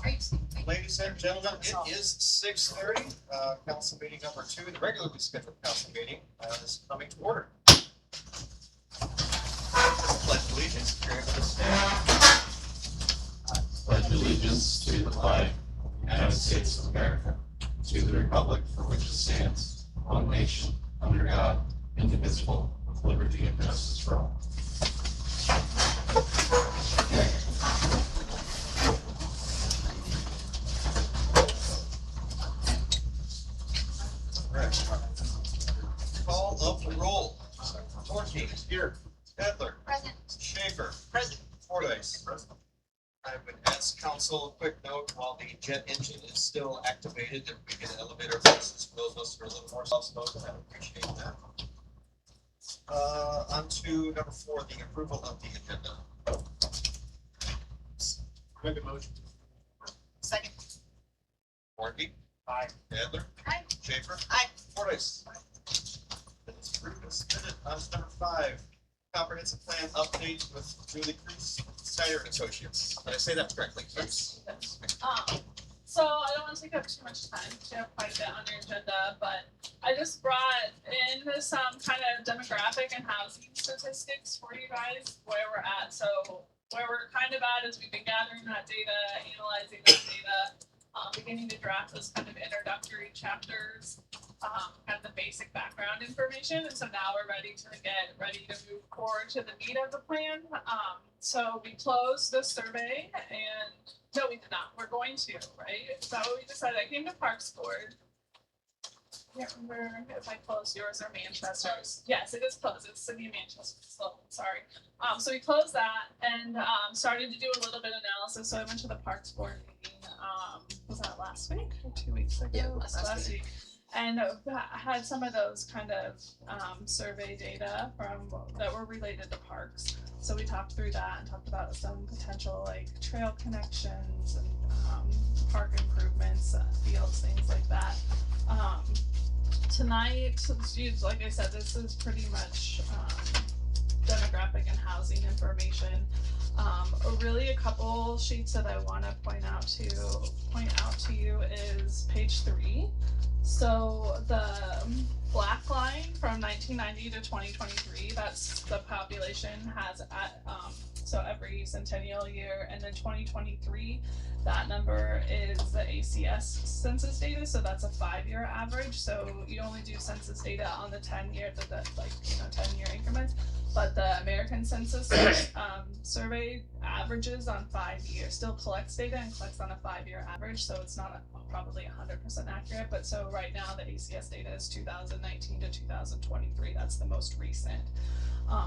Ladies and gentlemen, it is 6:30. Council meeting number 2, the regularly scheduled council meeting, is coming to order. Pledge allegiance. You're able to stand. I pledge allegiance to the flag of the United States of America, to the republic for which it stands, one nation, under God, indivisible, with liberty and justice for all. Call of the roll. Pointe. Here. Edler. Present. Schaefer. Present. Fordyce. Present. I would ask council a quick note while the jet engine is still activated, if we could elevate our voices for those of us who are a little more soft-spoken, I would appreciate that. On to number 4, the approval of the agenda. Make a motion. Second. Pointe. Aye. Edler. Aye. Schaefer. Aye. Fordyce. That's approved and submitted. On to number 5, comprehensive plan update with Kruse, Snyder and Associates. Did I say that correctly? Yes. So I don't want to take up too much time. You have quite a bit on your agenda, but I just brought in some kind of demographic and housing statistics for you guys, where we're at. So where we're kind of at is we've been gathering that data, analyzing that data, beginning to draft those kind of introductory chapters, kind of the basic background information. And so now we're ready to move forward to the meat of the plan. So we closed the survey and no, we did not. We're going to, right? Is that what we decided? I came to Parks Board. I can't remember if I closed yours or Manchester's. Yes, it is closed. It's City of Manchester. So sorry. So we closed that and started to do a little bit of analysis. So I went to the Parks Board meeting. Was that last week or 2 weeks ago? Yeah, last week. And had some of those kind of survey data from that were related to parks. So we talked through that and talked about some potential like trail connections and park improvements, fields, things like that. Tonight, like I said, this is pretty much demographic and housing information. Really a couple sheets that I want to point out to you is page 3. So the black line from 1990 to 2023, that's the population has at, so every centennial year, and then 2023, that number is the ACS census data, so that's a 5-year average. So you only do census data on the 10-year, 10-year increments, but the American Census survey averages on 5 years, still collects data and collects on a 5-year average, so it's not probably 100% accurate, but so right now the ACS data is 2019 to 2023, that's the most recent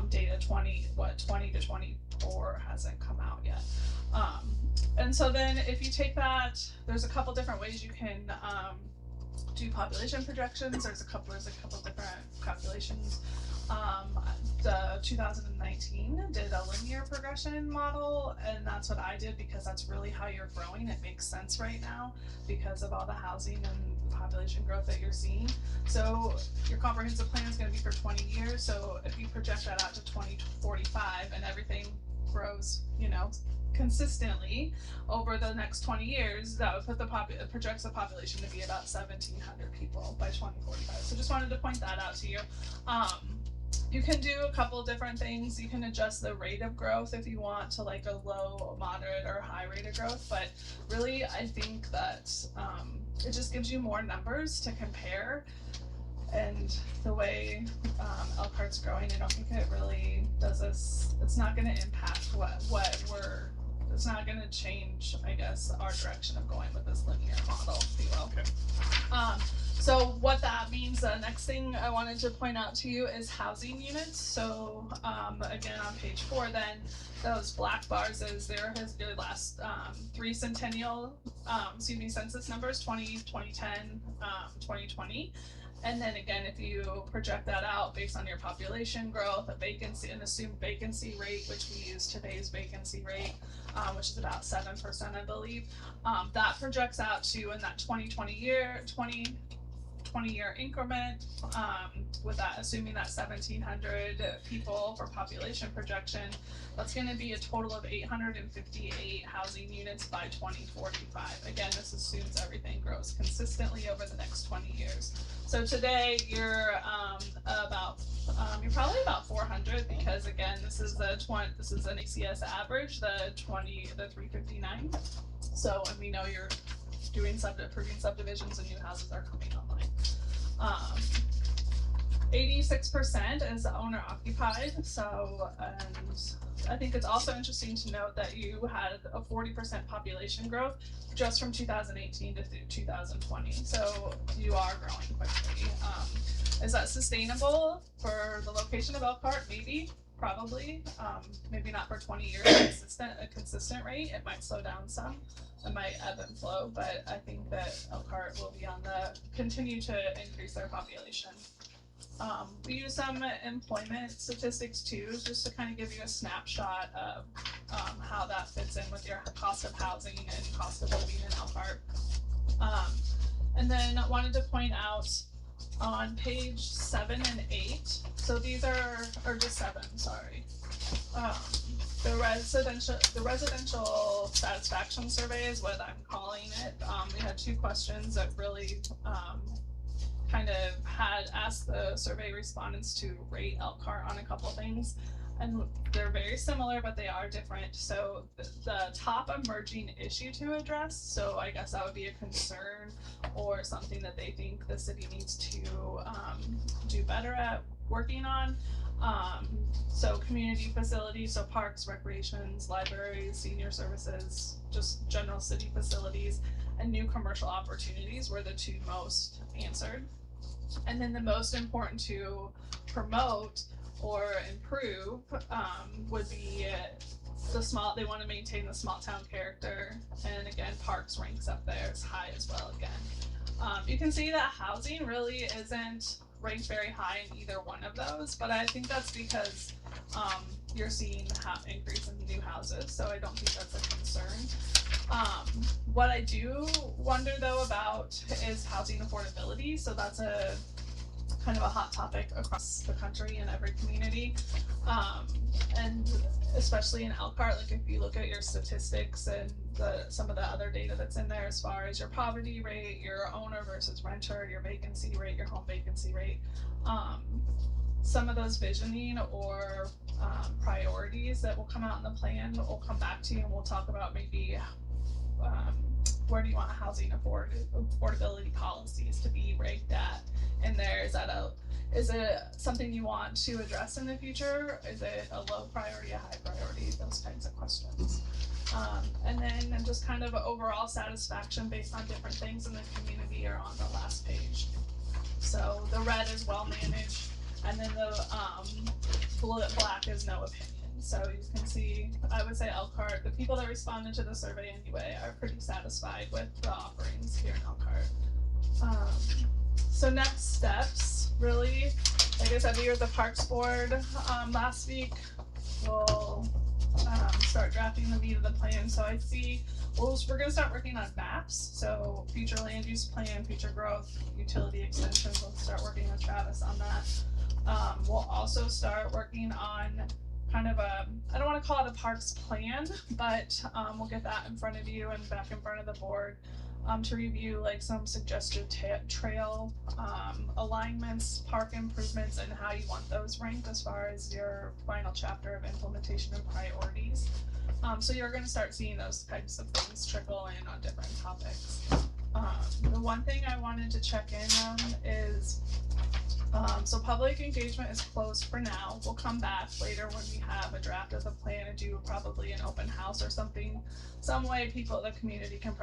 data. 20 to 24 hasn't come out yet. And so then if you take that, there's a couple different ways you can do population projections. There's a couple different calculations. The 2019 did a linear progression model, and that's what I did because that's really how you're growing. It makes sense right now because of all the housing and population growth that you're seeing. So your comprehensive plan is going to be for 20 years. So if you project that out to 2045 and everything grows, consistently over the next 20 years, that would put projects the population to be about 1,700 people by 2045. So just wanted to point that out to you. You can do a couple different things. You can adjust the rate of growth if you want to like a low, moderate, or high rate of growth. But really, I think that it just gives you more numbers to compare. And the way Elkhart's growing, I don't think it really does this. It's not going to impact it's not going to change, I guess, our direction of going with this linear model, if you will. Okay. So what that means, the next thing I wanted to point out to you is housing units. So again, on page 4, then those black bars is your last 3 centennial, census numbers, 2010, 2020. And then again, if you project that out based on your population growth, a vacancy, an assumed vacancy rate, which we use today's vacancy rate, which is about 7%, I believe, that projects out to in that 2020 20-year increment, with that, assuming that 1,700 people for population projection, that's gonna be a total of 858 housing units by 2045. Again, this assumes everything grows consistently over the next 20 years. So today, you're probably about 400, because again, this is an ACS average, the 359. So, and we know you're doing approving subdivisions and new houses are coming online. 86% is owner occupied. So, and I think it's also interesting to note that you had a 40% population growth just from 2018 to 2020. So you are growing quickly. Is that sustainable for the location of Elkhart? Maybe, probably. Maybe not for 20 years, a consistent rate. It might slow down some. It might ebb and flow, but I think that Elkhart will be continue to increase their population. We use some employment statistics too, just to kind of give you a snapshot of how that fits in with your cost of housing and cost of living in Elkhart. And then I wanted to point out on page 7 and 8, so these are, or just 7, sorry. The residential satisfaction survey is what I'm calling it. We had 2 questions that really kind of had asked the survey respondents to rate Elkhart on a couple things, and they're very similar, but they are different. So the top emerging issue to address, so I guess that would be a concern or something that they think the city needs to do better at working on. So community facilities, so parks, recreations, libraries, senior services, just general city facilities, and new commercial opportunities were the 2 most answered. And then the most important to promote or improve would be they want to maintain the small town character, and again, parks ranks up there as high as well again. You can see that housing really isn't ranked very high in either one of those, but I think that's because you're seeing increase in new houses, so I don't think that's a concern. What I do wonder though about is housing affordability, so that's a kind of a hot topic across the country in every community, and especially in Elkhart. Like if you look at your statistics and some of the other data that's in there as far as your poverty rate, your owner versus renter, your vacancy rate, your home vacancy rate, some of those visioning or priorities that will come out in the plan will come back to you, and we'll talk about maybe where do you want housing affordability policies to be ranked at in there. Is it something you want to address in the future? Is it a low priority, a high priority? Those kinds of questions. And then just kind of overall satisfaction based on different things in the community are on the last page. So the red is well managed, and then the black is no opinion. So you can see, I would say Elkhart, the people that responded to the survey anyway are pretty satisfied with the offerings here in Elkhart. So next steps, really, like I said, we were at the Parks Board last week. We'll start drafting the meat of the plan. So I see, we're gonna start working on maps. So future land use plan, future growth, utility extensions, we'll start working with Travis on that. We'll also start working on kind of I don't want to call it a parks plan, but we'll get that in front of you and back in front of the board to review like some suggested trail alignments, park improvements, and how you want those ranked as far as your final chapter of implementation and priorities. So you're going to start seeing those types of things trickle in on different topics. The one thing I wanted to check in on is so public engagement is closed for now. We'll come back later when we have a draft of the plan and do probably an open house or something, some way people in the community can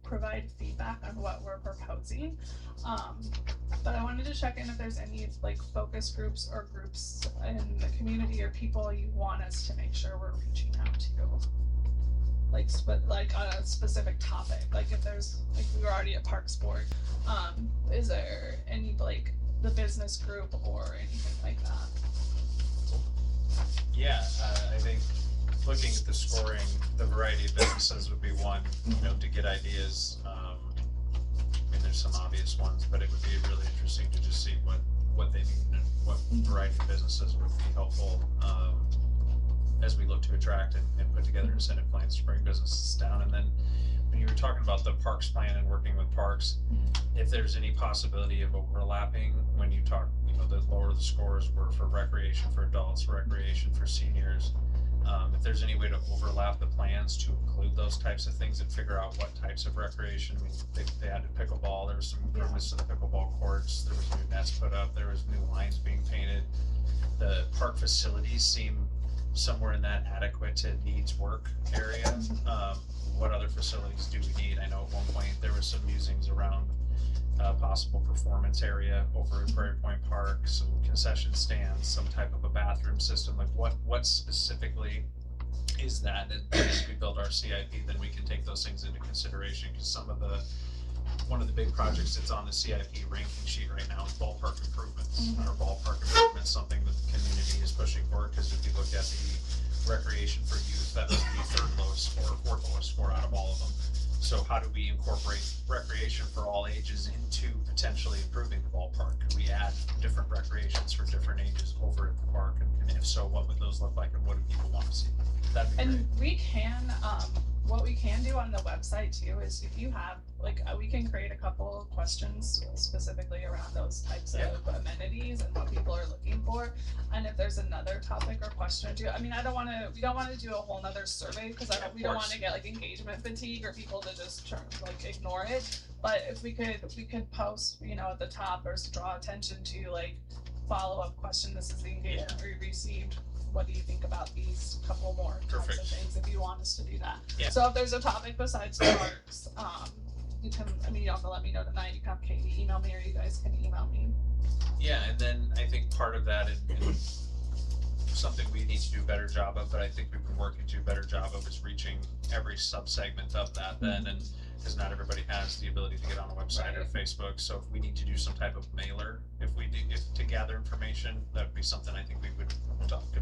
provide feedback on what we're proposing. But I wanted to check in if there's any like focus groups or groups in the community or people you want us to make sure we're reaching out to. Like on a specific topic, like if there's, like we were already at Parks Board, is there any like the business group or anything like that? Yeah, I think looking at the scoring, the variety of businesses would be one, to get ideas. I mean, there's some obvious ones, but it would be really interesting to just see what they mean and what variety of businesses would be helpful, as we look to attract and put together incentive plans to bring businesses down. And then when you were talking about the parks plan and working with parks, if there's any possibility of overlapping when you talk, the lower the scores were for recreation for adults, recreation for seniors, if there's any way to overlap the plans to include those types of things and figure out what types of recreation. I mean, they added pickleball, there was some improvements to the pickleball courts, there was new nets put up, there was new lines being painted. The park facilities seem somewhere in that adequate to needs work area. What other facilities do we need? I know at one point there was some musings around possible performance area over at Prairie Pointe Park, some concession stands, some type of a bathroom system. Like what specifically is that? And as we build our CIP, then we can take those things into consideration, because one of the big projects that's on the CIP ranking sheet right now is ballpark improvements. Our ballpark improvements, something that the community is pushing for, because if you look at the recreation for youth, that was the third lowest score, fourth lowest score out of all of them. So how do we incorporate recreation for all ages into potentially improving the ballpark? Could we add different recreations for different ages over at the park? And if so, what would those look like, and what do people want to see? That'd be great. And we can, what we can do on the website too is, if you have, we can create a couple of questions specifically around those types of amenities and what people are looking for. And if there's another topic or question or two, I mean, we don't wanna do a whole nother survey, because we don't wanna get engagement fatigue or people to just ignore it. But if we could post, at the top, or draw attention to follow-up question, this is the engagement we received. What do you think about these couple more types of things, if you want us to do that? Yeah. So if there's a topic besides the parks, you can, you don't have to let me know tonight, you can have Katie email me, or you guys can email me. Yeah, and then I think part of that is something we need to do a better job of, but I think we've been working to do a better job of, is reaching every sub-segment of that then, and because not everybody has the ability to get on a website or Facebook. So if we need to do some type of mailer, if to gather information, that would be something I think we could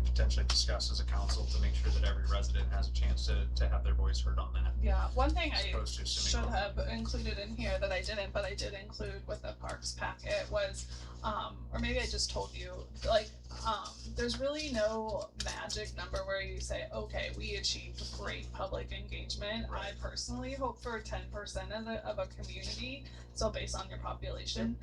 potentially discuss as a council, to make sure that every resident has a chance to have their voice heard on that. Yeah, one thing I Opposed to should assuming have included in here that I didn't, but I did include with the parks packet was, or maybe I just told you, there's really no magic number where you say, okay, we achieved great public engagement. Right. I personally hope for 10% of a community, so based on your population.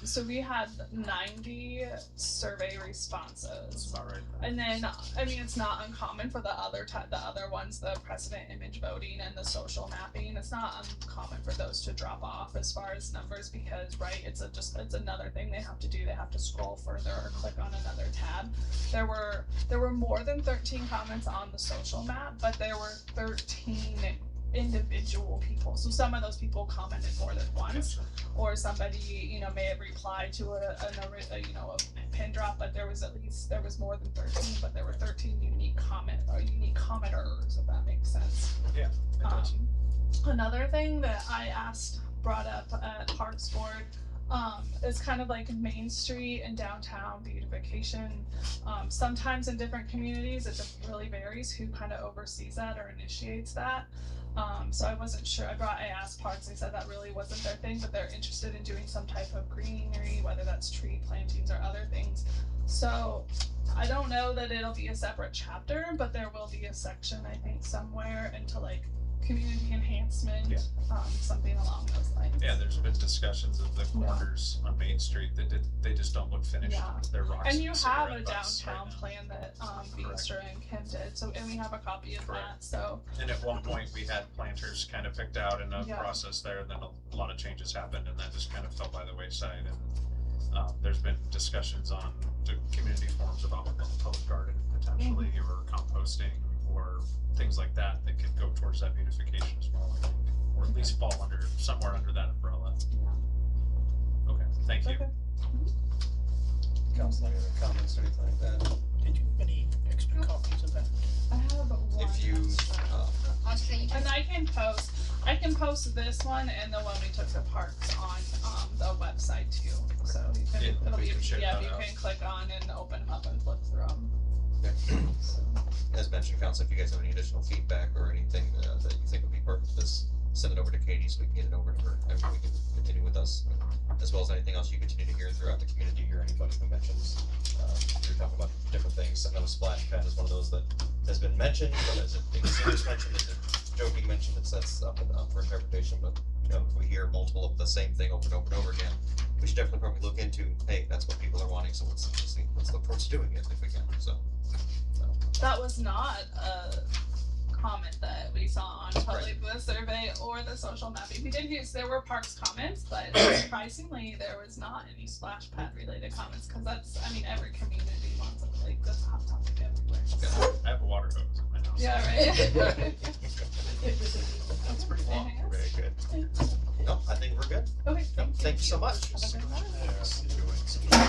So we had 90 survey responses. That's about right. And then, I mean, it's not uncommon for the other ones, the precedent image voting and the social mapping. It's not uncommon for those to drop off as far as numbers, because, it's another thing they have to do. They have to scroll further or click on another tab. There were more than 13 comments on the social map, but there were 13 individual people. So some of those people commented more than once, or somebody, may have replied to a pin drop, but there was more than 13, but there were 13 unique commenters, if that makes sense. Yeah, it does. Another thing that I brought up at Parks Board, is kind of like Main Street and downtown beautification. Sometimes in different communities, it just really varies who kind of oversees that or initiates that. So I wasn't sure. I asked Parks, they said that really wasn't their thing, but they're interested in doing some type of greenery, whether that's tree plantings or other things. So I don't know that it'll be a separate chapter, but there will be a section, I think, somewhere into community enhancement, something along those lines. Yeah, there's been discussions of the corners on Main Street that they just don't look finished. Yeah. They're rocks. And you have a cigarette butts downtown right plan that Beaster and Kim did, and we have a copy of that, so. And at one point, we had planters kind of picked out in a process there, and then a lot of changes happened, and that just kind of fell by the wayside. And there's been discussions on the community forums about a public garden potentially, or composting, or things like that could go towards that beautification as well, I think, or at least fall somewhere under that umbrella. Yeah. Okay, thank you. Okay. Council, any other comments or anything like that? Did you have any extra copies of that? I have one. If you, And I can post this one and the one we took to Parks on the website too. So it'll be a PDF you can click on and open them up and flip through them. as mentioned, council, if you guys have any additional feedback or anything that you think would be part of this send it over to Katie so we can get it over to her, and we can continue with us, as well as anything else you continue to hear throughout the community or anybody who mentions. You're talking about different things. I know splash pad is one of those that has been mentioned, but is it being serious mentioned, is it joking mentioned? That's up for interpretation, but you know, if we hear multiple of the same thing over and over and over again, we should definitely probably look into, hey, that's what people are wanting, so let's look towards doing it if we can, so. That was not a comment that we saw on probably the survey or the social mapping. We did use, there were parks comments, but surprisingly, there was not any splash pad related comments, cause that's, I mean, every community wants it, like, that's a hot topic everywhere. So. I have a water hose in my house. Yeah, right. That's pretty long. Very good. No, I think we're good. Okay, No, thank you. thank you so much. Have a good night.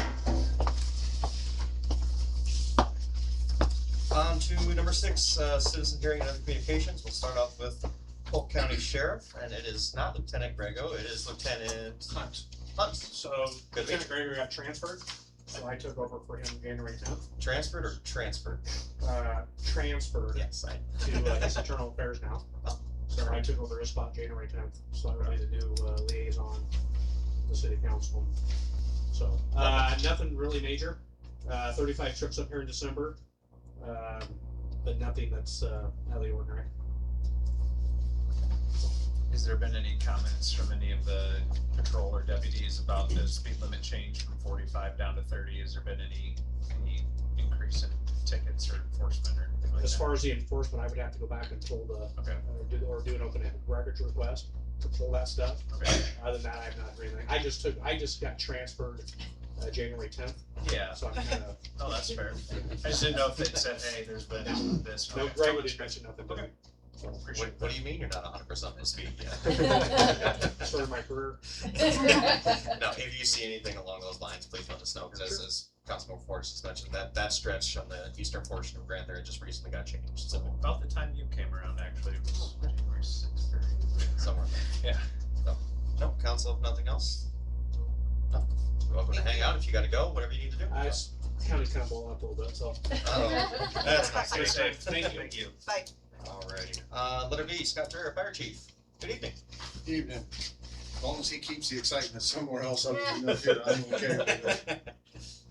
On to number 6, citizen hearing and other communications. We'll start off with Polk County Sheriff, and it is not Lieutenant Grego, it is Lieutenant Hunt. Hunt. So Good. Lieutenant Gregory got transferred, so I took over for him January 10th. Transferred or transferred? Transferred Yes, to his internal affairs now. Oh. So I took over his spot January 10th, so I will be the new liaison to the city council. So, nothing really major. 35 trips up here in December, but nothing that's out of the ordinary. Has there been any comments from any of the patrol or deputies about the speed limit change from 45 down to 30? Has there been any increase in tickets or enforcement or anything like that? As far as the enforcement, I would have to go back and pull the, Okay. do an open records request to pull that stuff. Okay. Other than that, I have not heard anything. I just got transferred January 10th, Yeah. so I'm kinda, Oh, that's fair. I just didn't know if they said, hey, there's been this. no, Okay. Greg didn't mention nothing to me. Okay. What do you mean you're not 100% up to speed yet? Sort of my career. No, if you see anything along those lines, please let us know, because as Councilman Forrest has mentioned, that stretch on the eastern portion of Grant there just recently got changed, so About the time you came around, actually, it was January 6th or somewhere. Yeah. So, no, council, if nothing else? No, you're welcome to hang out if you gotta go, whatever you need to do. It's kind of blowing up a little bit, so. Oh, that's nice. Stay safe. Thank you. Thank you. Bye. Alrighty, letter B, Scott Drey, Fire Chief. Good evening. Evening. As long as he keeps the excitement somewhere else other than up here, I'm okay with it.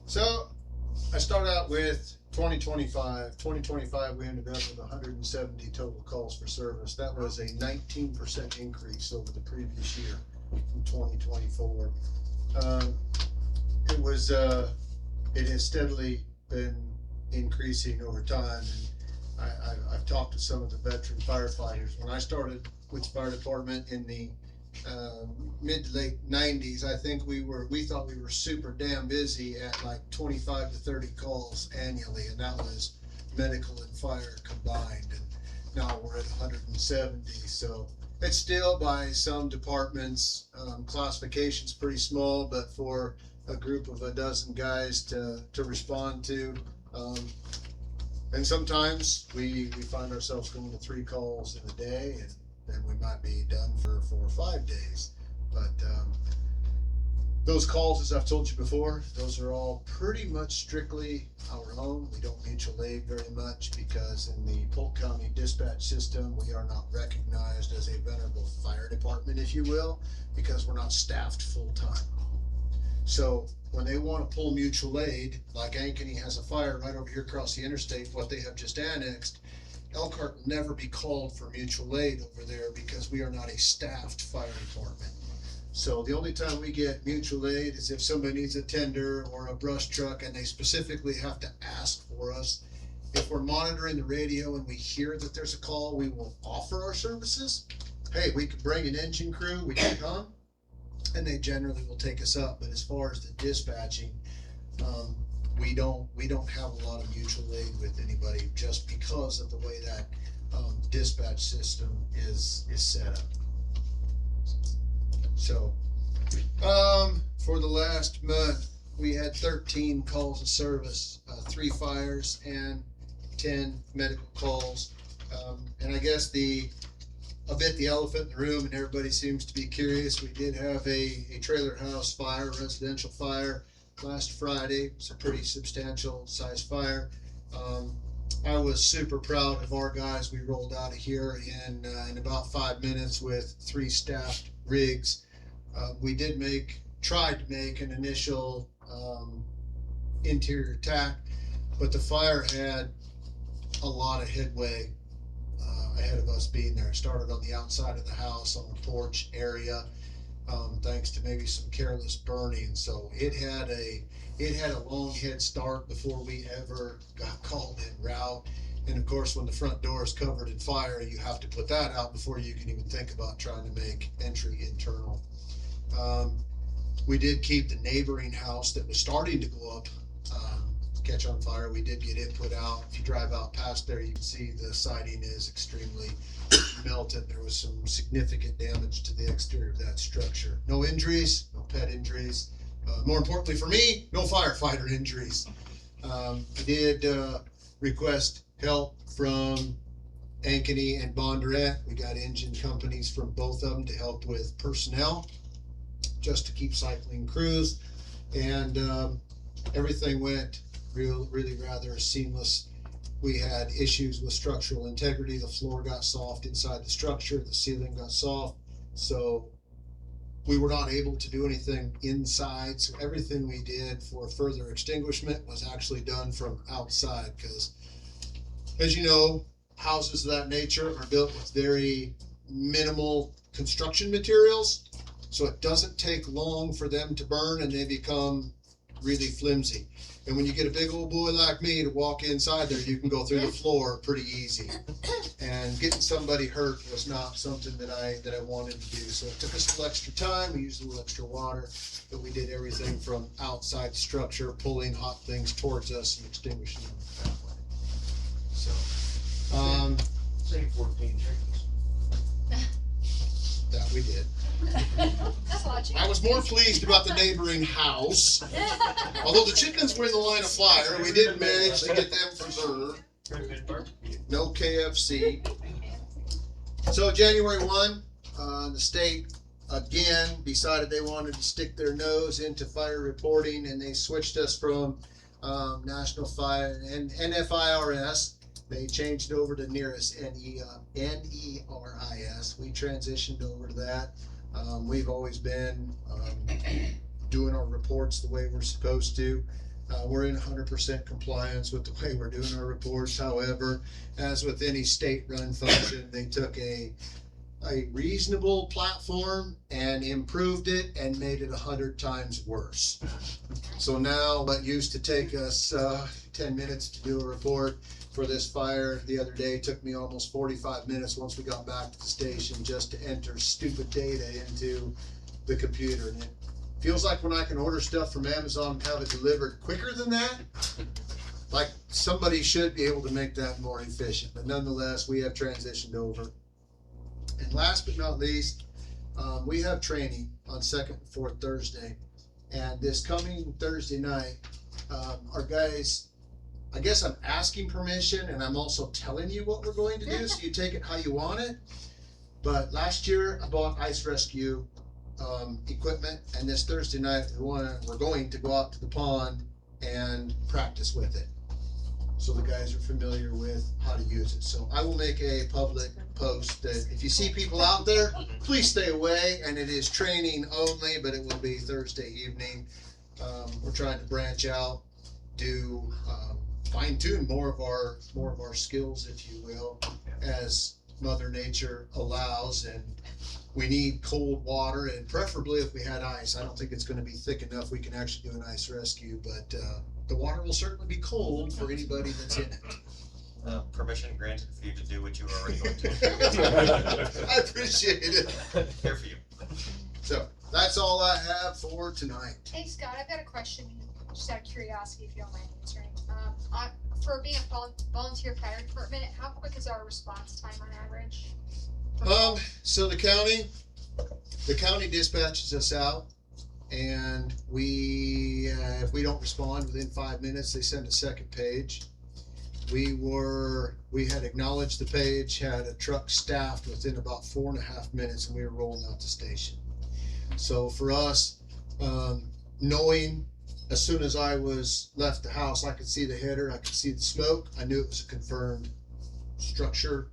So, I start out with 2025. 2025, we ended up with 170 total calls for service. That was a 19% increase over the previous year from 2024. It has steadily been increasing over time, and I've talked to some of the veteran firefighters. When I started with the fire department in the mid to late 90s, I think we thought we were super damn busy at like 25 to 30 calls annually, and that was medical and fire combined. And now we're at 170. So it's still, by some departments, classification's pretty small, but for a group of a dozen guys to respond to, and sometimes we find ourselves going to 3 calls in a day, and then we might be done for 4 or 5 days. But those calls, as I've told you before, those are all pretty much strictly our own. We don't mutual aid very much, because in the Polk County dispatch system, we are not recognized as a venerable fire department, if you will, because we're not staffed full time. So when they want to pull mutual aid, like Ankeny has a fire right over here across the interstate, what they have just annexed, Elkhart will never be called for mutual aid over there, because we are not a staffed fire department. So the only time we get mutual aid is if somebody needs a tender or a brush truck and they specifically have to ask for us. If we're monitoring the radio and we hear that there's a call, we will offer our services. Hey, we could bring an engine crew, we can come, and they generally will take us up. But as far as the dispatching, we don't have a lot of mutual aid with anybody, just because of the way that dispatch system is set up. So, for the last month, we had 13 calls of service, 3 fires and 10 medical calls. And I guess the elephant in the room, and everybody seems to be curious, we did have a trailer house fire, residential fire, last Friday. It's a pretty substantial size fire. I was super proud of our guys. We rolled out of here in about 5 minutes with 3 staffed rigs. We tried to make an initial interior attack, but the fire had a lot of headway ahead of us being there. It started on the outside of the house on the porch area, thanks to maybe some careless burning. So it had a long head start before we ever got called in route. And of course, when the front door is covered in fire, you have to put that out before you can even think about trying to make entry internal. We did keep the neighboring house that was starting to go up catch on fire. We did get it put out. If you drive out past there, you can see the siding is extremely melted. There was some significant damage to the exterior of that structure. No injuries, no pet injuries. More importantly for me, no firefighter injuries. I did request help from Ankeny and Bondurant. We got engine companies from both of them to help with personnel, just to keep cycling crews, and everything went really rather seamless. We had issues with structural integrity. The floor got soft inside the structure, the ceiling got soft, so we were not able to do anything inside. So everything we did for further extinguishment was actually done from outside, because as you know, houses of that nature are built with very minimal construction materials, so it doesn't take long for them to burn and they become really flimsy. And when you get a big old boy like me to walk inside there, you can go through the floor pretty easy. And getting somebody hurt was not something that I wanted to do. So it took us a little extra time. We used a little extra water, but we did everything from outside the structure, pulling hot things towards us and extinguishing them that way. So, Say 14 chickens. that we did. That's a lot of chickens. I was more pleased about the neighboring house. Although the chickens were in the line of fire, we did manage to get them preserved. No KFC. So January 1, the state again decided they wanted to stick their nose into fire reporting, and they switched us from National Fire and NFIRS. They changed it over to nearest NERIS. We transitioned over to that. We've always been doing our reports the way we're supposed to. We're in 100% compliance with the way we're doing our reports. However, as with any state-run function, they took a reasonable platform and improved it and made it 100 times worse. So now what used to take us 10 minutes to do a report for this fire the other day took me almost 45 minutes once we got back to the station just to enter stupid data into the computer. And it feels like when I can order stuff from Amazon and have it delivered quicker than that, like somebody should be able to make that more efficient. But nonetheless, we have transitioned over. And last but not least, we have training on second and fourth Thursday. And this coming Thursday night, our guys, I guess I'm asking permission and I'm also telling you what we're going to do, so you take it how you want it. But last year I bought ice rescue equipment, and this Thursday night we're going to go out to the pond and practice with it, so the guys are familiar with how to use it. So I will make a public post that if you see people out there, please stay away, and it is training only, but it will be Thursday evening. We're trying to branch out, do fine-tune more of our skills, if you will, as Mother Nature allows. And we need cold water, and preferably if we had ice. I don't think it's going to be thick enough we can actually do an ice rescue, but the water will certainly be cold for anybody that's in it. Permission granted for you to do what you were already going to. I appreciate it. Here for you. So that's all I have for tonight. Hey Scott, I've got a question, just out of curiosity, if you don't mind answering. For being a volunteer fire department, how quick is our response time on average? So the county dispatches us out, and we, if we don't respond within 5 minutes, they send a second page. We had acknowledged the page, had a truck staffed within about 4.5 minutes, and we were rolling out the station. So for us, knowing as soon as I left the house, I could see the header, I could see the smoke, I knew it was a confirmed structure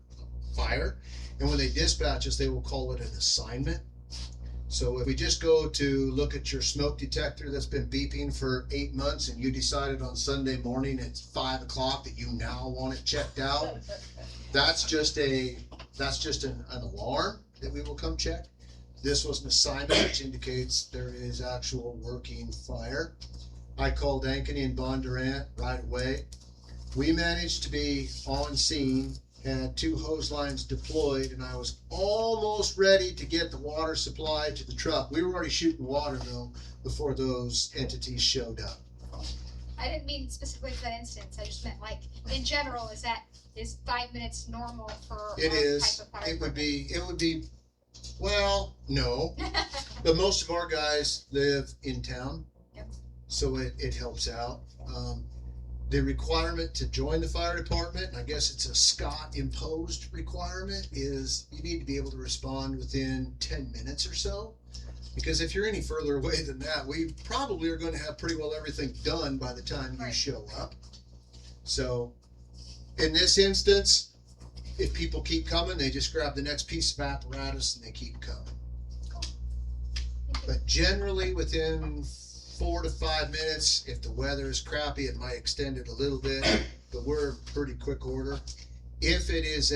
fire. And when they dispatch us, they will call it an assignment. So if we just go to look at your smoke detector that's been beeping for 8 months and you decided on Sunday morning at 5 o'clock that you now want it checked out, that's just an alarm that we will come check. This was an assignment which indicates there is actual working fire. I called Ankeny and Bondurant right away. We managed to be on scene, had 2 hose lines deployed, and I was almost ready to get the water supply to the truck. We were already shooting water though before those entities showed up. I didn't mean specifically for that instance, I just meant like, in general, is 5 minutes normal for It our is, type of fire it would be, well, no, department? but most of our guys live in town. Yep. So it helps out. The requirement to join the fire department, and I guess it's a Scott imposed requirement, is you need to be able to respond within 10 minutes or so. Because if you're any further away than that, we probably are going to have pretty well everything done by the time you Right. show up. So in this instance, if people keep coming, they just grab the next piece of apparatus and they keep coming. But generally within 4 to 5 minutes, if the weather is crappy, it might extend it a little bit, but we're in pretty quick order. If it is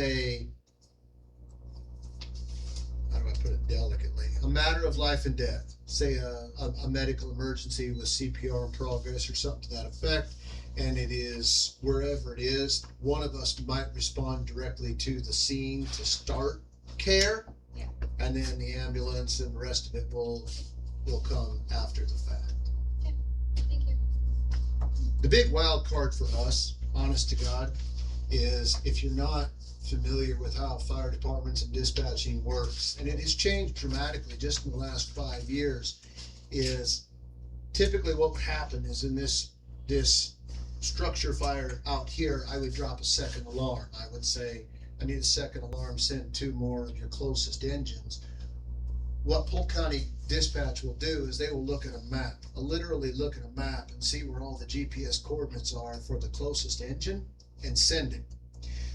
how do I put it delicately, a matter of life and death, say a medical emergency with CPR in progress or something to that effect, and it is wherever it is, one of us might respond directly to the scene to start care, Yeah. and then the ambulance and the rest of it will come after the fact. Thank you. The big wild card for us, honest to God, is if you're not familiar with how fire departments and dispatching works, and it has changed dramatically just in the last 5 years, is typically what would happen is in this structure fire out here, I would drop a second alarm. I would say, I need a second alarm, send 2 more of your closest engines. What Polk County Dispatch will do is they will look at a map, literally look at a map and see where all the GPS coordinates are for the closest engine and send it.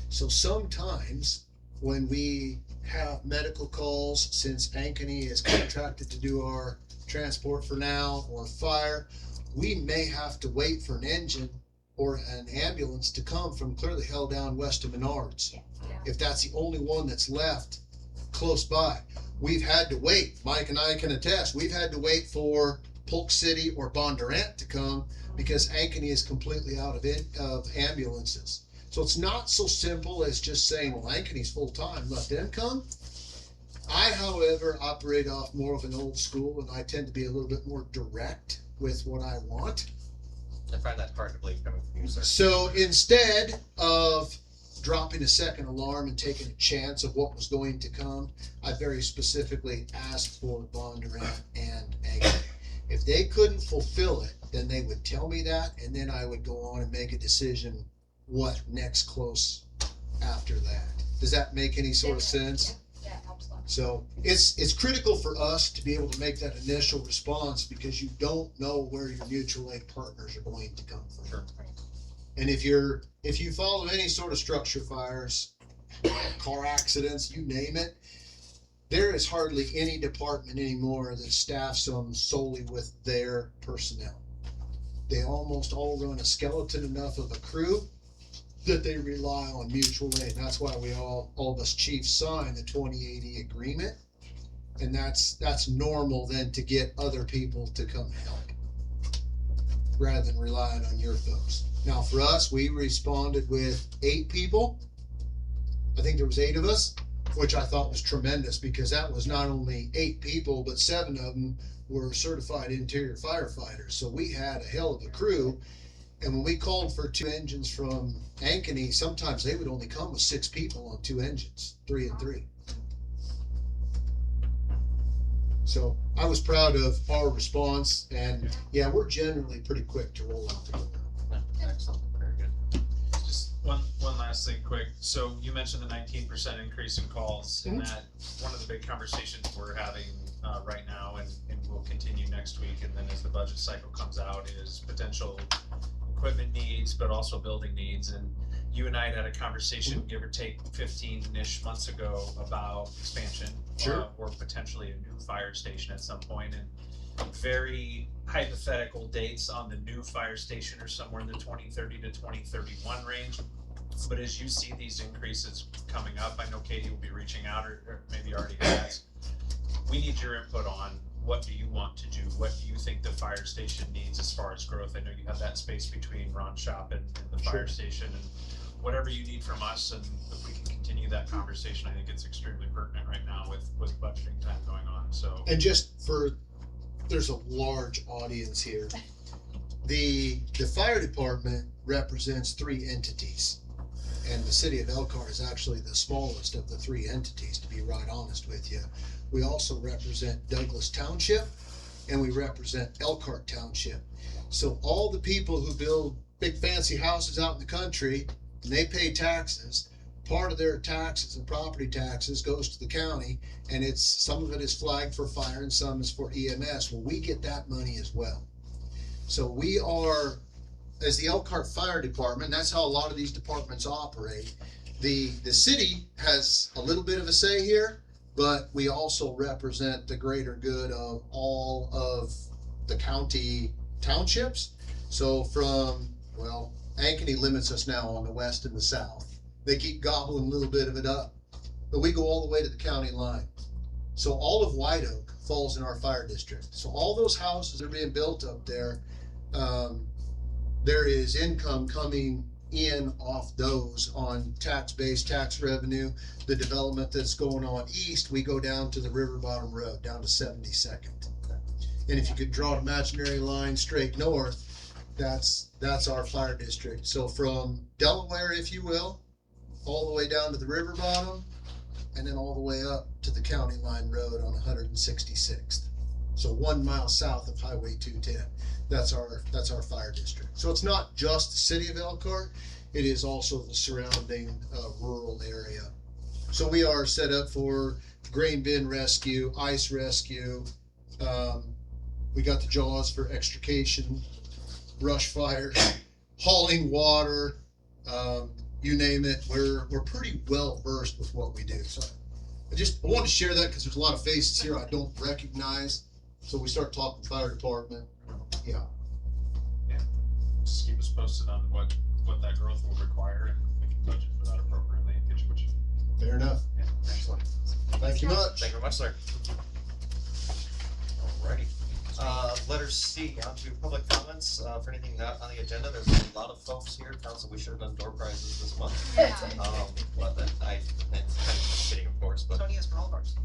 So sometimes when we have medical calls, since Ankeny is contracted to do our transport for now or fire, we may have to wait for an engine or an ambulance to come from clearly hell down west of Menards. Yeah. If that's the only one that's left close by. We've had to wait. Mike and I can attest. We've had to wait for Polk City or Bondurant to come because Ankeny is completely out of ambulances. So it's not so simple as just saying, well, Ankeny's full time, let them come. I, however, operate off more of an old school, and I tend to be a little bit more direct with what I want. I find that hard to believe coming from you, sir. So instead of dropping a second alarm and taking a chance of what was going to come, I very specifically asked for Bondurant and Ankeny. If they couldn't fulfill it, then they would tell me that, and then I would go on and make a decision what next close after that. Does that make any sort of sense? Yeah, absolutely. So it's critical for us to be able to make that initial response because you don't know where your mutual aid partners are going to come from. Sure. And if you follow any sort of structure fires, car accidents, you name it, there is hardly any department anymore that staffs them solely with their personnel. They almost all run a skeleton enough of a crew that they rely on mutual aid. That's why we all of us chiefs sign the 2080 agreement. And that's normal then to get other people to come help rather than relying on your folks. Now for us, we responded with 8 people. I think there was 8 of us, which I thought was tremendous because that was not only 8 people, but 7 of them were certified interior firefighters. So we had a hell of a crew. And when we called for 2 engines from Ankeny, sometimes they would only come with 6 people on 2 engines, 3 and 3. So I was proud of our response, and yeah, we're generally pretty quick to roll out the door. Yeah, excellent, very good. Just one last thing quick. So you mentioned the 19% increase in calls, and that one of the big conversations we're having right now, and we'll continue next week, and then as the budget cycle comes out, is potential equipment needs, but also building needs. And you and I had a conversation, give or take 15-ish months ago, about expansion. Sure. Or potentially a new fire station at some point, and very hypothetical dates on the new fire station are somewhere in the 2030 to 2031 range. But as you see these increases coming up, I know Katie will be reaching out, or maybe already has. We need your input on what do you want to do? What do you think the fire station needs as far as growth? I know you have that space between Ron's shop and the fire station, and whatever you need from us, and if we can continue that conversation, I think it's extremely pertinent right now with budgeting time going on, so. And just for, there's a large audience here. The fire department represents 3 entities. And the city of Elkhart is actually the smallest of the 3 entities, to be right honest with you. We also represent Douglas Township, and we represent Elkhart Township. So all the people who build big fancy houses out in the country, and they pay taxes, part of their taxes and property taxes goes to the county, and it's, some of it is flagged for fire and some is for EMS. Well, we get that money as well. So we are, as the Elkhart Fire Department, that's how a lot of these departments operate. The city has a little bit of a say here, but we also represent the greater good of all of the county townships. So from, well, Ankeny limits us now on the west and the south. They keep gobbling a little bit of it up, but we go all the way to the county line. So all of White Oak falls in our fire district. So all those houses that are being built up there, there is income coming in off those on tax-based tax revenue. The development that's going on east, we go down to the River Bottom Road, down to 72nd. And if you could draw an imaginary line straight north, that's our fire district. So from Delaware, if you will, all the way down to the river bottom, and then all the way up to the county line road on 166th. So 1 mile south of Highway 210. That's our fire district. So it's not just the city of Elkhart, it is also the surrounding rural area. So we are set up for grain bin rescue, ice rescue. We got the jaws for extrication, brush fire, hauling water, you name it. We're pretty well versed with what we do. So I want to share that because there's a lot of faces here I don't recognize. So we start talking fire department. Yeah. Just keep us posted on what that growth will require, and we can budget for that appropriately and get you what you need. Fair enough. Yeah, excellent. Thank you much. Thank you very much, sir. Alrighty. Letter C, on to public comments, for anything not on the agenda. There's a lot of folks here. Council, we should have done door prizes this month. Yeah. But then that's kind of kidding, of course, but. Tony is for all of ours.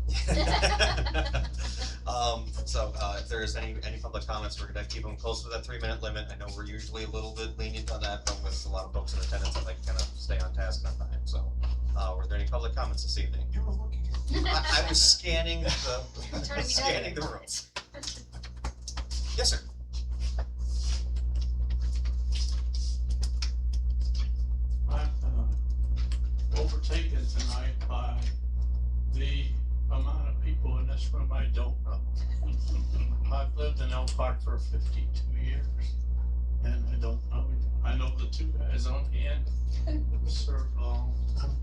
So, if there's any public comments, we're gonna keep them close to that 3-minute limit. I know we're usually a little bit lenient on that, but with a lot of folks in attendance, I'd like to kind of stay on task and on time. So, were there any public comments this evening? You were looking at I was scanning Turning me scanning the down. room. Yes, sir. I'm overtaken tonight by the amount of people in this room I don't know. I've lived in Elkhart for 52 years, and I don't know you. I know the 2 guys on hand who served long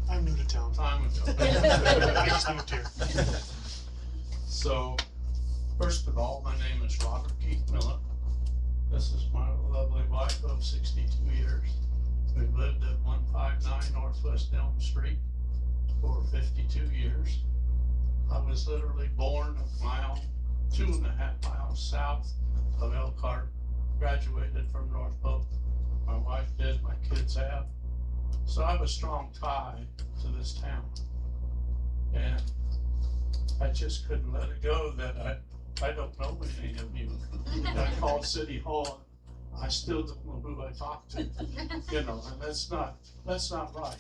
I'm new to town. time ago. I just moved here. So, first of all, my name is Robert Keith Miller. This is my lovely wife of 62 years. We've lived at 159 Northwest Elm Street for 52 years. I was literally born a mile, 2.5 miles south of Elkhart, graduated from North Polk. My wife did, my kids have. So I have a strong tie to this town. And I just couldn't let it go that I don't know any of you. I called City Hall, I still don't know who I talked to, you know, and that's not right.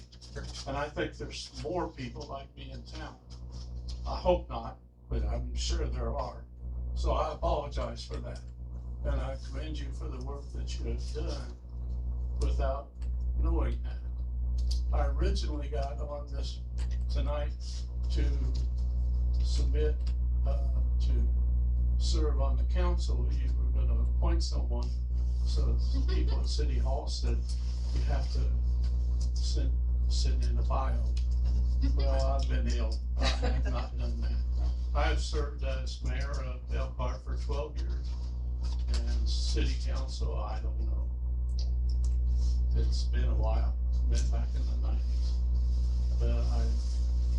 And I think there's more people like me in town. I hope not, but I'm sure there are. So I apologize for that. And I commend you for the work that you have done without knowing that. I originally got on this tonight to submit to serve on the council, you were gonna appoint someone. So the people at City Hall said, you have to sit in the file. Well, I've been ill, I have not done that. I have served as mayor of Elkhart for 12 years, and city council, I don't know. It's been a while, been back in the 90s. But I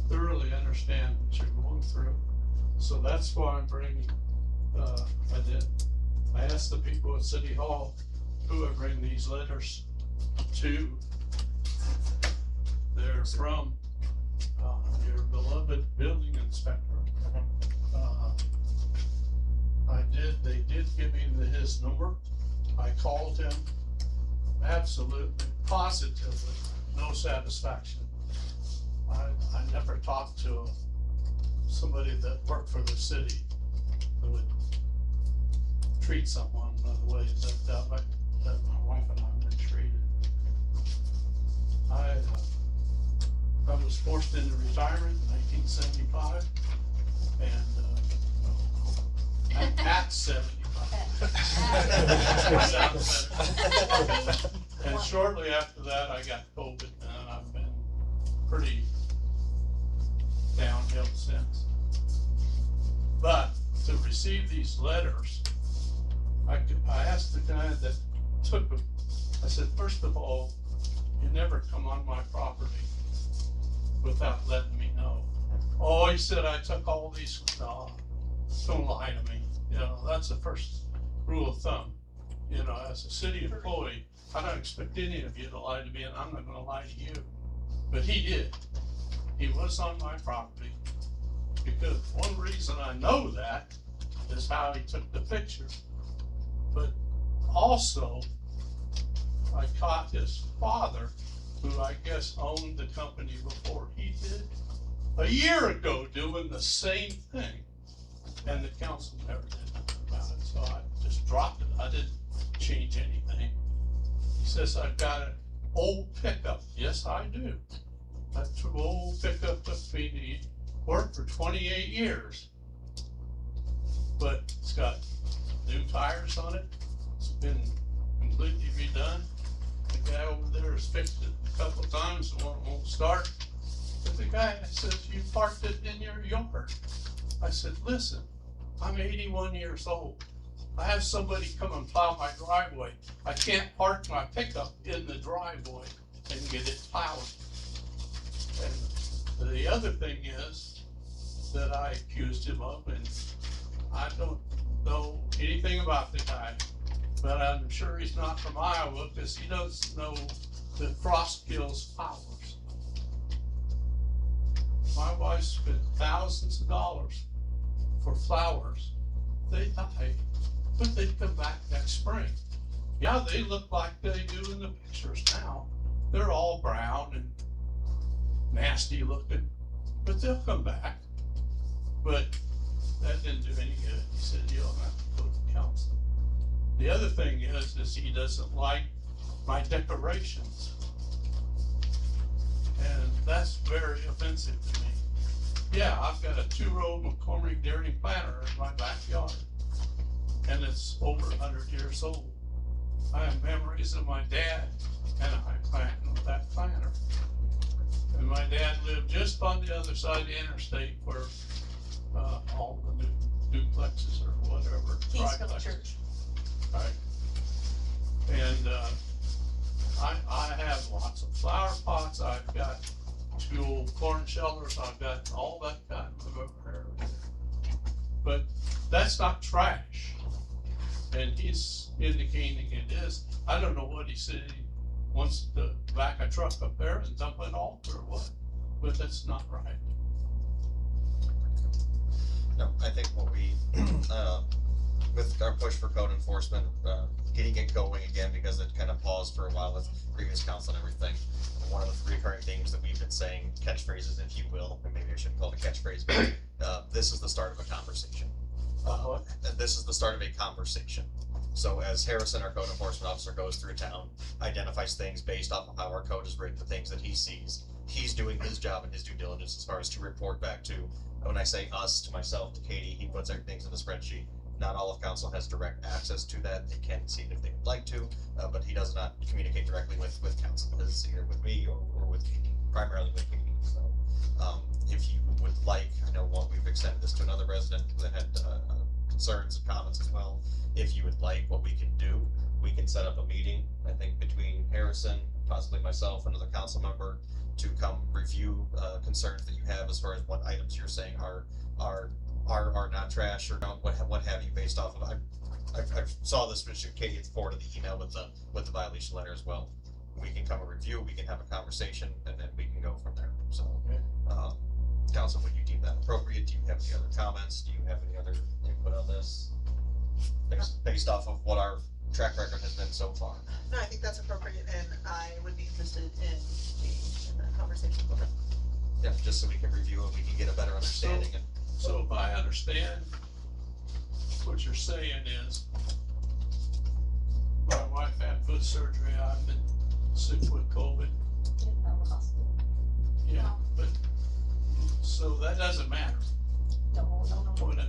thoroughly understand what you're going through, so that's why I'm bringing, I asked the people at City Hall, who I bring these letters to. They're from your beloved building inspector. They did give me his number. I called him, absolutely, positively, no satisfaction. I never talked to somebody that worked for the city that would treat someone the way that my wife and I have been treated. I was forced into retirement in 1975, and at 75. Sounds better. And shortly after that, I got COVID, and I've been pretty downhill since. But to receive these letters, I asked the guy that took them, I said, first of all, you never come on my property without letting me know. Oh, he said, I took all these, no, don't lie to me. You know, that's the first rule of thumb. You know, as a city employee, I don't expect any of you to lie to me, and I'm not gonna lie to you. But he did. He was on my property, because one reason I know that is how he took the picture. But also, I caught his father, who I guess owned the company before he did, a year ago doing the same thing. And the council never did nothing about it, so I just dropped it. I didn't change anything. He says, I've got an old pickup. Yes, I do. That old pickup took me to work for 28 years. But it's got new tires on it. It's been completely redone. The guy over there has fixed it a couple of times, the one won't start. But the guy says, you parked it in your yard. I said, listen, I'm 81 years old. I have somebody come and plow my driveway. I can't park my pickup in the driveway and get it plowed. And the other thing is that I accused him of, and I don't know anything about the guy, but I'm sure he's not from Iowa, because he doesn't know that frost kills flowers. My wife spent thousands of dollars for flowers. They die, but they come back next spring. Yeah, they look like they do in the pictures now. They're all brown and nasty looking, but they'll come back. But that didn't do any good. He said, you'll have to go to council. The other thing is he doesn't like my decorations. And that's very offensive to me. Yeah, I've got a 2-row McCormick dairy planter in my backyard, and it's over 100 years old. I have memories of my dad and I planting with that planter. And my dad lived just on the other side of the interstate where all the new duplexes or whatever. Kingsville triplexes. Church. Right. And I have lots of flower pots. I've got 2 old corn shelters. I've got all that kind of everything. But that's not trash. And he's indicating it is. I don't know what he said. He wants to back a truck up there and dump it all or what. But that's not right. No, I think what we, with our push for code enforcement, getting it going again, because it kind of paused for a while with previous council and everything. One of the recurring things that we've been saying, catchphrases if you will, and maybe I shouldn't call it a catchphrase, but this is the start of a conversation. And this is the start of a conversation. So as Harrison, our code enforcement officer, goes through town, identifies things based off of how our code is written, the things that he sees, he's doing his job and his due diligence as far as to report back to, when I say us, to myself, to Katie, he puts everything in the spreadsheet. Not all of council has direct access to that. They can see it if they would like to, but he does not communicate directly with council. It's either with me or with Katie, primarily with Katie. So, if you would like, I know we've extended this to another resident that had concerns and comments as well. If you would like, what we can do, we can set up a meeting, I think between Harrison, possibly myself, another council member, to come review concerns that you have as far as what items you're saying are not trash or not, what have you, based off of. I saw this, which Katie had forwarded the email with the violation letter as well. We can come and review, we can have a conversation, and then we can go from there. So, council, would you deem that appropriate? Do you have any other comments? Do you have any other input on this? Based off of what our track record has been so far. No, I think that's appropriate, and I would be interested in that conversation. Yeah, just so we can review it, we can get a better understanding. So if I understand what you're saying is, my wife had foot surgery, I've been sick with COVID. Yeah, but, so that doesn't matter. No.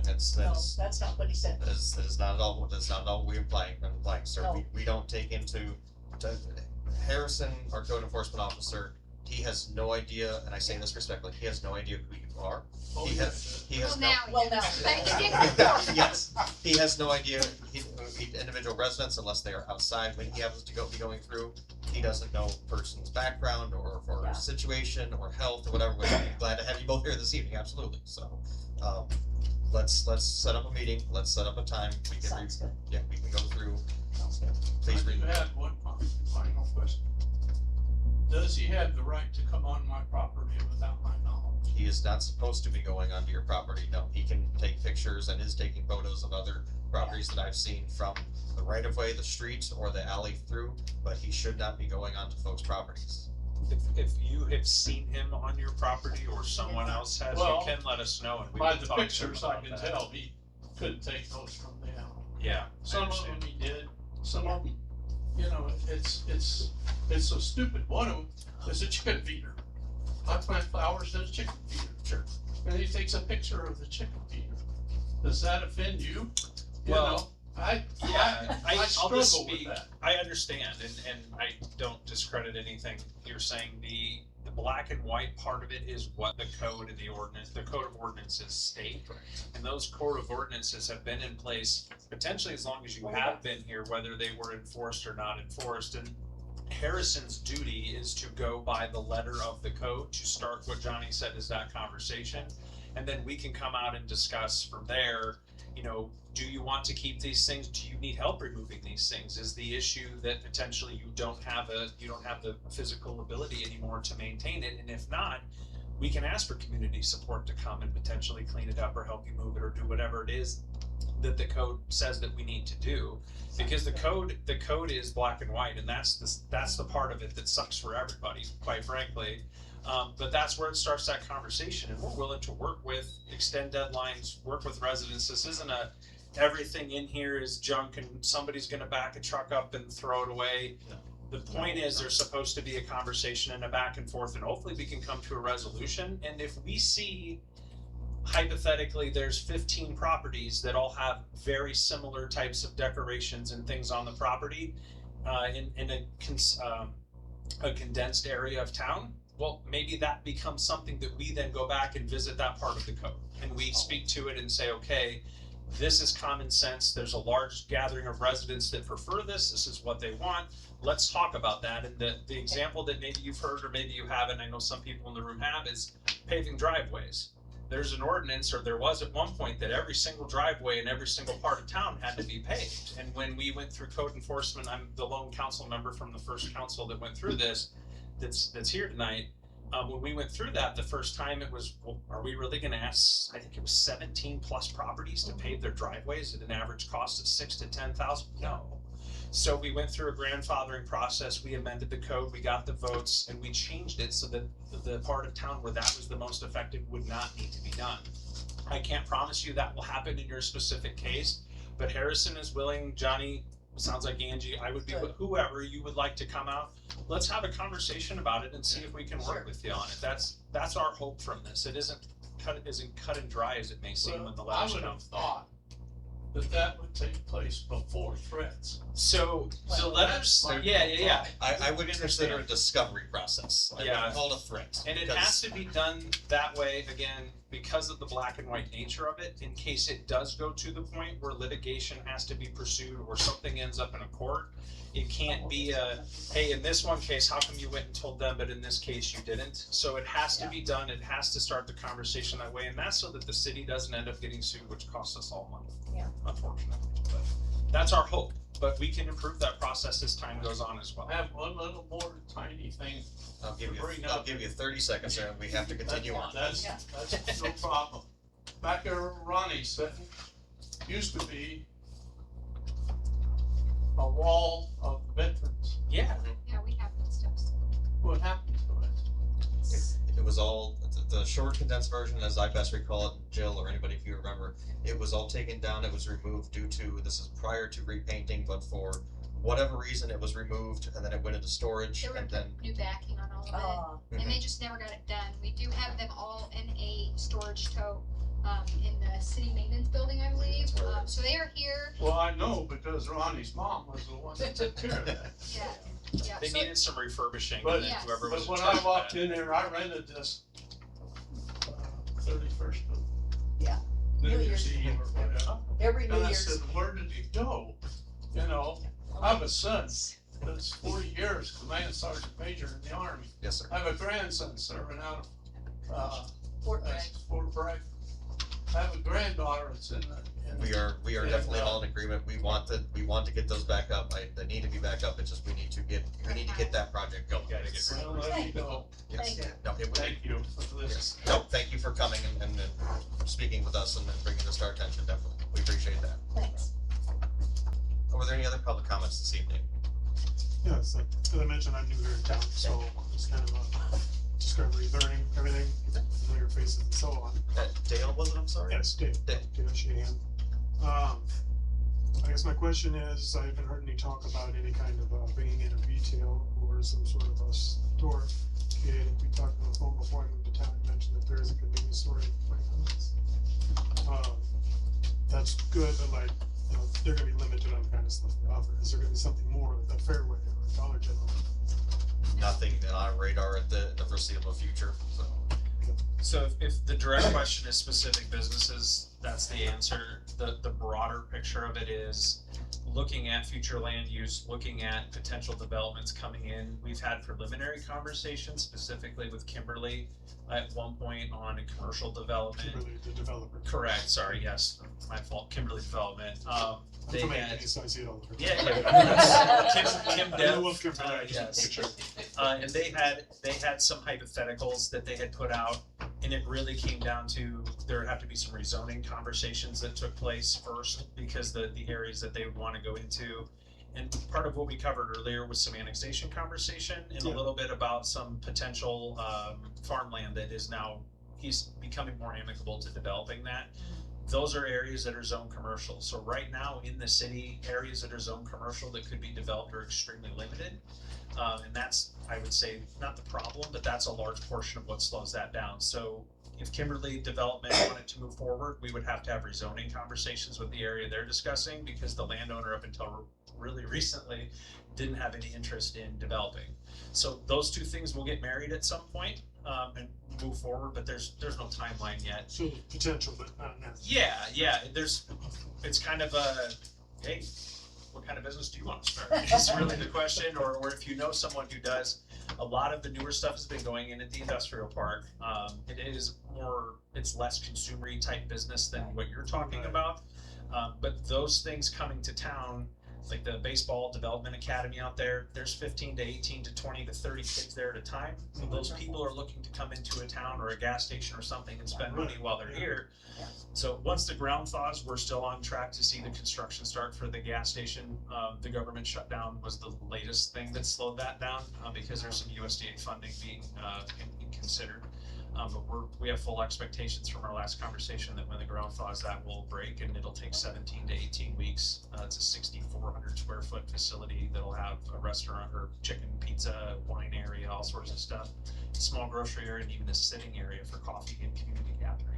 That's not what he said. That is not at all we're implying, sir. No. We don't take into, Harrison, our code enforcement officer, he has no idea, and I say this respectfully, he has no idea who you are. Oh, He yeah. has no. Well, now. Yes, he has no idea, individual residents, unless they are outside when he happens to be going through, he doesn't know a person's background or Yeah. situation or health or whatever. We're glad to have you both here this evening, absolutely, so, let's set up a meeting, let's set up a time, we can Sounds good. yeah, we can go through, Sounds good. please I read. do have one final question. Does he have the right to come on my property without my knowledge? He is not supposed to be going onto your property, no, he can take pictures and is taking photos of other properties that I've seen from the right of way, the street, or the alley through, but he should not be going onto folks' properties. If you have seen him on your property or someone else has, you Well, can let us know and we By can the talk to him pictures, I about can that. tell he couldn't take those from the alley. Yeah, I Some of understand. them he did, some of them, you know, it's so stupid. One of them is a chicken feeder. I plant flowers in a chicken feeder. Sure. And he takes a picture of the chicken feeder. Does that offend you? You Well, know, I I'll struggle just with speak, that. I understand, and I don't discredit anything you're saying. The black and white part of it is what the code and the code of ordinances state. And those code of ordinances have been in place potentially as long as you have been here, whether they were enforced or not enforced. And Harrison's duty is to go by the letter of the code, to start what Johnny said is that conversation. And then we can come out and discuss from there, you know, do you want to keep these things? Do you need help removing these things? Is the issue that potentially you don't have the physical ability anymore to maintain it? And if not, we can ask for community support to come and potentially clean it up or help you move it or do whatever it is that the code says that we need to do. Because the code is black and white, and that's the part of it that sucks for everybody, quite frankly. But that's where it starts that conversation, and we're willing to work with, extend deadlines, work with residents. This isn't everything in here is junk and somebody's gonna back a truck up and throw it away. No. The point is there's supposed to be a conversation and a back and forth, and hopefully we can come to a resolution. And if we see, hypothetically, there's 15 properties that all have very similar types of decorations and things on the property, in a condensed area of town, well, maybe that becomes something that we then go back and visit that part of the code. And we speak to it and say, okay, this is common sense. There's a large gathering of residents that prefer this. This is what they want. Let's talk about that. And the example that maybe you've heard or maybe you haven't, I know some people in the room have, is paving driveways. There's an ordinance, or there was at one point, that every single driveway in every single part of town had to be paved. And when we went through code enforcement, I'm the lone council member from the first council that went through this, that's here tonight. When we went through that the first time, it was, well, are we really gonna ask, I think it was 17 plus properties to pave their driveways at an average cost of $6,000 to $10,000? No. So we went through a grandfathering process, we amended the code, we got the votes, and we changed it so that the part of town where that was the most effective would not need to be done. I can't promise you that will happen in your specific case, but Harrison is willing, Johnny, sounds like Angie, I would be, whoever you would like to come out, let's have a conversation about it and see if we can work with you on it. That's our hope from this. It isn't cut and dry as it may seem when the I letters would come. have thought that would take place before threats. So the Well, letters, that's yeah. I would consider a discovery process. I Yeah. wouldn't call it a threat. And it because- has to be done that way, again, because of the black and white nature of it, in case it does go to the point where litigation has to be pursued or something ends up in a court. It can't be a, hey, in this one case, how come you went and told them, but in this case you didn't? So it has to be done, it has to start the conversation that way, and that's so that the city doesn't end up getting sued, which costs us all money. Yeah. Unfortunately, but that's our hope, but we can improve that process as time goes on as well. I have one little more tiny thing. I'll give Bring you, up- I'll give you 30 seconds there and we have to continue on. That's no problem. Back there, Ronnie said, used to be a wall of veterans. Yeah, Yeah, we have those steps. What happened to it? It was all, the short condensed version, as I best recall it, Jill or anybody if you remember, it was all taken down, it was removed due to, this is prior to repainting, but for whatever reason, it was removed and then it went into storage They were and gonna then. put new backing on all of it, and they just never got it done. We do have them all in a storage tote, in the city maintenance building, I believe, so they are here, Well, I know because Ronnie's mom was the one that took care of that. yeah, they so, needed some refurbishing, But- and then whoever was But in when charge I of walked that. in there, I rented this 31st of Yeah. New New Year's Year's. Eve or whatever. Every New And I Year's. said, where did he go? You know, I have a son that's 40 years, command sergeant major in the Army. Yes, sir. I have a grandson serving out of, Fort Bragg. Fort Bragg. I have a granddaughter that's in the. We are Yeah, definitely all in agreement, we want to get those back up, they need to be back up, it's just we need to get that project going. Gotta get rid of Well, there you go. Yes. Thank you. No, it would, Thank you for this. yes, no, thank you for coming and speaking with us and bringing this to our attention, definitely, we appreciate that. Thanks. Were there any other public comments this evening? Yeah, so, as I mentioned, I'm new here in town, so it's kind of a discovery, learning, everything, familiar faces and so on. Dale, was it, I'm sorry? Yes, Dale Sheehan. I guess my question is, I haven't heard any talk about any kind of bringing in a retail or some sort of a store. Okay, we talked on the phone before I moved to town, you mentioned that there is a convenience store in Pointe. That's good, but like, you know, they're gonna be limited on the kind of stuff they offer. Is there gonna be something more like a Fairway or a Dollar General? Nothing on our radar at the foreseeable future, so. So if the direct question is specific businesses, that's the answer. The broader picture of it is looking at future land use, looking at potential developments coming in. We've had preliminary conversations specifically with Kimberly at one point on a commercial development. Kimberly, the developer. Correct, sorry, yes, my fault, Kimberly Development. I'm They from had, Anthony, so I see it all the time. yeah, Kim I Dev, love Kimberly, yes. Sure. And they had some hypotheticals that they had put out, and it really came down to, there would have to be some rezoning conversations that took place first, because the areas that they would wanna go into. And part of what we covered earlier was some annexation conversation, and a Yeah. little bit about some potential, farmland that is now, he's becoming more amicable to developing that. Those are areas that are zone commercial, so right now in the city, areas that are zone commercial that could be developed are extremely limited. And that's, I would say, not the problem, but that's a large portion of what slows that down. So if Kimberly Development wanted to move forward, we would have to have rezoning conversations with the area they're discussing, because the landowner up until really recently didn't have any interest in developing. So those two things will get married at some point, and move forward, but there's no timeline yet. So potential, but not now. Yeah, it's kind of a, hey, what kind of business do you want to start? Is really the question, or if you know someone who does. A lot of the newer stuff has been going in at the industrial park. It's less consumery type business than what you're talking about. But those things coming to town, like the baseball development academy out there, there's 15 to 18 to 20 to 30 kids there at a time. So those people are looking to come into a town or a gas station or something and spend money while they're here. So once the ground thaws, we're still on track to see the construction start for the gas station. The government shutdown was the latest thing that slowed that down, because there's some USDA funding being considered. But we have full expectations from our last conversation that when the ground thaws, that will break, and it'll take 17 to 18 weeks. It's a 6,400 square foot facility that'll have a restaurant or chicken, pizza, wine area, all sorts of stuff. Small grocery area, and even a sitting area for coffee and community gathering.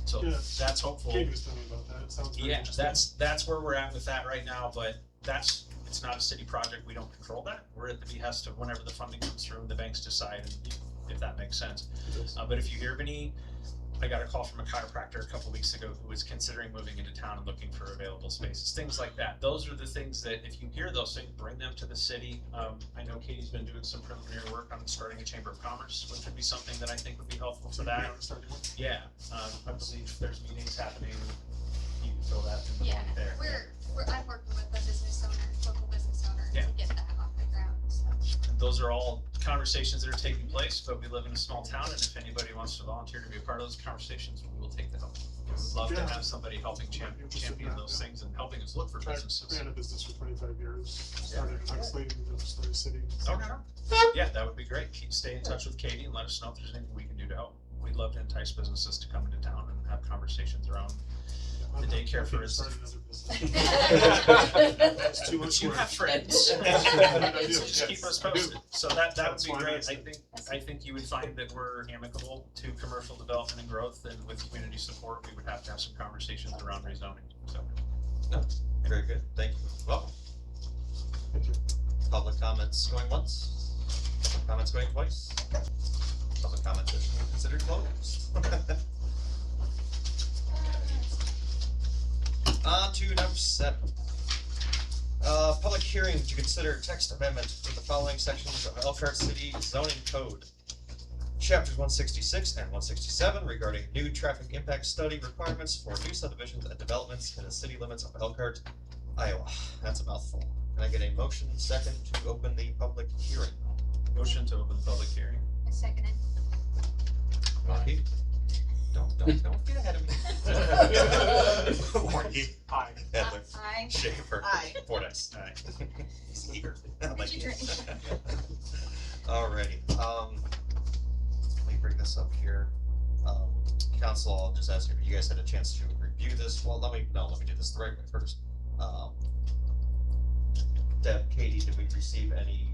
So Yeah. that's hopeful. Kate was telling me about that, it sounds very Yeah, interesting. that's where we're at with that right now, but it's not a city project, we don't control that. We're at the behest of whenever the funding comes through, the banks decide, if that makes sense. But if you hear of any, I got a call from a chiropractor a couple weeks ago who was considering moving into town and looking for available spaces, things like that. Those are the things that, if you hear those things, bring them to the city. I know Katie's been doing some preliminary work on starting a chamber of commerce, which would be something that I think would be helpful for that. Yeah, I believe there's meetings happening, you can throw that in the Yeah, link there. I'm working with a business owner, local business owner, Yeah. to get that off the ground, so. And those are all conversations that are taking place, but we live in a small town, and if anybody wants to volunteer to be a part of those conversations, we will take the help. We would love to Yeah. have somebody helping champion those things and helping us look for I businesses. ran a business for 25 years, started in Huxley, moved to Story City. Okay. Yeah, that would be great. Stay in touch with Katie and let us know if there's anything we can do to help. We'd love to entice businesses to come into town and have conversations around the daycare for Start instance. another business. It's too much You work. have friends. I do, So just keep yes, us I do. posted. So that would That's be why great. I I think you would find that we're amicable to commercial development and growth, and with community support, we would have to have some conversations around rezoning, so. No, very good, thank you. Welcome. Thank you. Public comments going once, public comments going twice. Public comment session considered closed. On to number 7. Public hearing to consider text amendment for the following sections of Elkhart City zoning code. Chapters 166 and 167 regarding new traffic impact study requirements for new subdivisions and developments in the city limits of Elkhart, Iowa. That's a mouthful. Can I get a motion second to open the public hearing? Motion to open the public hearing. I second it. Marky? Don't get ahead of me. Marky. Aye. Edler. Aye. Schaefer. Aye. Fordyce. Aye. He's eager. I like Did you it. drink? Alrighty, let me bring this up here. Council, I'll just ask if you guys had a chance to review this. Well, let me do this the right way first. Deb, Katie, did we receive any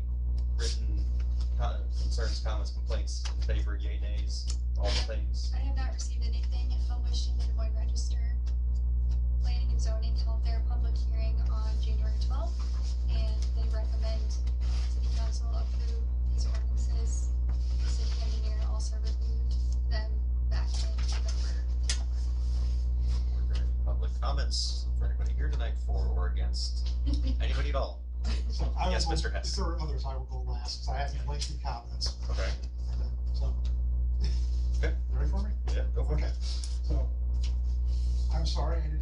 written concerns, comments, complaints in favor, yay, nays, all the things? I have not received anything published in the Des Moines Register. Planning and zoning held their public hearing on January 12th, and they recommend city council approve these ordinances. The city engineer also reviewed them back in November. Were there any public comments for anybody here tonight for or against? Anybody at all? So I will Yes, go, Mr. Hess. if there are others, I will go last, because I have some lengthy comments, Okay. and then, so. Okay. You ready for me? Yeah, go for it. Okay, so, I'm sorry, I didn't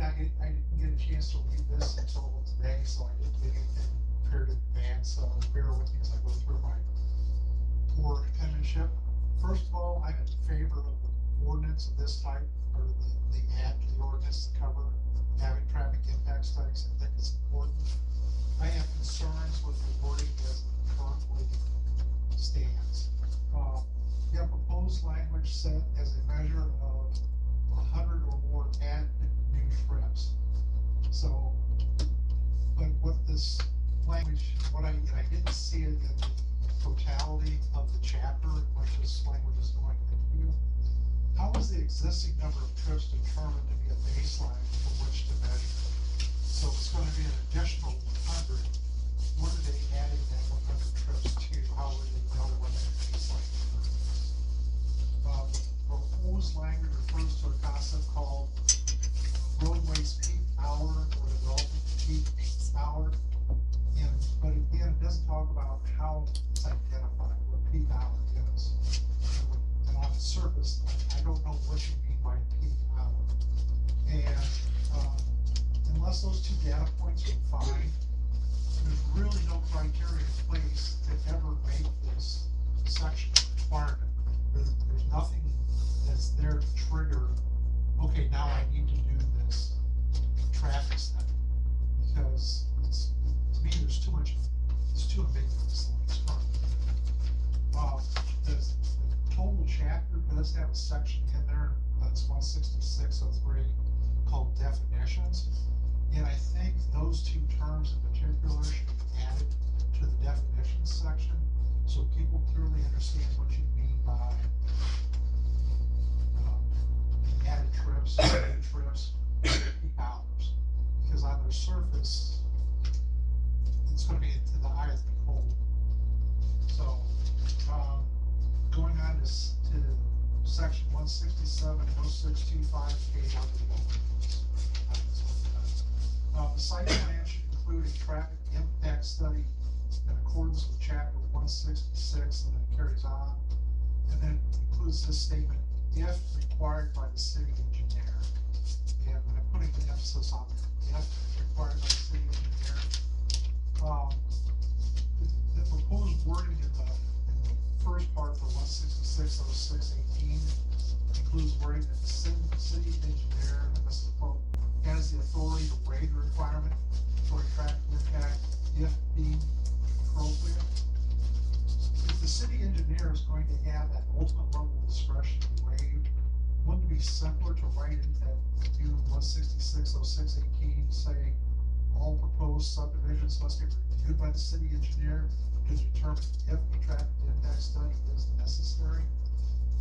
get a chance to read this until today, so I didn't get anything prepared in advance, bear with me as I go through my poor penmanship. First of all, I'm in favor of the ordinance of this type, or the add to the ordinance to cover having traffic impact studies. I think it's important. I have concerns with the wording as it currently stands. You have proposed language set as a measure of 100 or more added new trips. So, but what this language, and I didn't see it in the totality of the chapter, which this language is going into. How is the existing number of trips determined to be a baseline from which to measure? So it's going to be an additional 100. What are they adding that 100 trips to? How would they know what that baseline is? Proposed language refers to a concept called roadways peak hour or development peak hour. But again, it doesn't talk about how it's identified, what peak hour is. And on the surface, I don't know what you mean by peak hour. And unless those two data points are defined, there's really no criteria in place to ever make this section requirement. There's nothing that's there to trigger, okay, now I need to do this traffic study. Because to me, it's too ambiguous. The total chapter does have a section in there, that's 16603, called definitions. And I think those two terms in particular should be added to the definitions section, so people clearly understand what you mean by added trips. 1625 page on the the site plan should include a traffic impact study in accordance with chapter 166, and then it carries on. And then it includes this statement, if required by the city engineer. And I'm putting the emphasis on if required by the city engineer. The proposed wording in the first part for 166.06.18 includes wording that the city engineer, and this is quote, has the authority to waive the requirement for a traffic impact if deemed appropriate. If the city engineer is going to have that ultimate level of discretion to waive, wouldn't it be simpler to write in that new 166.06.18 saying all proposed subdivisions must be reviewed by the city engineer to determine if the traffic impact study is necessary?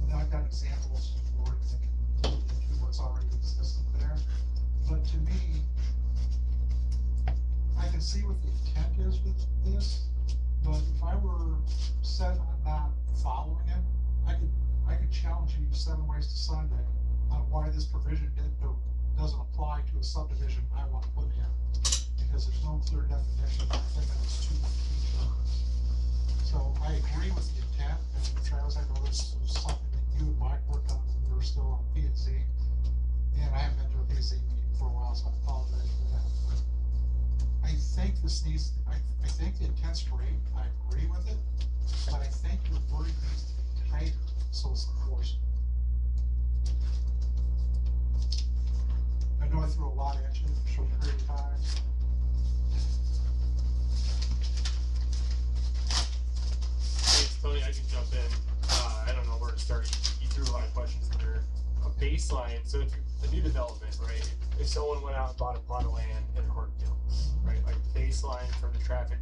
And I've got examples of wording that can lead into what's already existing there. But to me, I can see what the intent is with this, but if I were set on not following it, I could challenge you 7 ways to Sunday on why this provision doesn't apply to a subdivision I want to put in, because there's no clear definition. I think it's too many key terms. So I agree with the intent, and Travis, I know this was something that you and Mike worked on when we were still on P&Z, and I haven't been to a P&Z meeting for a while, so I apologize for that. But I think this needs, I think the intent's great, I agree with it, but I think your wording needs to be tighter so it's enforced. I know I threw a lot at you in a short period of time. Thanks, Tony, I can jump in. I don't know where to start. You threw a lot of questions there. A baseline, so if a new development, right? If someone went out and bought a plot of land in Hortonville, right? Like baseline for the traffic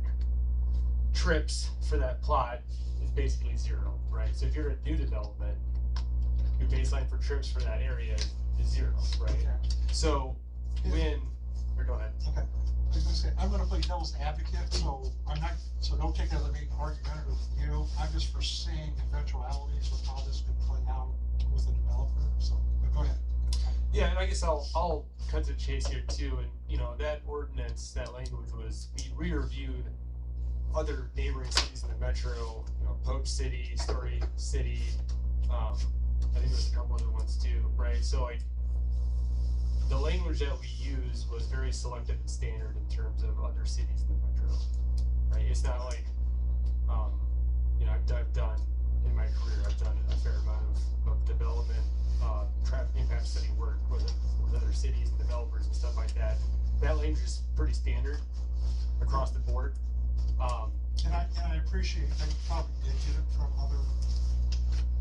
trips for that plot is basically 0, right? So if you're a new development, your baseline for trips for that area is 0, right? Okay. So when, or go ahead. Okay. I was gonna say, I'm gonna play devil's advocate, so don't take that as being argumentative with you. I'm just foreseeing eventualities of how this could play out with the developer, so, but go ahead. Yeah, and I guess I'll cut to the chase here too, and that ordinance, that language was, we reviewed other neighboring cities in the metro, Polk City, Story City, I think there's a couple other ones too, right? So like, the language that we used was very selective and standard in terms of other cities in the metro, right? It's not like, I've done, in my career, I've done a fair amount of development, traffic impact study work with other cities and developers and stuff like that. That language is pretty standard across the board. And I appreciate that you probably did get it from other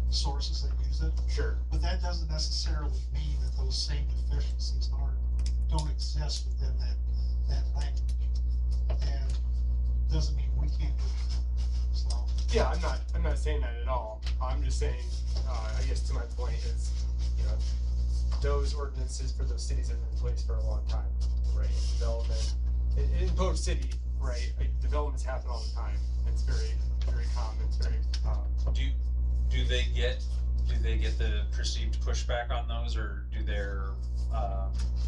sources that use it. Sure. But that doesn't necessarily mean that those same deficiencies don't exist within that language. And doesn't mean we can't do it. So. Yeah, I'm not saying that at all. I'm just saying, I guess to my point is, those ordinances for those cities have been in place for a long time, right? Development, in Polk City, right, developments happen all the time. It's very, very common, it's very, Do they get the perceived pushback on those, or do their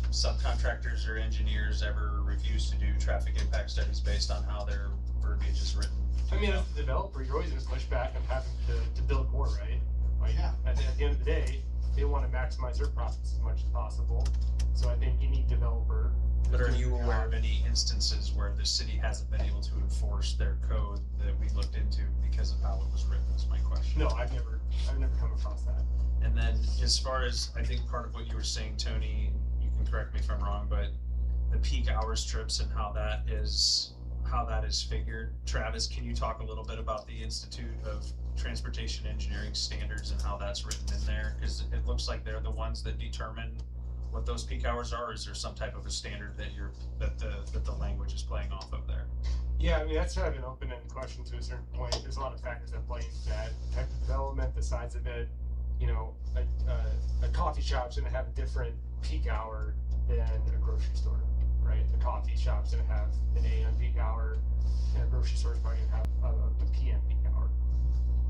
subcontractors or engineers ever refuse to do traffic impact studies based on how their verbiage is written? I mean, as a developer, you're always going to push back on having to build more, right? Like, yeah. At the end of the day, they want to maximize their profits as much as possible. So I think any developer. But are you aware of any instances where the city hasn't been able to enforce their code that we looked into because of how it was written, is my question? No, I've never come across that. And then as far as, I think part of what you were saying, Tony, you can correct me if I'm wrong, but the peak hours trips and how that is figured. Travis, can you talk a little bit about the Institute of Transportation Engineering Standards and how that's written in there? Because it looks like they're the ones that determine what those peak hours are. Is there some type of a standard that the language is playing off of there? Yeah, I mean, that's kind of an open-ended question to a certain point. There's a lot of factors that play into that. The type of development, the size of it, a coffee shop's gonna have a different peak hour than a grocery store, right? The coffee shop's gonna have an AM peak hour, and a grocery store's probably gonna have a PM peak hour.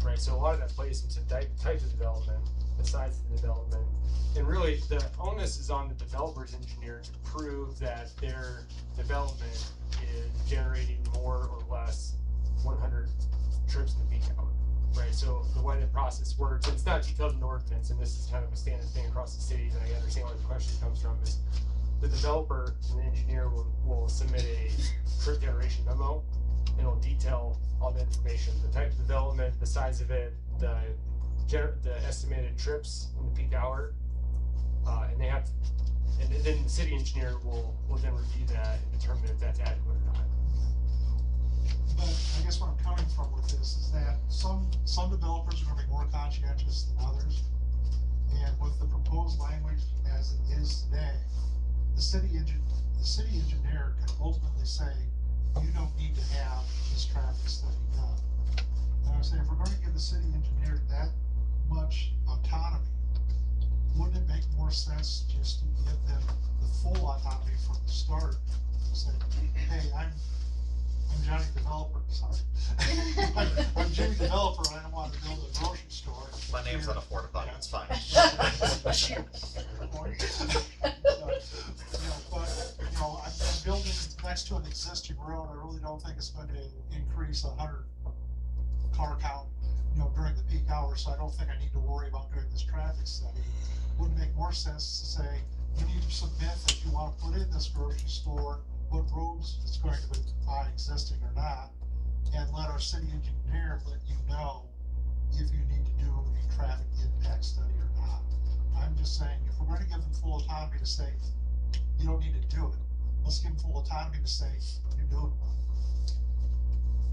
right? So a lot of that plays into type of development, the size of the development, and really the onus is on the developer's engineer to prove that their development is generating more or less 100 trips in the peak hour, right? So the way the process works, and it's not detailed in ordinance, and this is kind of a standard thing across the cities, and I understand where the question comes from, is the developer and the engineer will submit a trip generation memo, and it'll detail all the information, the type of development, the size of it, the estimated trips in the peak hour, and they have, and then the city engineer will then review that and determine if that's adequate or not. But I guess where I'm coming from with this is that some developers are gonna be more conscientious than others. And with the proposed language as it is today, the city engineer can ultimately say, you don't need to have this traffic study done. And I'm saying, if we're gonna give the city engineer that much autonomy, wouldn't it make more sense just to give them the full autonomy from the start? Say, hey, I'm Johnny Developer, sorry. I'm Jimmy Developer and I want to build a grocery store. My name's on a porta potty, it's fine. I'm building next to an existing road. I really don't think it's going to increase 100 car count, during the peak hours. So I don't think I need to worry about doing this traffic study. Wouldn't make more sense to say, you need to submit that you want to put in this grocery store, what roads it's going to be existing or not, and let our city engineer let you know if you need to do a traffic impact study or not. I'm just saying, if we're going to give them full autonomy to say, you don't need to do it, let's give them full autonomy to say, you do it.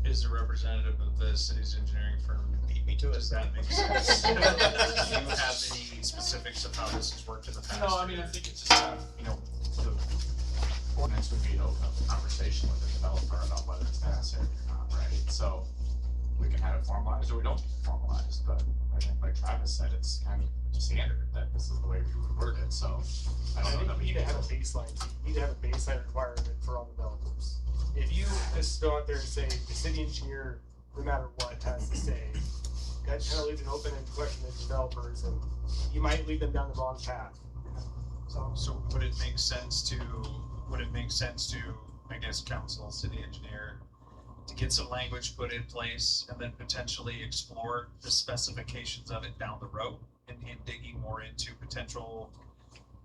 Is a representative of the city's engineering firm, Beat me to it. does that make sense? Do you have any specifics of how this has worked in the past? No, I mean, I think it's just, the ordinance would be to open up a conversation with the developer about whether it's necessary or not, right? So we can have it formalized or we don't get it formalized, but I think like Travis said, it's kind of standard that this is the way we would word it, so I don't know that we need to have a baseline, you need to have a baseline requirement for all developers. If you just go out there and say, the city engineer, no matter what, has to say, that kind of leaves an open-ended question to developers, and you might lead them down the wrong path. So would it make sense to, I guess, council, city engineer, to get some language put in place and then potentially explore the specifications of it down the road and digging more into potential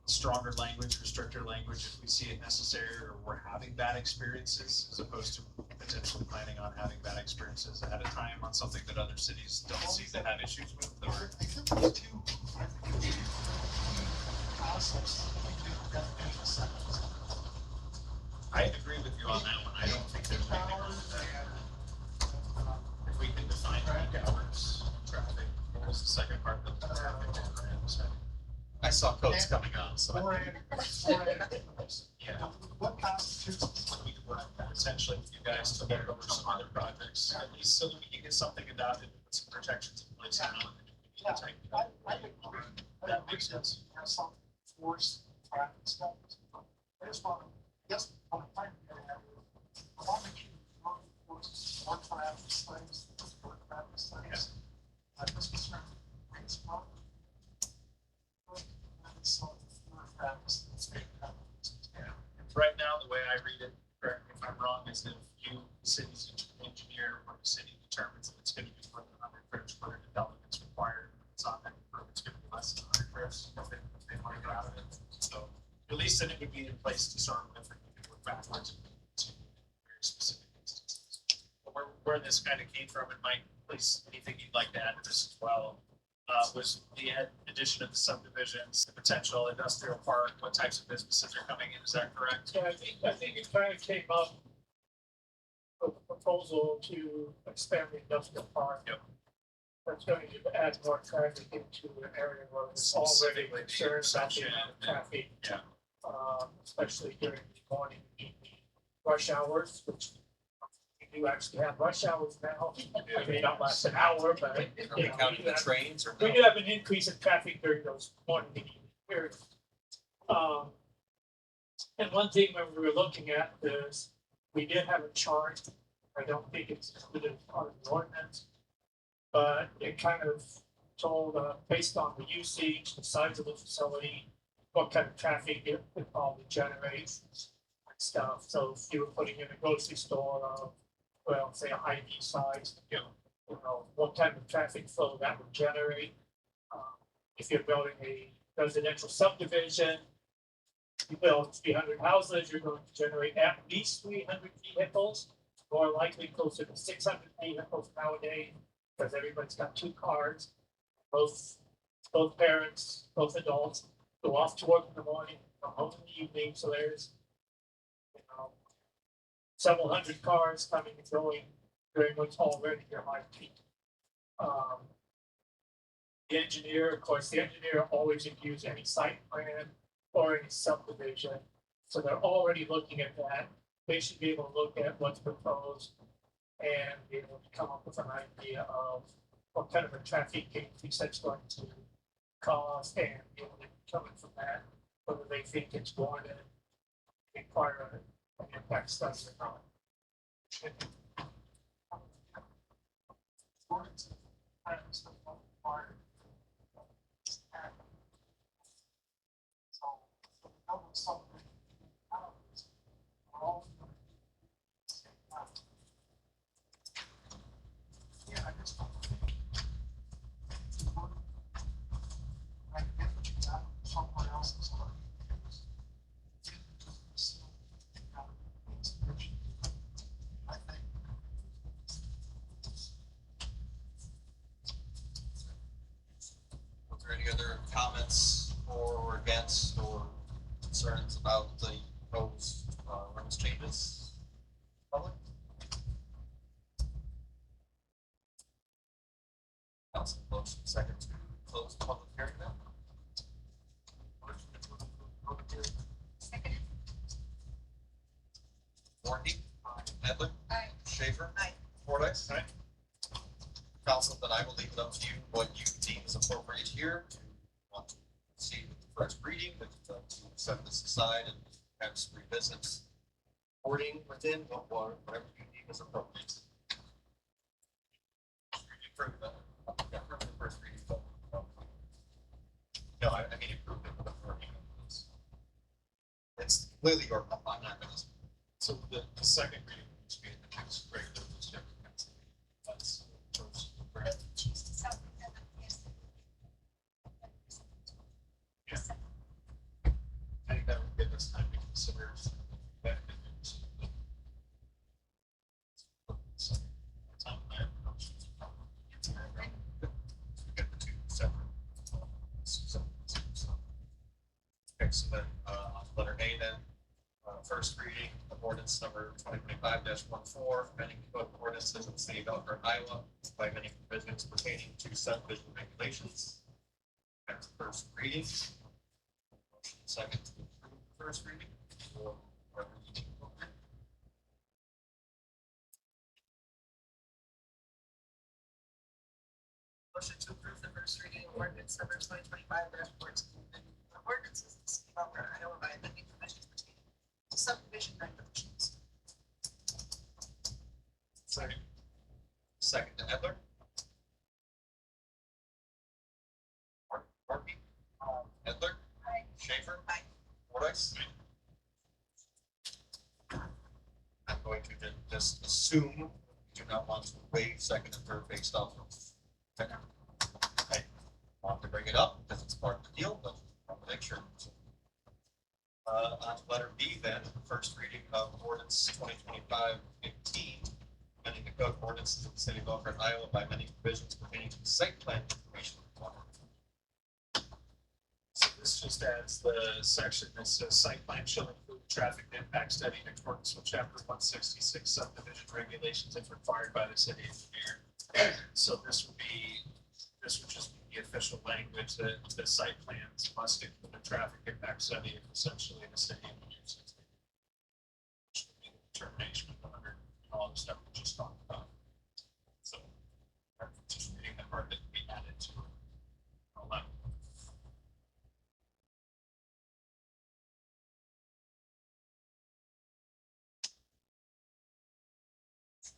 stronger language or stricter language if we see it necessary or we're having bad experiences, as opposed to potentially planning on having bad experiences ahead of time on something that other cities don't seem to have issues with? Or I think there's two concepts. I agree with you on that one. I don't think there's anything wrong with that. If we can define peak hours, traffic, what was the second part of the traffic? I saw codes coming on, so. Yeah. What constitutes? We could work potentially with you guys to look over some other projects, at least so that we can get something adopted with some protections in place now. I agree. That makes sense. Have some force traffic studies. I just want to, yes, I'm trying to get at it. I want to keep more traffic studies, more traffic studies. I'm just concerned with this problem. Right now, the way I read it, correct me if I'm wrong, is that if you, the city's engineer, or the city determines that it's gonna be more than 100 trips per development is required, it's on that, or it's gonna be less than 100 trips, if they want to get out of it. So at least then it would be in place to start with, and you can work backwards to very specific instances. But where this kind of came from, and Mike, please, anything you'd like to add to this as well, was the addition of the subdivisions, the potential industrial park, what types of businesses are coming in, is that correct? Yeah, I think it kind of came up with a proposal to expand the industrial park. Yep. That's going to add more traffic into an area where it's already concerned about the amount of traffic. Yeah. Especially during the morning rush hours, which we do actually have rush hours now. It may not last an hour, but Are we counting the trains or? we do have an increase in traffic during those morning and evening periods. And one thing when we were looking at this, we did have a chart. I don't think it's included as part of the ordinance. But it kind of told, based on the usage, the size of the facility, what kind of traffic it probably generates and stuff. So if you were putting in a grocery store of, well, say a Hy-Vee size, you know, what type of traffic flow that would generate. If you're building a residential subdivision, you build 300 houses, you're going to generate at least 300 vehicles, more likely closer to 600 vehicles nowadays, because everybody's got 2 cars. Both parents, both adults go off to work in the morning, come home in the evening, so there's, you know, several hundred cars coming and going during what's already your high peak. The engineer, of course, the engineer always reviews any site plan or any subdivision, so they're already looking at that. They should be able to look at what's proposed and be able to come up with an idea of what kind of a traffic increase that's going to cause, and be able to determine from that whether they think it's warranted, require an impact study or not. Was there any other comments or against or concerns about the proposed ordinance changes? Public? Council motion second to close the public hearing now. Motion to close the public hearing. Second. Warnke? Edler? Aye. Schaefer? Aye. Fordyce? Aye. Council, then I will leave it up to you what you deem is appropriate here. Do you want to proceed with the first reading, to set this aside and perhaps revisit wording within whatever you deem is appropriate? Approve the first reading. No, I mean approve it with the wording. It's completely your call. I'm not gonna. So the second reading needs to be in the next regular chapter. That's first. Yeah. I think that would give us time to consider that. Get the two separate. Okay, so then, on letter A then, first reading of ordinance number 2025-14, amending code of ordinances of the city of Elkhart, Iowa, by amending provisions pertaining to subdivision regulations. That's the first reading. Motion second to approve the first reading. Or whatever you deem appropriate. Motion to approve the first reading of ordinance number 2025-14. Ordinances of the city of Elkhart, Iowa, by amending provisions pertaining to subdivision regulations. Second. Second to Edler. Warnke? Edler? Aye. Schaefer? Aye. Fordyce? I'm going to then just assume you do not want to waive second and third based off of. Okay. I want to bring it up because it's part of the deal, but I want to make sure. On to letter B then, first reading of ordinance 2025-15, amending the code of ordinances of the city of Elkhart, Iowa by amending provisions pertaining to site plan information requirement. So this just adds the section that says site plan shall include traffic impact study in accordance with chapter 166 subdivision regulations if required by the city engineer. So this would just be the official language that the site plans must include a traffic impact study if essentially the city engineers. Which would be the determination of under all the stuff we just talked about. So just reading that part that can be added to 11.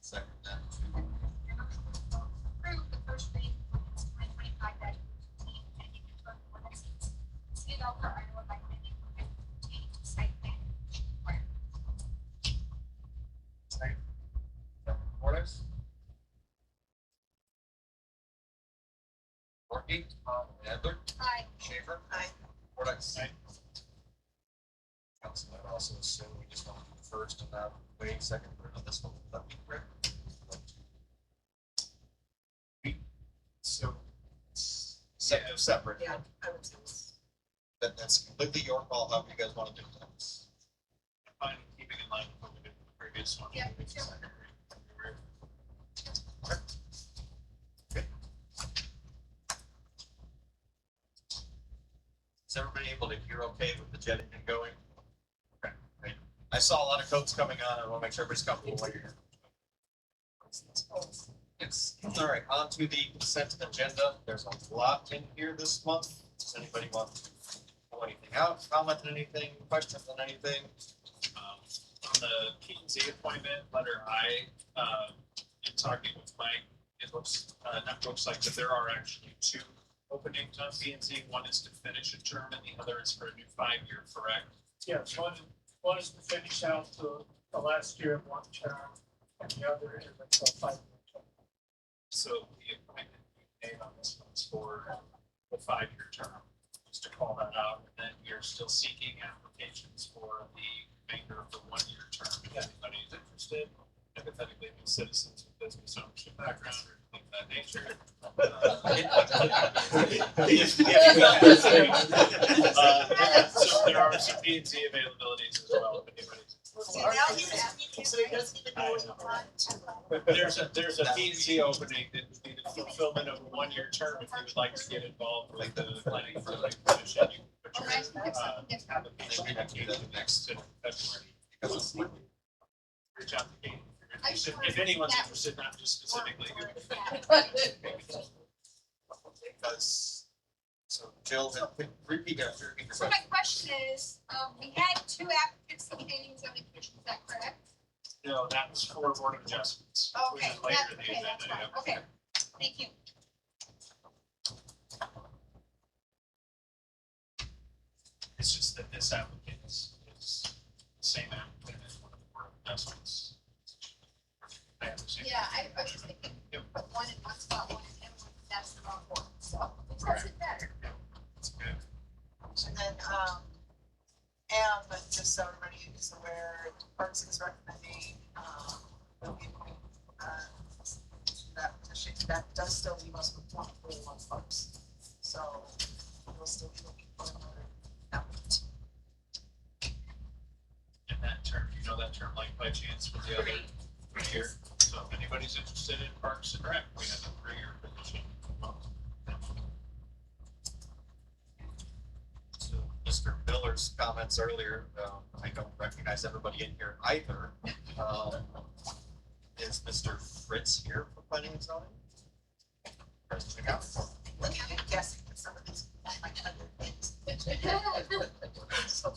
Second then. Approve the first Markey? Adler? Aye. Schaefer? Aye. Fordice? Aye. Council, I also assume we just want to do the first and not wait second for this one, would that be correct? So, separate. Yeah, I would say it's. That's completely your call, however you guys want to do that. I'm fine with keeping in line with what we did with the previous one. Yeah, Maybe sure. second reading. Okay. Is everybody able to hear okay with the jet engine going? Okay, great. I saw a lot of codes coming on, I want to make sure everybody's comfortable while you're here. It's, all right, on to the consent agenda. There's a lot in here this month. Does anybody want to pull anything out, comment on anything, questions on anything? On the P and Z appointment, letter I, in talking with Mike, it looks like that there are actually two openings on P and Z. One is to finish a term and the other is for a new 5-year, correct? Yes, one is to finish out the last year of one term, and the other is a 5-year term. So the appointment you made on this one's for the 5-year term, just to call that out, and then you're still seeking applications for the remainder of the 1-year term. If anybody is interested, hypothetically new citizens with business ownership background or things of that nature. So there are some P and Z availabilities as well, if anybody's. See, now he's asking you, so he doesn't even know what you want. There's a P and Z opening that would be the fulfillment of a 1-year term. If you would like to get involved with the planning for the position, you can put your application in next to February. Reach out to me. If anyone's interested, not just specifically. Because, so Jill, repeat after. So my question is, we had 2 applicants to the planning and zoning commission, is that correct? No, that was for Board of Adjustments. which Okay, is later in the okay, that's agenda, fine, yeah. okay, thank you. It's just that this applicant is the same applicant as one of the Board of Adjustments. I understand. Yeah, I was just thinking, Yep. put one in one spot, one in the other one, that's the wrong one, so it doesn't matter. That's good. And then, and just so everybody is aware, Parks is recommending, that we appoint, that position, that does still leave us with one full on Parks. So we'll still be looking for another applicant. In that term, you know that term like by chance for the other 3-year. So if anybody's interested in Parks and Rec, we have a 3-year position. So Mr. Miller's comments earlier, I don't recognize everybody in here either. Is Mr. Fritz here for planning and zoning? President Council. I'm guessing that some of these might have other things. So,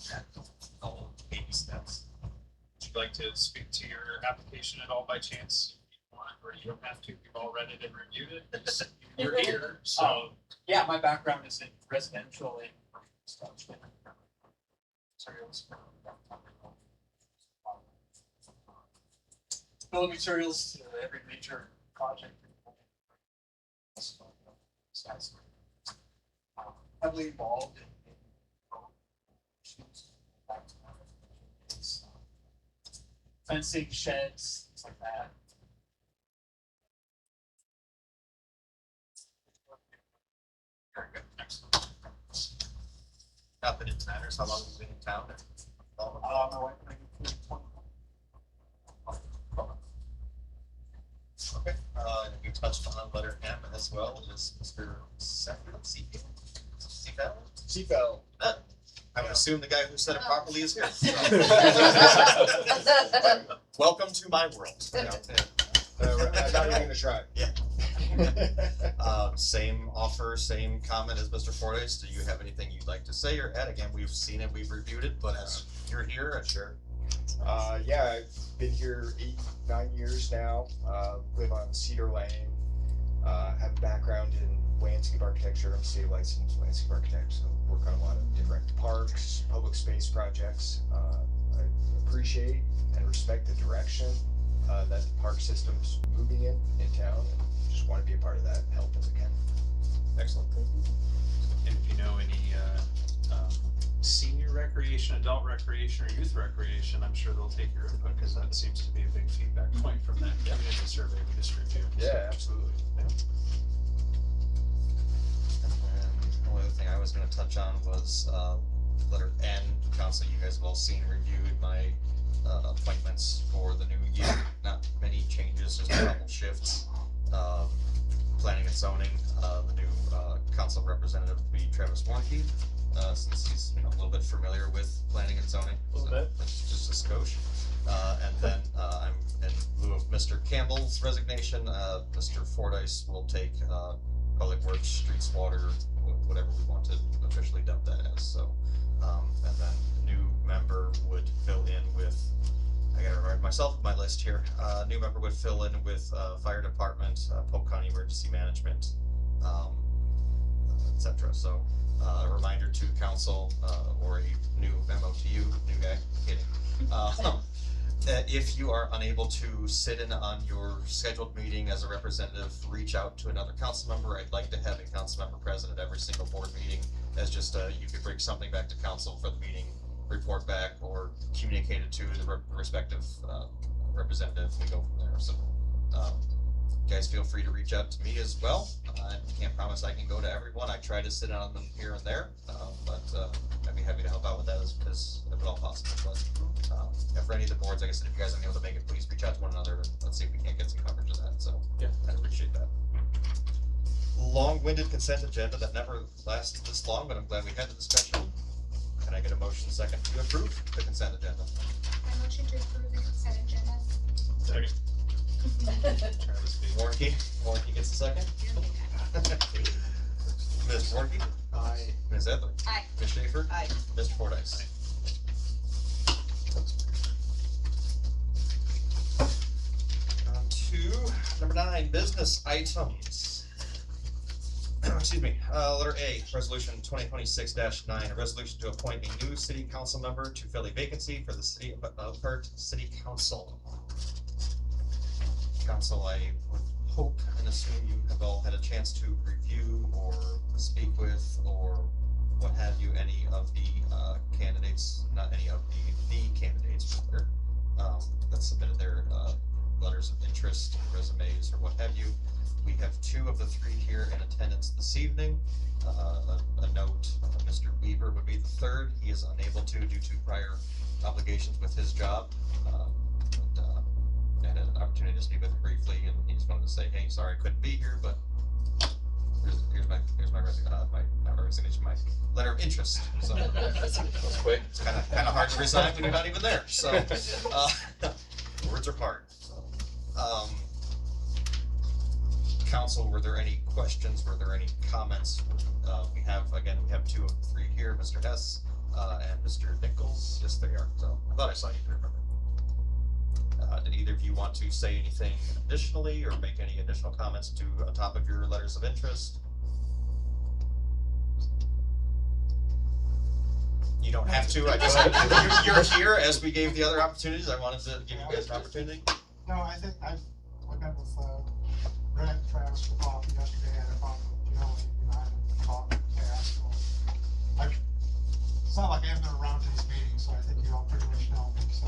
Oh, baby steps. Would you like to speak to your application at all by chance? If you want, or you don't have to, you've all read it and reviewed it. Just- You're here, so. Yeah, my background is in residential and stuff. Building materials to every major project. Heavily involved in fencing, sheds, things like that. Very good, excellent. Not that it matters how long you've been in town. My wife and I get to 20. Okay, and we touched on letter M as well, is Mr. Seafeld. I would assume the guy who said it properly is here. Welcome to my world. I'm not even gonna try. Yeah. Same offer, same comment as Mr. Fortes. Do you have anything you'd like to say or add? Again, we've seen it, we've reviewed it, but as you're here, sure. Yeah, I've been here 8-9 years now, live on Cedar Lane, have a background in landscape architecture. I'm a state licensed landscape architect, so work on a lot of different parks, public space projects. I appreciate and respect the direction that the park system's moving in town, and just want to be a part of that and help as I can. Excellent. And if you know any, senior recreation, adult recreation, or youth recreation, I'm sure they'll take your input, cause that seems to be a big feedback point from that community survey we just reviewed. Yeah, absolutely. And then the only other thing I was gonna touch on was, letter N, council, you guys have all seen, reviewed my, appointments for the new year. Not many changes, just a couple shifts. Planning and zoning, the new, council representative will be Travis Warnke, since he's, a little bit familiar with planning and zoning. A little bit. That's just a skosh. And then, I'm in lieu of Mr. Campbell's resignation, Mr. Fordyce will take, public works, streets, water, whatever we want to officially dub that as, so. And then the new member would fill in with, I gotta remind myself of my list here, new member would fill in with, fire department, Polk County Emergency Management, et cetera. So, a reminder to council, or a new memo to you, new guy, kidding. That if you are unable to sit in on your scheduled meeting as a representative, reach out to another council member. I'd like to have a council member present at every single board meeting, as just, you could bring something back to council for the meeting, report back, or communicate it to the respective, representative, we go from there, so, guys feel free to reach out to me as well. I can't promise I can go to everyone, I try to sit on them here and there, but, I'd be happy to help out with that as if at all possible, but, for any of the boards, like I said, if you guys aren't able to make it, please reach out to one another, and let's see if we can't get some coverage of that, so, yeah, I'd appreciate that. Long-winded consent agenda that never lasts this long, but I'm glad we had the discussion. Can I get a motion second to approve the consent agenda? I motion to approve the consent agenda. Second. Travis B. Warnke gets a second? Ms. Warnke? Aye. Ms. Edler? Aye. Ms. Schaefer? Aye. Mr. Fordyce? On to number 9, business items. Excuse me, letter A, resolution 2026-9, a resolution to appoint a new city council member to fill a vacancy for the city of Elkhart City Council. Council, I would hope and assume you have all had a chance to review or speak with or what have you, any of the candidates, not any of the candidates, but that submitted their letters of interest, resumes, or what have you. We have 2 of the 3 here in attendance this evening. A note, Mr. Weaver would be the 3rd. He is unable to due to prior obligations with his job. I had an opportunity to speak with him briefly, and he just wanted to say, hey, sorry I couldn't be here, but here's my resignation, my letter of interest. So that was quick. It's kind of hard to resign when you're not even there. So words are hard. So, council, were there any questions? Were there any comments? We have 2 of the 3 here, Mr. Hess and Mr. Nichols. Yes, they are. So I thought I saw you remember. Did either of you want to say anything additionally or make any additional comments on top of your letters of interest? You don't have to. I just you're here as we gave the other opportunities. I wanted to give you guys an opportunity. No, I think I met with Drey and Travis for coffee yesterday, and I talked with Jill, and I talked with Cass. So it's not like I haven't been around to these meetings, so I think you all pretty much know me. So.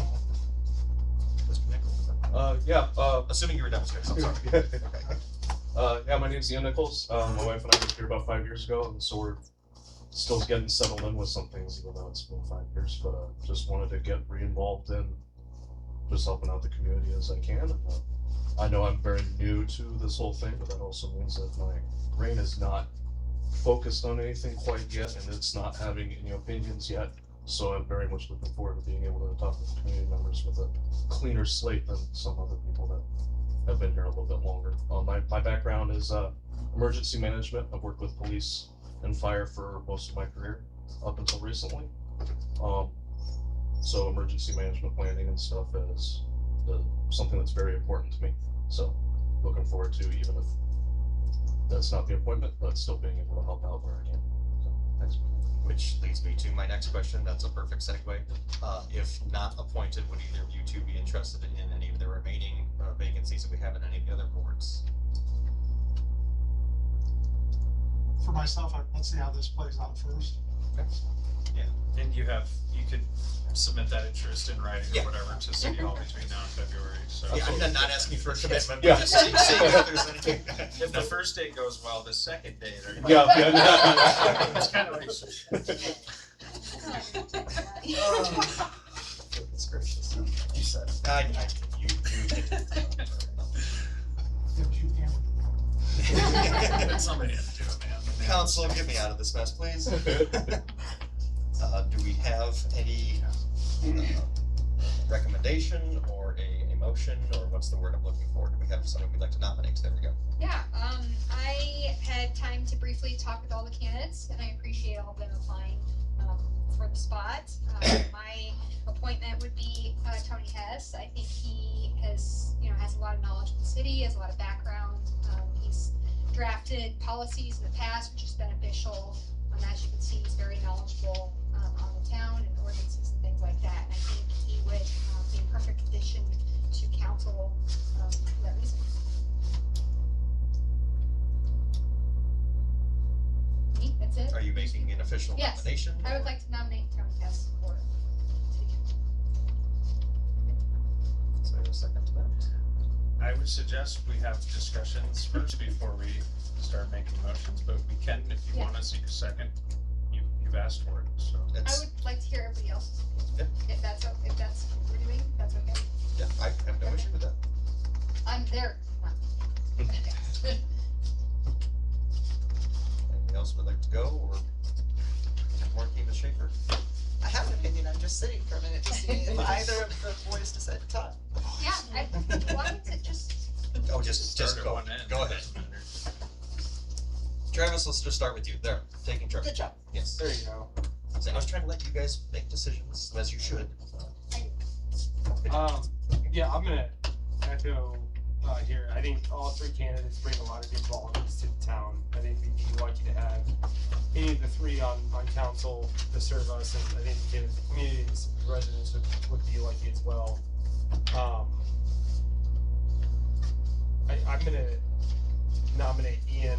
Mr. Nichols. Assuming you were demonstrating. I'm sorry. Yeah, my name's Ian Nichols. My wife and I moved here about 5 years ago, and so we're still getting settled in with some things, even though it's been 5 years. But just wanted to get re-involved in just helping out the community as I can. And, I know I'm very new to this whole thing, but that also means that my brain is not focused on anything quite yet, and it's not having any opinions yet. So I'm very much looking forward to being able to talk with community members with a cleaner slate than some other people that have been here a little bit longer. My background is emergency management. I've worked with police and fire for most of my career up until recently. So emergency management planning and stuff is something that's very important to me. So looking forward to, even if that's not the appointment, but still being able to help out where I can. So thanks. Which leads me to my next question. That's a perfect segue. If not appointed, would either of you 2 be interested in any of the remaining vacancies that we have in any of the other boards? for myself, let's see how this plays out first. Yeah, and you could submit that interest in writing Yeah. or whatever to City Hall between now and February, so. Yeah, I'm not asking for a commitment, Yeah. but just seeing if there's anything. If the first date goes well, the second date, are you? Yeah. It's kind of like. Goodness gracious. You said it. You did it. Somebody had to do it, man. Council, get me out of this mess, please. Do we have any recommendation or a motion, or what's the word I'm looking for? Do we have someone we'd like to nominate? There we go. Yeah, I had time to briefly talk with all the candidates, and I appreciate all of them applying for the spot. My appointment would be Tony Hess. I think he has a lot of knowledge of the city, has a lot of background. He's drafted policies in the past, which is beneficial. As you can see, he's very knowledgeable on the town and ordinances and things like that. And I think he would be a perfect addition to council for that reason. Me, that's it. Are you making an official Yes, nomination? I would like to nominate Tony Hess for city council. Is there a second to that? I would suggest we have discussions first before we start making motions, but we can, if you want to seek a second, you've asked for it, so. I would like to hear everybody else's opinion. If that's what we're doing, that's okay. Yeah, I have no issue with that. I'm there. Anything else would like to go, or working with Schaefer? I have an opinion, I'm just sitting for a minute to see if either of the boys decide to talk. Yeah, I wanted to just. Oh, just Start at go. one end. Go ahead. Travis, let's just start with you. There, taking charge. Good job. Yes. There you go. So I was trying to let you guys make decisions, as you should. Yeah, I'm gonna echo here. I think all three candidates bring a lot of good qualities to the town. I think we'd be lucky to have any of the three on council to serve us, and I think the community's residents would be lucky as well. I'm gonna nominate Ian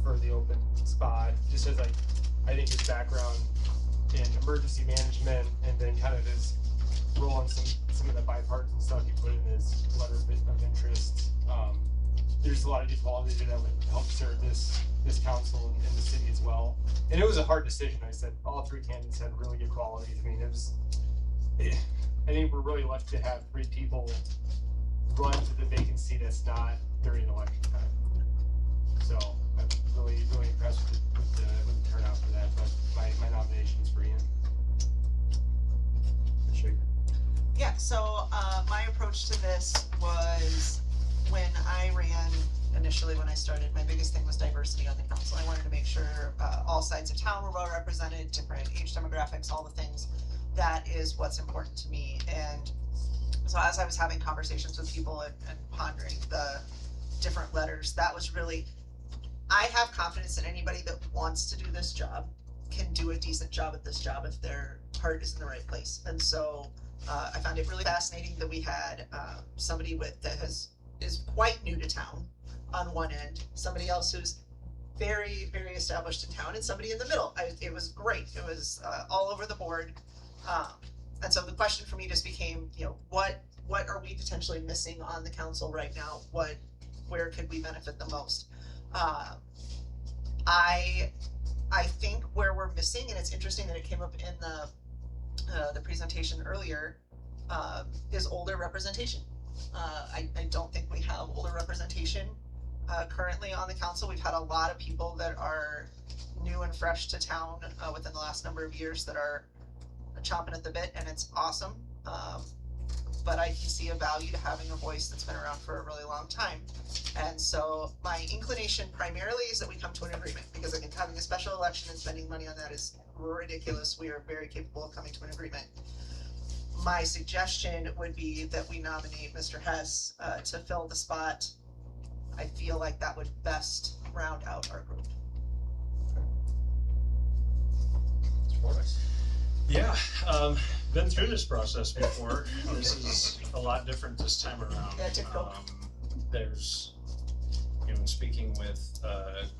for the open spot, just as I think his background in emergency management and then kind of his role in some of the bipartisan stuff he put in his letter of interest. There's a lot of good qualities that would help serve this council and the city as well. And it was a hard decision. I said all three candidates had really good qualities. I mean, I think we're really lucky to have three people run to the vacancy that's not during election time. So I'm really impressed with the turnout for that. But my nomination is for Ian. Yeah, so my approach to this was when I ran initially when I started, my biggest thing was diversity on the council. I wanted to make sure all sides of town were well represented, different age demographics, all the things. That is what's important to me. And so as I was having conversations with people and pondering the different letters, that was really, I have confidence that anybody that wants to do this job can do a decent job at this job if their heart is in the right place. And so I found it really fascinating that we had somebody that is quite new to town on one end, somebody else who's very, very established in town, and somebody in the middle. It was great. It was all over the board. And so the question for me just became, what are we potentially missing on the council right now? Where could we benefit the most? I think where we're missing, and it's interesting that it came up in the presentation earlier, is older representation. I don't think we have older representation currently on the council. We've had a lot of people that are new and fresh to town within the last number of years that are chomping at the bit, and it's awesome. But I can see a value to having a voice that's been around for a really long time. And so my inclination primarily is that we come to an agreement, because I think having a special election and spending money on that is ridiculous. We are very capable of coming to an agreement. My suggestion would be that we nominate Mr. Hess to fill the spot. I feel like that would best round out our group. Yeah, been through this process before. This is a lot different this time around. Yeah, difficult. There's, and speaking with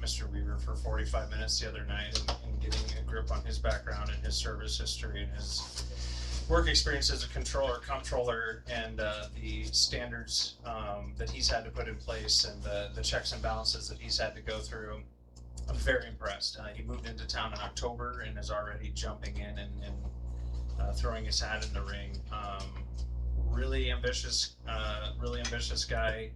Mr. Weaver for 45 minutes the other night and getting a grip on his background and his service history and his work experience as a comptroller, and the standards that he's had to put in place and the checks and balances that he's had to go through. I'm very impressed. He moved into town in October and is already jumping in and throwing his hat in the ring. Really ambitious guy.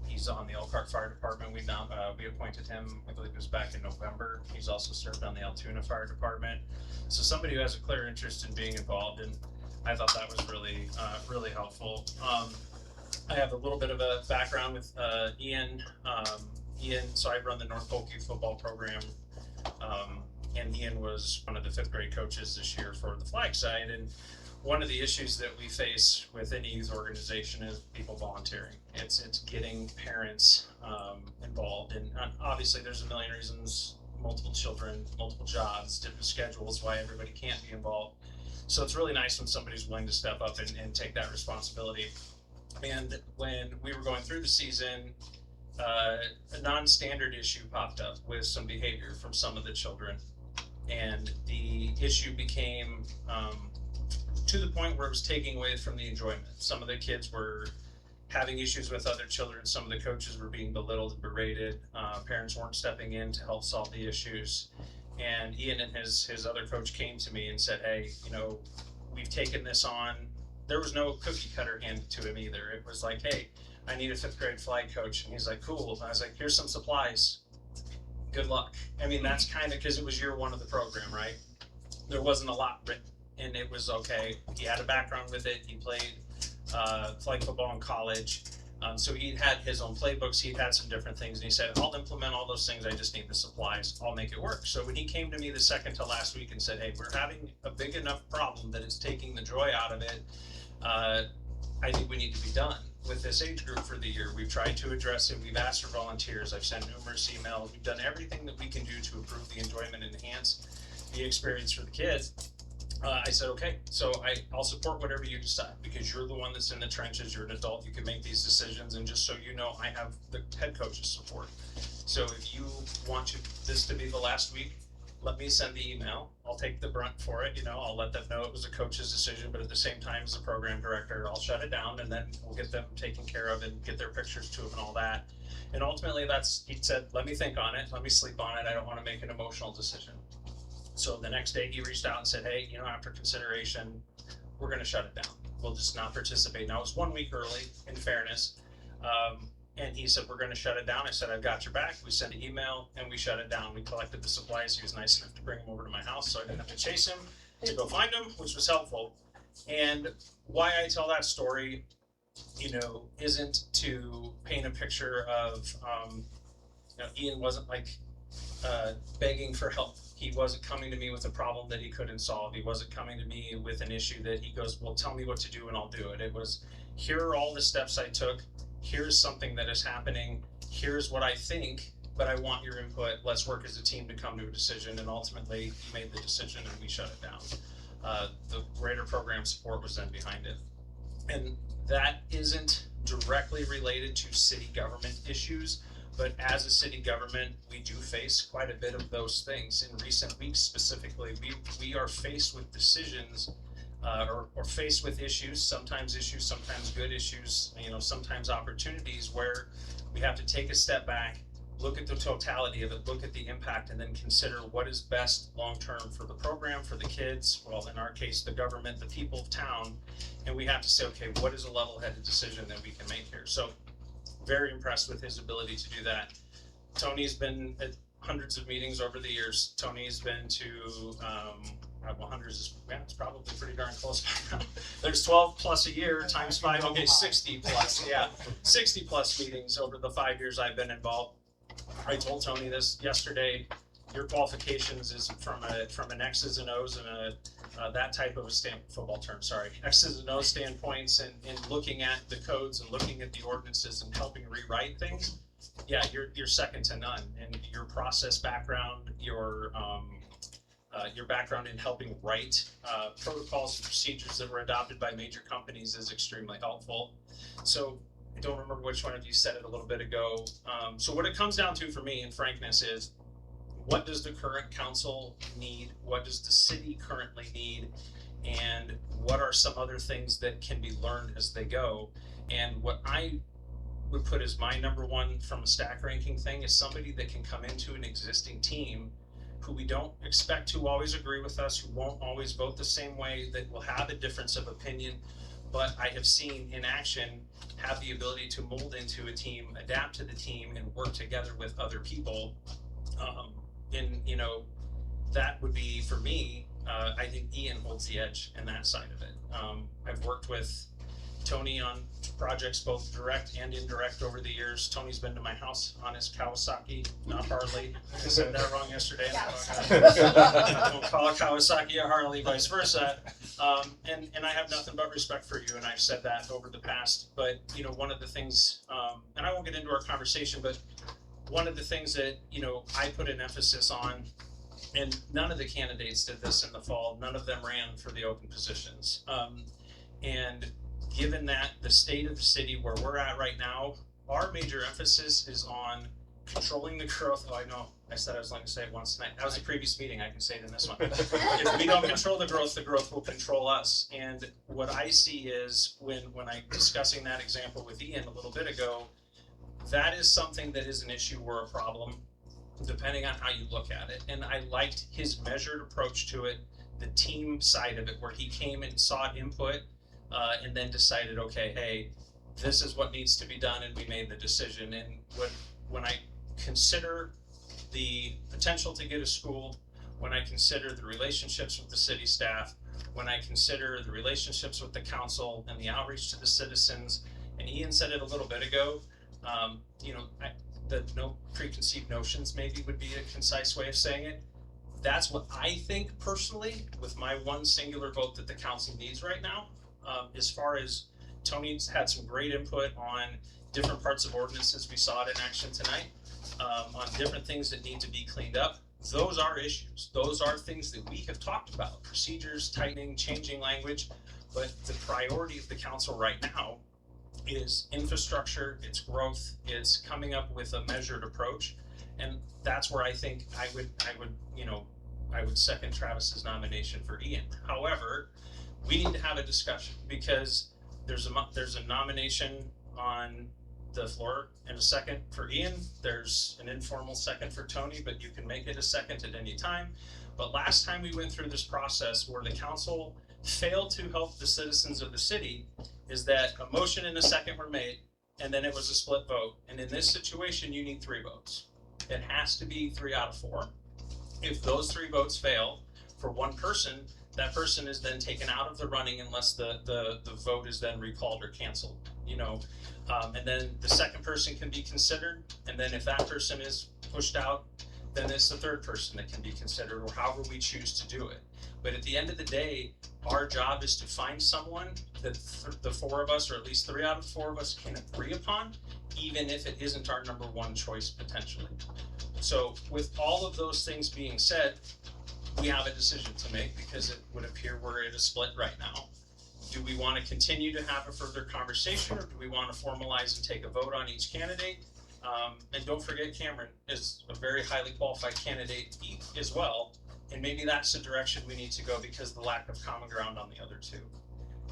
He's on the Elkhart Fire Department. We appointed him, I believe it was back in November. He's also served on the Altoona Fire Department. So somebody who has a clear interest in being involved, and I thought that was really helpful. I have a little bit of a background with Ian. So I run the North Polk Youth Football Program, and Ian was one of the 5th grade coaches this year for the flag side. And one of the issues that we face with any youth organization is people volunteering. It's getting parents involved, and obviously there's a million reasons, multiple children, multiple jobs, different schedules, why everybody can't be involved. So it's really nice when somebody's willing to step up and take that responsibility. And when we were going through the season, a non-standard issue popped up with some behavior from some of the children, and the issue became to the point where it was taking away from the enjoyment. Some of the kids were having issues with other children. Some of the coaches were being belittled and berated. Parents weren't stepping in to help solve the issues. And Ian and his other coach came to me and said, hey, we've taken this on. There was no cookie cutter handed to him either. It was like, hey, I need a 5th grade flag coach. And he's like, cool. I was like, here's some supplies. Good luck. I mean, that's kind of because it was year 1 of the program, right? There wasn't a lot written, and it was okay. He had a background with it. He played flag football in college. So he'd had his own playbooks. He'd had some different things. And he said, I'll implement all those things. I just need the supplies. I'll make it work. So when he came to me the second to last week and said, hey, we're having a big enough problem that it's taking the joy out of it, I think we need to be done with this age group for the year. We've tried to address it. We've asked for volunteers. I've sent numerous emails. We've done everything that we can do to improve the enjoyment and enhance the experience for the kids. I said, okay, so I'll support whatever you decide, because you're the one that's in the trenches. You're an adult. You can make these decisions. And just so you know, I have the head coach's support. So if you want this to be the last week, let me send the email. I'll take the brunt for it. I'll let them know it was a coach's decision, but at the same time, as a program director, I'll shut it down, and then we'll get them taken care of and get their pictures to them and all that. And ultimately, he said, let me think on it. Let me sleep on it. I don't want to make an emotional decision. So the next day he reached out and said, hey, after consideration, we're going to shut it down. We'll just not participate. Now, it was 1 week early, in fairness. And he said, we're going to shut it down. I said, I've got your back. We sent an email and we shut it down. We collected the supplies. He was nice enough to bring them over to my house, so I didn't have to chase him to go find them, which was helpful. And why I tell that story, isn't to paint a picture of, Ian wasn't begging for help. He wasn't coming to me with a problem that he couldn't solve. He wasn't coming to me with an issue that he goes, well, tell me what to do and I'll do it. It was, here are all the steps I took. Here's something that is happening. Here's what I think, but I want your input. Let's work as a team to come to a decision. And ultimately, he made the decision and we shut it down. The greater program support was then behind it. And that isn't directly related to city government issues, but as a city government, we do face quite a bit of those things. In recent weeks specifically, we are faced with decisions or faced with issues, sometimes good issues, sometimes opportunities where we have to take a step back, look at the totality of it, look at the impact, and then consider what is best long-term for the program, for the kids, well, in our case, the government, the people of town, and we have to say, okay, what is a level-headed decision that we can make here? So, very impressed with his ability to do that. Tony's been at hundreds of meetings over the years. Tony's been to, well, hundreds, it's probably pretty darn close. There's 12 plus a year times 5, okay, 60 plus, yeah. 60 plus meetings over the 5 years I've been involved. I told Tony this yesterday. Your qualifications is from an X's and O's and that type of a football term, sorry. X's and O's standpoints and looking at the codes and looking at the ordinances and helping rewrite things. Yeah, you're second to none. And your process background, your background in helping write protocols and procedures that were adopted by major companies is extremely helpful. So I don't remember which one of you said it a little bit ago. So what it comes down to for me, in frankness, is what does the current council need? What does the city currently need? And what are some other things that can be learned as they go? And what I would put as my number one from a stack ranking thing is somebody that can come into an existing team who we don't expect to always agree with us, who won't always vote the same way, that will have a difference of opinion, but I have seen in action have the ability to mold into a team, adapt to the team, and work together with other people. And you know, that would be for me. I think Ian holds the edge in that side of it. I've worked with Tony on projects both direct and indirect over the years. Tony's been to my house on his Kawasaki, not Harley. I said that wrong yesterday. Don't call a Kawasaki a Harley, vice versa. And I have nothing but respect for you, and I've said that over the past. But you know, one of the things, and I won't get into our conversation, but one of the things that, you know, I put an emphasis on, and none of the candidates did this in the fall, none of them ran for the open positions. And given that the state of the city where we're at right now, our major emphasis is on controlling the growth. Oh, I know, I said I was going to say it once tonight. That was a previous meeting, I can say it in this one. If we don't control the growth will control us. And what I see is when I'm discussing that example with Ian a little bit ago, that is something that is an issue or a problem, depending on how you look at it. And I liked his measured approach to it, the team side of it, where he came and sought input, and then decided, okay, hey, this is what needs to be done, and we made the decision. And when I consider the potential to get a school, when I consider the relationships with the city staff, when I consider the relationships with the council and the outreach to the citizens, and Ian said it a little bit ago, you know, the no preconceived notions maybe would be a concise way of saying it. That's what I think personally, with my one singular vote that the council needs right now. As far as Tony's had some great input on different parts of ordinances, we saw it in action tonight, on different things that need to be cleaned up. Those are issues. Those are things that we have talked about, procedures, tightening, changing language. But the priority of the council right now is infrastructure, it's growth, it's coming up with a measured approach. And that's where I think I would second Travis's nomination for Ian. However, we need to have a discussion, because there's a nomination on the floor and a second for Ian. There's an informal second for Tony, but you can make it a second at any time. But last time we went through this process where the council failed to help the citizens of the city, is that a motion and a second were made, and then it was a split vote. And in this situation, you need 3 votes. It has to be 3 out of 4. If those 3 votes fail for one person, that person is then taken out of the running unless the vote is then recalled or canceled, you know. And then the second person can be considered, and then if that person is pushed out, then it's the third person that can be considered, or however we choose to do it. But at the end of the day, our job is to find someone that the 4 of us, or at least 3 out of 4 of us, can agree upon, even if it isn't our number 1 choice potentially. So with all of those things being said, we have a decision to make, because it would appear we're at a split right now. Do we want to continue to have a further conversation, or do we want to formalize and take a vote on each candidate? And don't forget, Cameron is a very highly qualified candidate as well. And maybe that's the direction we need to go, because of the lack of common ground on the other 2.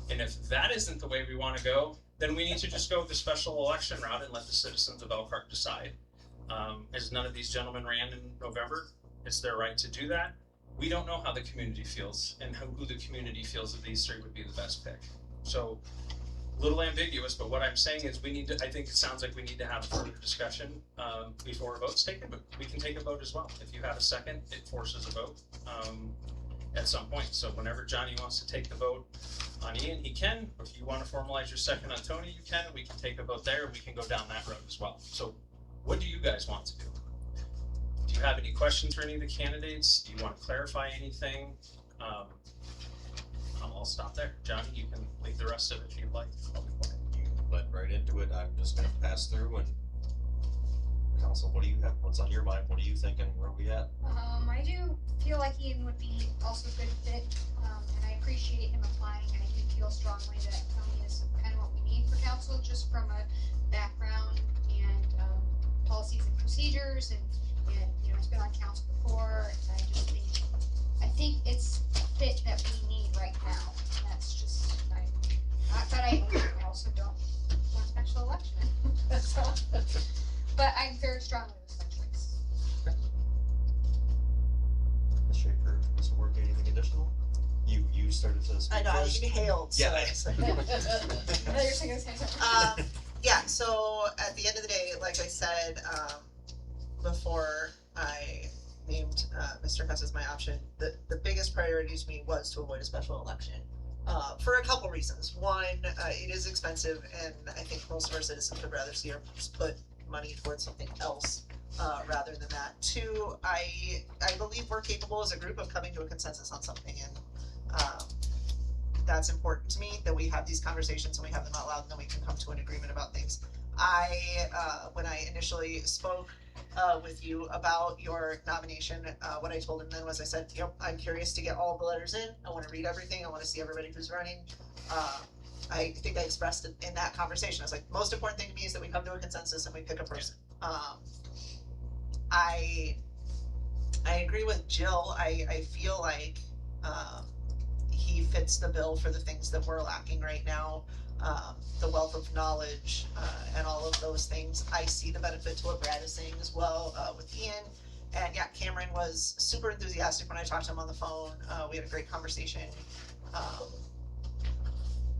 And if that isn't the way we want to go, then we need to just go the special election route and let the citizens of Elkhart decide. As none of these gentlemen ran in November, it's their right to do that. We don't know how the community feels, and who the community feels of these 3 would be the best pick. So, a little ambiguous, but what I'm saying is I think it sounds like we need to have a further discussion before a vote's taken, but we can take a vote as well. If you have a second, it forces a vote at some point. So whenever Johnny wants to take the vote on Ian, he can. If you want to formalize your second on Tony, you can. We can take a vote there, and we can go down that road as well. So what do you guys want to do? Do you have any questions for any of the candidates? Do you want to clarify anything? I'll stop there. Johnny, you can lead the rest of it if you'd like. You went right into it. I'm just going to pass through, and council, what do you have? What's on your mind? What are you thinking? Where are we at? I do feel like team would be also a good fit, and I appreciate him applying. I do feel strongly that Tony is kind of what we need for council, just from a background and, policies and procedures, and, you know, he's been on council before, and I think it's a fit that we need right now, and that's just, I also don't want a special election, that's all. But I'm very strongly with my choice. Ms. Schaefer, Mr. Work, anything additional? You started to speak I know, I first. inhaled, so. Yeah. I thought you were saying the same thing. Yeah, so at the end of the day, like I said, before I named Mr. Hess as my option, the biggest priority to me was to avoid a special election. For a couple reasons. One, it is expensive, and I think most of our citizens would rather see us put money towards something else rather than that. Two, I believe we're capable as a group of coming to a consensus on something, and that's important to me, that we have these conversations and we have them out loud, and then we can come to an agreement about things. When I initially spoke with you about your nomination, what I told him then was, I said, you know, I'm curious to get all the letters in. I want to read everything. I want to see everybody who's running. I think I expressed it in that conversation. I was like, most important thing to me is that we come to a consensus and we pick a person. I agree with Jill. I feel like he fits the bill for the things that we're lacking right now. The wealth of knowledge and all of those things. I see the benefit to what Brad is saying as well with Ian. And yeah, Cameron was super enthusiastic when I talked to him on the phone. We had a great conversation.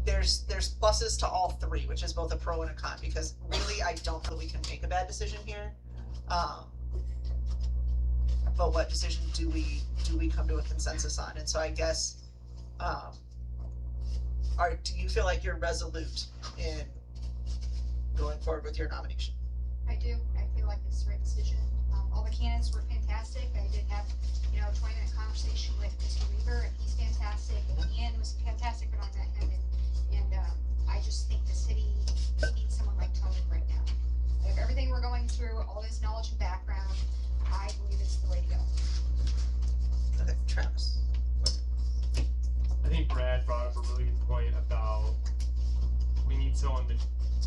There's pluses to all three, which is both a pro and a con, because really I don't know we can make a bad decision here. But what decision do we come to a consensus on? And so I guess do you feel like you're resolute in going forward with your nomination? I do. I feel like it's the right decision. All the candidates were fantastic. I did have, you know, a 20-minute conversation with Mr. Waiver, and he's fantastic. And Ian was fantastic when I met him. And I just think the city needs someone like Tony right now. Like everything we're going through, all this knowledge and background, I believe it's the way to go. Okay, Travis. I think Brad brought up a really good point about we need someone to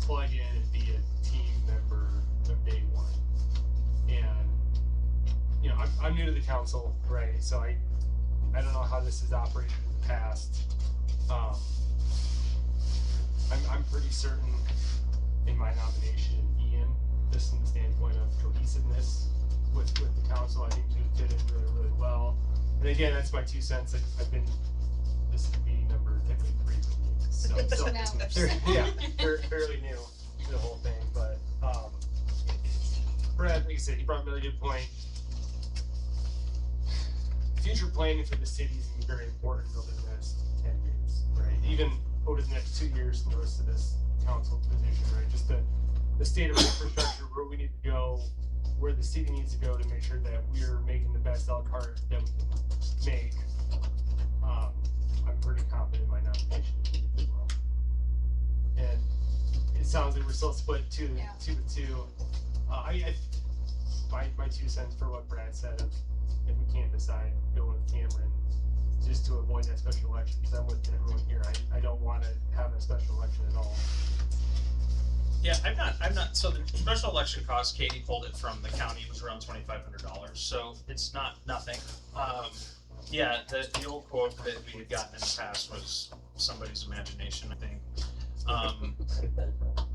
plug in and be a team member from day one. And, you know, I'm new to the council, right? So I don't know how this has operated in the past. I'm pretty certain in my nomination, Ian, just from the standpoint of cohesiveness with the council, I think he would fit in really, really well. And again, that's my 2 cents. This would be number technically 3 for me. So yeah, fairly new to the whole thing. But Brad, like you said, he brought a really good point. Future planning for the city is going to be very important over the next 10 years, right? Even over the next 2 years in the rest of this council position, right? Just the state of infrastructure, where we need to go, where the city needs to go to make sure that we're making the best Elkhart that we can make. I'm pretty confident in my nomination as well. And it sounds like we're still split two to two. My 2 cents for what Brad said, if we can't decide, go with Cameron, just to avoid that special election, because I'm with everyone here. I don't want to have a special election at all. Yeah, I'm not, so the special election cost, Katie pulled it from the county, was around $2,500, so it's not nothing. Yeah, the old quote that we had gotten in the past was somebody's imagination, I think.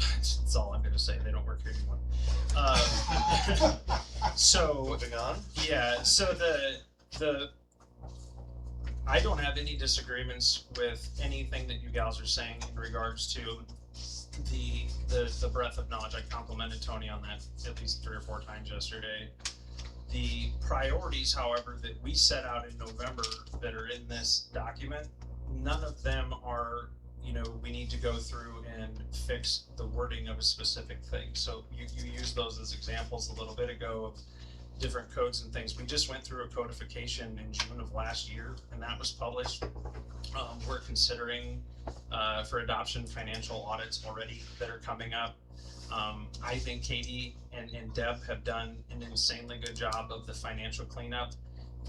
That's all I'm gonna say, they don't work here anymore. So, moving on. Yeah, so I don't have any disagreements with anything that you gals are saying in regards to the breadth of knowledge. I complimented Tony on that at least 3 or 4 times yesterday. The priorities, however, that we set out in November that are in this document, none of them are, you know, we need to go through and fix the wording of a specific thing. So you used those as examples a little bit ago of different codes and things. We just went through a codification in June of last year, and that was published. We're considering for adoption financial audits already that are coming up. I think Katie and Deb have done an insanely good job of the financial cleanup.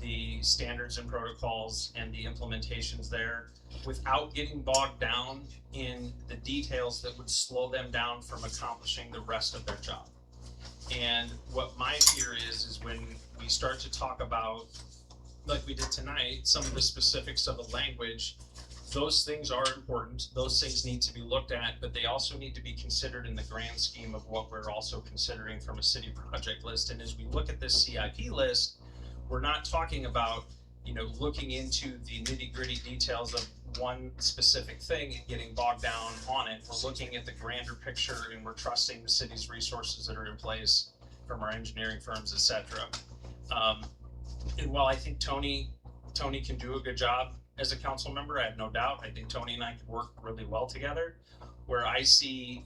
the standards and protocols and the implementations there without getting bogged down in the details that would slow them down from accomplishing the rest of their job. And what my fear is when we start to talk about, like we did tonight, some of the specifics of the language, those things are important, those things need to be looked at, but they also need to be considered in the grand scheme of what we're also considering from a city project list. And as we look at this CIP list, we're not talking about, you know, looking into the nitty-gritty details of one specific thing and getting bogged down on it. We're looking at the grander picture, and we're trusting the city's resources that are in place from our engineering firms, et cetera. And while I think Tony can do a good job as a council member, I have no doubt. I think Tony and I could work really well together. Where I see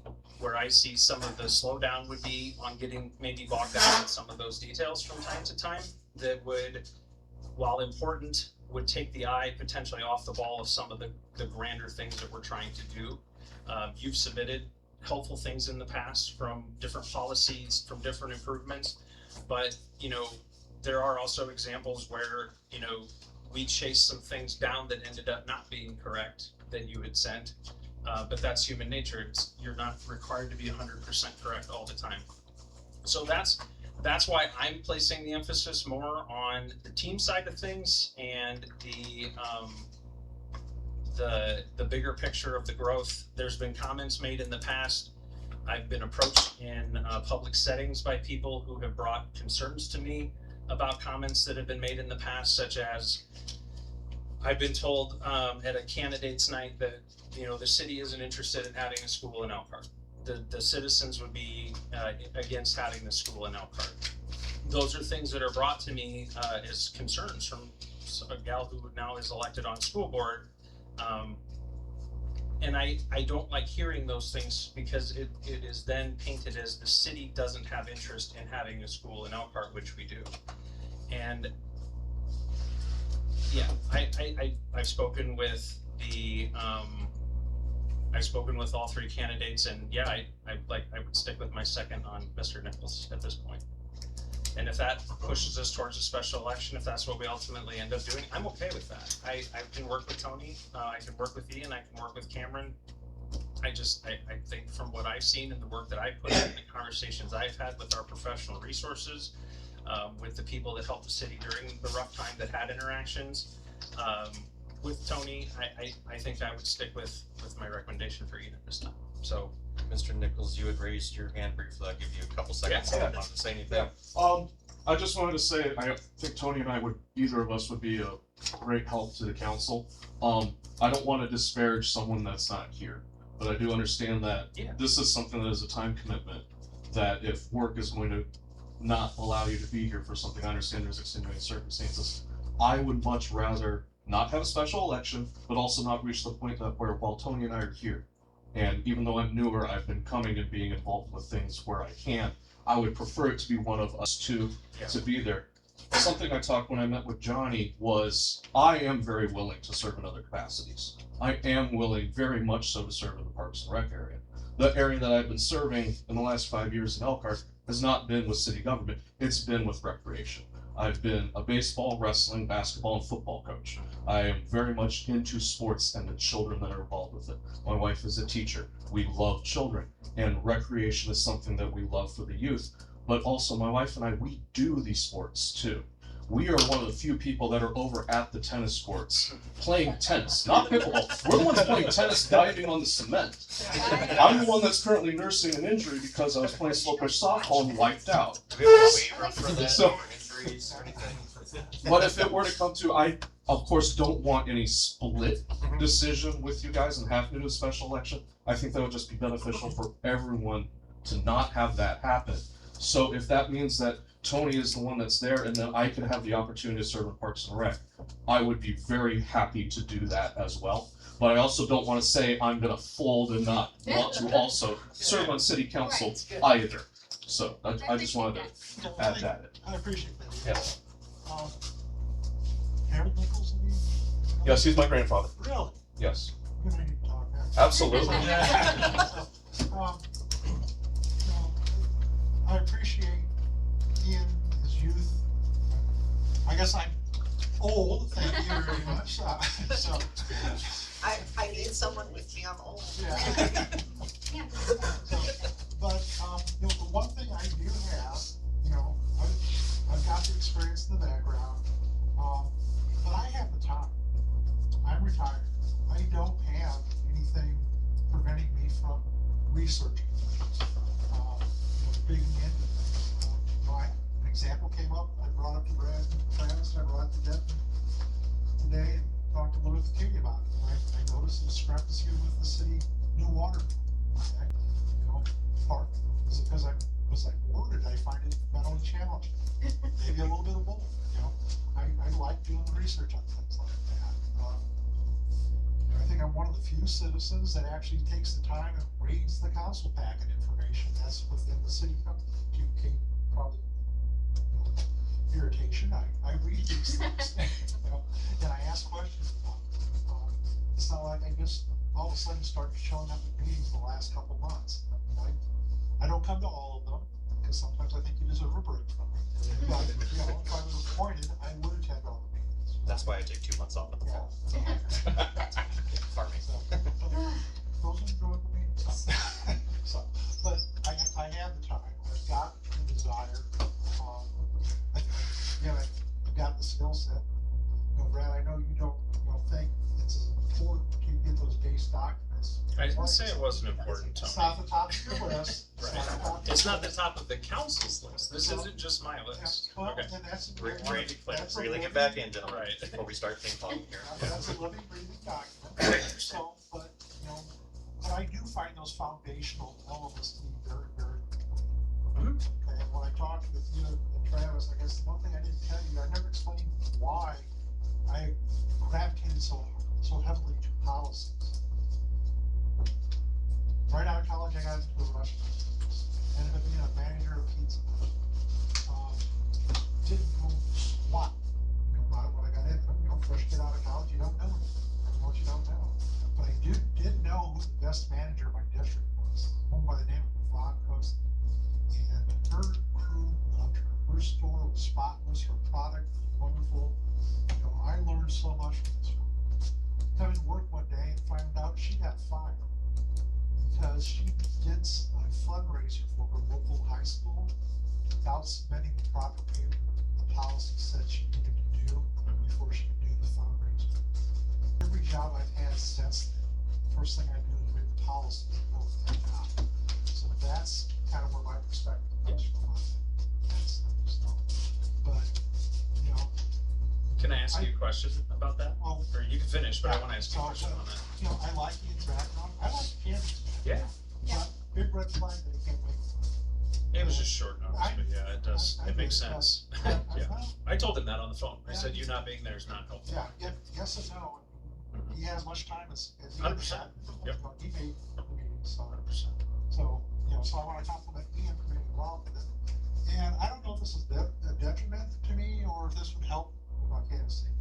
some of the slowdown would be on getting maybe bogged down in some of those details from time to time that would, while important, would take the eye potentially off the ball of some of the grander things that we're trying to do. You've submitted helpful things in the past from different policies, from different improvements, but you know, there are also examples where, you know, we chased some things down that ended up not being correct that you had sent, but that's human nature. You're not required to be 100% correct all the time. So that's why I'm placing the emphasis more on the team side of things and the bigger picture of the growth. There's been comments made in the past. I've been approached in public settings by people who have brought concerns to me about comments that have been made in the past, such as I've been told at a candidates night that, you know, the city isn't interested in having a school in Elkhart. The citizens would be against having the school in Elkhart. Those are things that are brought to me as concerns from a gal who now is elected on school board. And I don't like hearing those things because it is then painted as the city doesn't have interest in having a school in Elkhart, which we do. And yeah, I've spoken with all three candidates, and yeah, I would stick with my second on Mr. Nichols at this point. And if that pushes us towards a special election, if that's what we ultimately end up doing, I'm okay with that. I can work with Tony, I can work with Ian, I can work with Cameron. I think from what I've seen and the work that I put in, the conversations I've had with our professional resources, with the people that helped the city during the rough time that had interactions, with Tony, I think I would stick with my recommendation for Ian at this time. So, Mr. Nichols, you had raised your hand briefly. I'll give you a couple seconds if you want to say anything. Yeah. I just wanted to say, I think Tony and I either of us would be a great help to the council. I don't want to disparage someone that's not here, but I do understand that this is something that is a time commitment, that if work is going to not allow you to be here for something, I understand there's extenuating circumstances. I would much rather not have a special election, but also not reach the point that where while Tony and I are here, and even though I'm newer, I've been coming and being involved with things where I can. I would prefer it to be one of us two to be there. Something I talked when I met with Johnny was I am very willing to serve in other capacities. I am willing very much so to serve in the Parks and Rec area. The area that I've been serving in the last 5 years in Elkhart has not been with city government, it's been with recreation. I've been a baseball, wrestling, basketball, and football coach. I am very much into sports and the children that are involved with it. My wife is a teacher. We love children, and recreation is something that we love for the youth. But also my wife and I, we do these sports too. We are one of the few people that are over at the tennis courts playing tennis, not pickleball. We're the ones playing tennis, diving on the cement. I'm the one that's currently nursing an injury because I was playing slow pitch softball and wiped out. Do we have a waiver for that? So, injuries or anything? but if it were to come to, I of course don't want any split decision with you guys and having to do a special election. I think that would just be beneficial for everyone to not have that happen. So if that means that Tony is the one that's there and then I could have the opportunity to serve in Parks and Rec, I would be very happy to do that as well. But I also don't want to say I'm gonna fold and not want to also serve on city council either. So I just wanted to add that. I appreciate that. Yeah. Harold Nichols, have you? Yes, he's my grandfather. Really? Yes. We're gonna need to talk now. Absolutely. I appreciate Ian, his youth. I guess I'm old, thank you very much, so. I need someone with me, I'm old. Yeah. But, you know, the one thing I do have, you know, I've got the experience in the background, but I have the time. I'm retired. I don't have anything preventing me from researching. You know, digging into things. You know, an example came up, I brought up to Brad and Travis, and I brought it to Deb today, and talked a little bit to Katie about it. I noticed a discrepancy with the city new water. Okay? You know, part, is it because I was like worded, I find it mentally challenging. Maybe a little bit of both, you know. I like doing the research on things like that. I think I'm one of the few citizens that actually takes the time and reads the council packet information that's within the city code. To Kate, probably, you know, irritation, I read these things, you know, and I ask questions about them. It's not like I just all of a sudden started showing up at meetings the last couple months. I don't come to all of them, because sometimes I think you deserve a break from me. But, you know, if I was appointed, I would attend all the meetings. That's why I take 2 months off in the fall. Farming. Those are enjoyable meetings. So, but I have the time, I've got the desire, again, I've got the skill set. You know, Brad, I know you don't, you know, think it's as important to get those base documents. I didn't say it wasn't important, Tony. It's not the top of your list. Right. It's not the top of the council's list. This isn't just my list. Well, Okay. and that's a Reeling it back in, gentlemen, before we start ping pong here. That's a living, breathing document. So, but, you know, but I do find those foundational elements to be very, very important. Okay, and when I talked with you and Travis, I guess the one thing I didn't tell you, I never explained why I gravitated so heavily to policies. Right out of college, I got into a rush. Ended up being a manager of a pizza. Didn't know squat about it when I got in. You know, fresh kid out of college, you don't know anything. You know what you don't know. But I did know who the best manager of my district was. A woman by the name of Yvonne Kruse. And her crew loved her. Her store was spotless. Her product was wonderful. You know, I learned so much from this woman. Come to work one day and found out she got fired because she did a fundraiser for her local high school without submitting the proper paper the policy said she needed to do before she could do the fundraiser. Every job I've had since then, the first thing I do is read the policy and go with that job. So that's kind of where my perspective comes from on that. So, but, you know. Can I ask you a question about that? Well, or you can finish, but I want to ask you a question on that. You know, I like the interaction. I like the candidates. Yeah. But big red flag that I can't wait for. It was just short notice, but yeah, it does. It makes sense. Yeah. I told him that on the phone. I said you not being there is not helpful. Yeah, yes and no. He has much time as he 100%. Yep. He made the meeting, so 100%. So, you know, so I want to compliment Ian for being involved with it. And I don't know if this is a detriment to me or if this would help with my candidacy.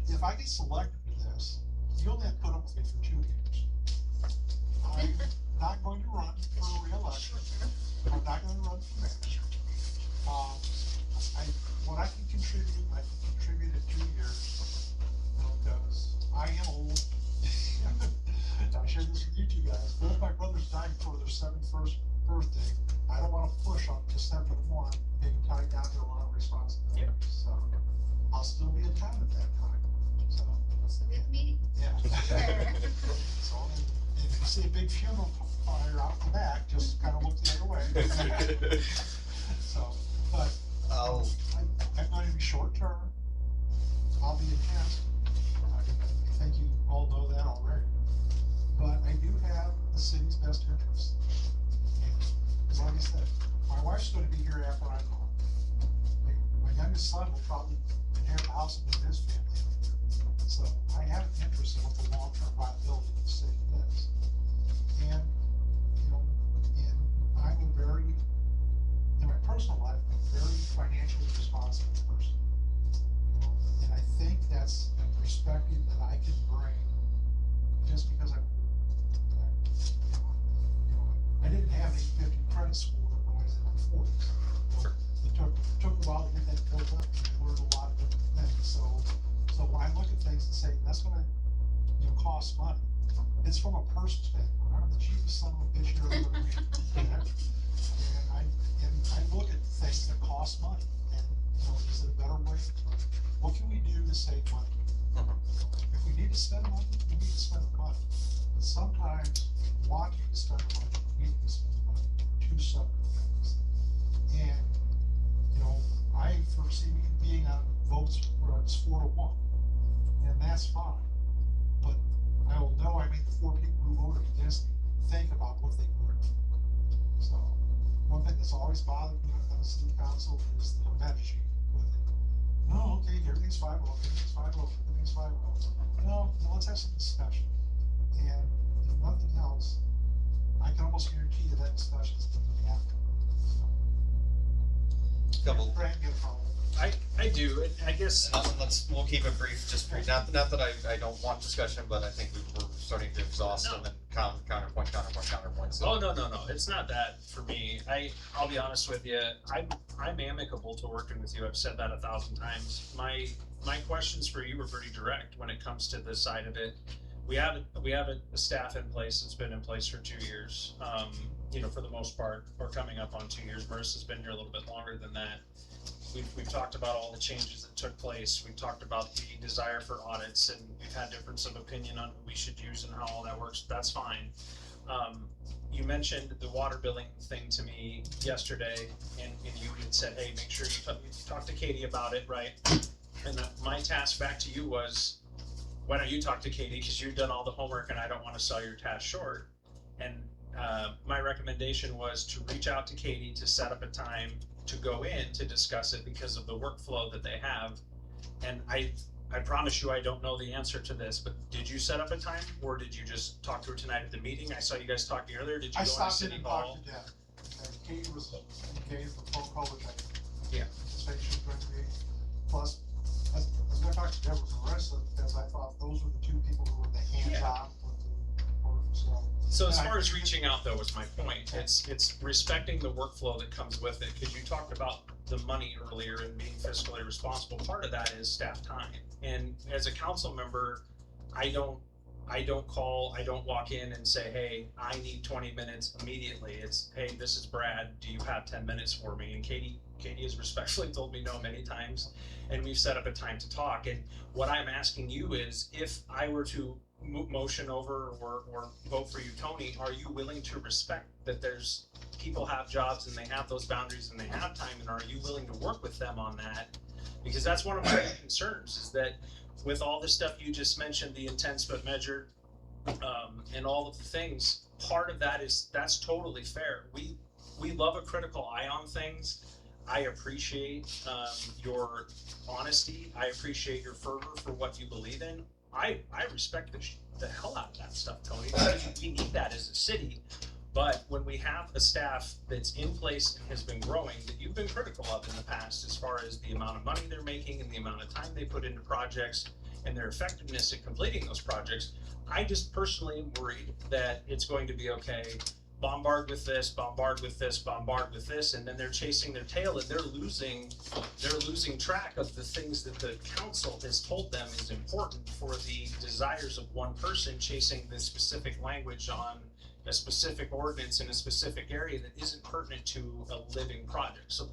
If I get selected for this, you only have to put up with me for 2 years. I'm not going to run for re-election. I'm not going to run for mayor. What I can contribute, I can contribute in 2 years. Because I am old. I shared this with you two guys. Both my brothers died before their 71st birthday. I don't want to push on to 71, being tied down to a lot of responsibility. Yeah. So I'll still be in town at that time. So So we have a meeting. yeah. So if you see a big funeral fire out the back, just kind of look the other way. So, but I'm going to be short term. I'll be intense. I think you all know that already. But I do have the city's best interests. And like I said, my wife's going to be here after I'm gone. My youngest son will probably inherit the house and move his family. So I have an interest in what the long-term viability of the city is. And, you know, I'm a very, in my personal life, I'm a very financially responsible person. You know, and I think that's a perspective that I can bring just because I didn't have an 850 credit score when I was in my 40s. It took a while to get that built up and I learned a lot of different things. So and say, that's gonna, cost money. It's from a personal standpoint, I'm the cheapest son of a bitch you're ever gonna meet. And I look at things that cost money, and, is it a better way? What can we do to save money? If we need to spend money, we need to spend the money. But sometimes wanting to spend the money, needing to spend the money, are two separate things. And, I foresee being on votes where it's 4-1, and that's fine. But I will know I made the 4 people who voted against me think about what they voted for. So, one thing that's always bothered me on the city council is the event sheet with it. No, okay, everything's 5-0, everything's 5-0, everything's 5-0. No, let's have some discussion. And if nothing else, I can almost guarantee you that discussion is going to be happening. Couple. I do, and I guess. We'll keep it brief, just brief, not that I don't want discussion, but I think we're starting to exhaust and then counterpoint, so. Oh, no, it's not that for me. I'll be honest with you, I'm amicable to working with you, I've said that 1,000 times. My questions for you were pretty direct when it comes to this side of it. We have a staff in place that's been in place for 2 years, for the most part, or coming up on 2 years. Marissa's been here a little bit longer than that. We've talked about all the changes that took place. We've talked about the desire for audits, and we've had difference of opinion on who we should use and how all that works. That's fine. You mentioned the water billing thing to me yesterday, and you had said, hey, make sure you talk to Katie about it, right? And my task back to you was, why don't you talk to Katie, because you've done all the homework and I don't want to sell your task short. And my recommendation was to reach out to Katie to set up a time to go in to discuss it because of the workflow that they have. And I promise you I don't know the answer to this, but did you set up a time, or did you just talk to her tonight at the meeting? I saw you guys talking earlier. Did you go to City Hall? I stopped in and talked to Deb. And Katie was engaged with Polk, which I Yeah. anticipate she's going to be. Plus, I was going to talk to Deb with Marissa because I thought those were the 2 people who were the hands-on with the work, So as far as reaching out though was my point. It's respecting the workflow that comes with it, because you talked about the money earlier and being fiscally responsible. Part of that is staff time. And as a council member, I don't walk in and say, hey, I need 20 minutes immediately. It's, hey, this is Brad, do you have 10 minutes for me? And Katie has respectfully told me no many times, and we've set up a time to talk. And what I'm asking you is, if I were to motion over or vote for you, Tony, are you willing to respect that there's people have jobs and they have those boundaries and they have time, and are you willing to work with them on that? Because that's one of my concerns, is that with all the stuff you just mentioned, the intense but measured, and all of the things, part of that is, that's totally fair. We love a critical eye on things. I appreciate your honesty. I appreciate your fervor for what you believe in. I respect the hell out of that stuff, Tony, because we need that as a city. But when we have a staff that's in place and has been growing, that you've been critical of in the past, as far as the amount of money they're making and the amount of time they put into projects and their effectiveness at completing those projects, I just personally am worried that it's going to be, okay, bombard with this, bombard with this, bombard with this, and then they're chasing their tail and they're losing track of the things that the council has told them is important for the desires of one person, chasing this specific language on a specific ordinance in a specific area that isn't pertinent to a living project. So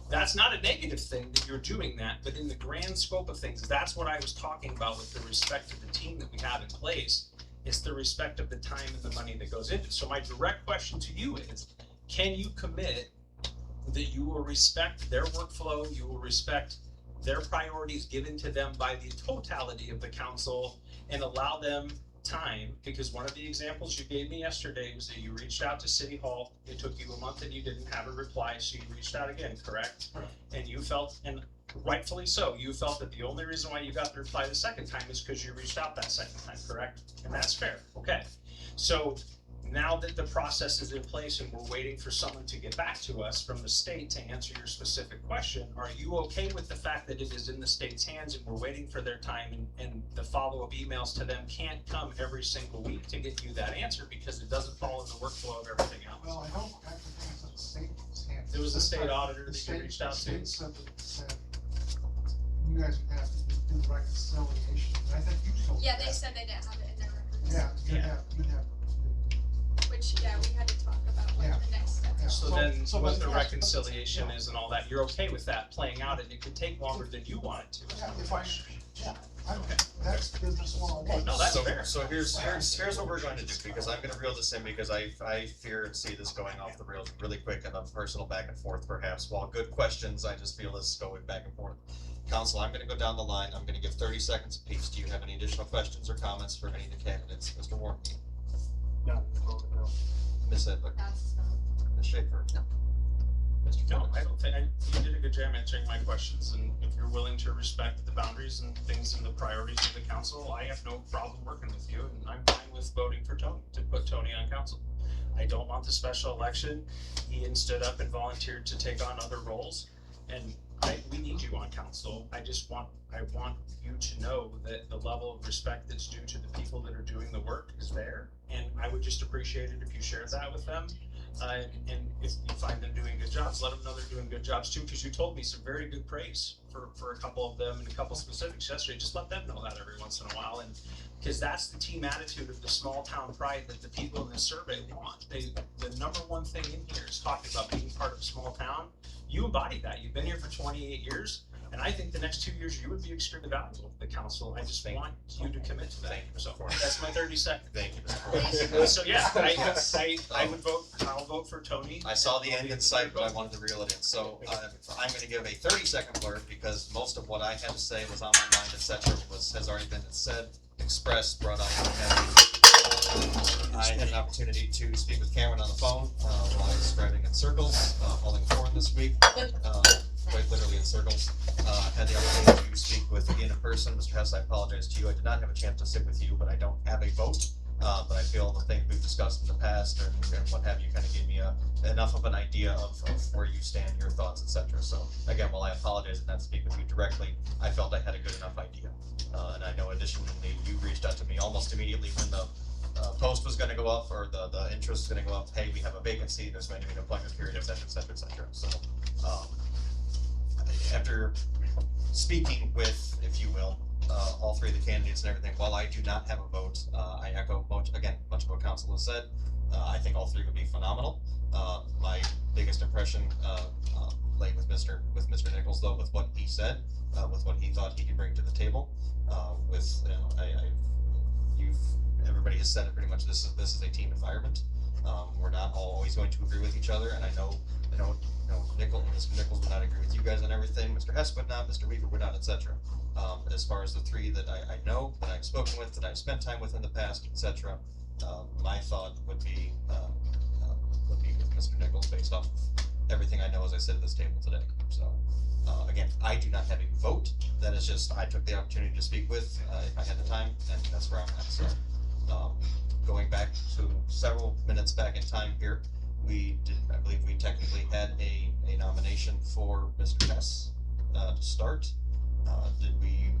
that's not a negative thing that you're doing that, but in the grand scope of things, that's what I was talking about with the respect to the team that we have in place. It's the respect of the time and the money that goes into it. So my direct question to you is, can you commit that you will respect their workflow, you will respect their priorities given to them by the totality of the council, and allow them time? Because one of the examples you gave me yesterday was that you reached out to City Hall. It took you a month and you didn't have a reply, so you reached out again, correct? And you felt, and rightfully so, you felt that the only reason why you got the reply the second time is because you reached out that second time, correct? And that's fair, okay. So now that the process is in place and we're waiting for someone to get back to us from the state to answer your specific question, are you okay with the fact that it is in the state's hands and we're waiting for their time, and the follow-up emails to them can't come every single week to get you that answer because it doesn't fall in the workflow of everything else? Well, I don't actually think it's in the state's hands. There was a state auditor that you reached out to. The state said that you guys would have to do the reconciliation, and I think you told. Yeah, they said they didn't have it in their records. Yeah, you'd have. Which, yeah, we had to talk about what Yeah. the next step Yeah. is. So then, so what but the yes, reconciliation yeah. is and all that, you're okay with that playing out, and it could take longer than you want it to. Yeah, if I, that's business one. No, that's so, fair. So here's what we're going to do, because I'm gonna reel this in, because I fear and see this going off the rails really quick and a personal back and forth perhaps. While good questions, I just feel this going back and forth. Council, I'm gonna go down the line, I'm gonna give 30 seconds apiece. Do you have any additional questions or comments for any of the candidates? Mr. Warren? No. Ms. Edler? Ms. Schaefer? No. Mr. No, Phillips? I don't think, you did a good job answering my questions, and if you're willing to respect the boundaries and things and the priorities of the council, I have no problem working with you, and I'm fine with voting for Tony, to put Tony on council. I don't want the special election. Ian stood up and volunteered to take on other roles, and we need you on council. I want you to know that the level of respect that's due to the people that are doing the work is there, and I would just appreciate it if you shared that with them. And if you find them doing good jobs, let them know they're doing good jobs too, because you told me some very good praise for a couple of them and a couple specifics yesterday. Just let them know that every once in a while, and because that's the team attitude of the small town pride that the people in this survey want. The number one thing in here is talking about being part of a small town. You embody that. You've been here for 28 years. And I think the next 2 years you would be extremely valuable to the council. I just want you to commit to that. So that's my 30 seconds. Thank you, Mr. Warren. So yeah, I would vote. I'll vote for Tony. I saw the end in sight, but I wanted to reel it in. So I'm going to give a 30-second blurb, because most of what I had to say was on my mind, etc. has already been said, expressed, brought up. I had an opportunity to speak with Cameron on the phone while I was driving in circles, hauling corn this week. Quite literally in circles. Had the opportunity to speak with Ian in person. Mr. Hess, I apologize to you. I did not have a chance to sit with you, but I don't have a vote. But I feel the things we've discussed in the past and what have you kind of gave me enough of an idea of where you stand, your thoughts, etc. So again, while I apologize and not speak with you directly, I felt I had a good enough idea. And I know additionally, you reached out to me almost immediately when the post was going to go up, or the interest was going to go up. Hey, we have a vacancy. There's going to be an appointment period, etc., etc., etc. So after speaking with, if you will, all three of the candidates and everything, while I do not have a vote, I echo much of what council has said. I think all three would be phenomenal. My biggest impression lay with Mr. Nichols, though, with what he said, with what he thought he could bring to the table. Everybody has said it pretty much. This is a team environment. We're not always going to agree with each other, and I know Mr. Nichols would not agree with you guys on everything. Mr. Hess would not. Mr. Weaver would not, etc. As far as the three that I know, that I've spoken with, that I've spent time with in the past, etc. My thought would be with Mr. Nichols, based off of everything I know as I sit at this table today. So again, I do not have a vote. That is just, I took the opportunity to speak with if I had the time, and that's where I'm at. So going back to several minutes back in time here, I believe we technically had a nomination for Mr. Hess to start. Do we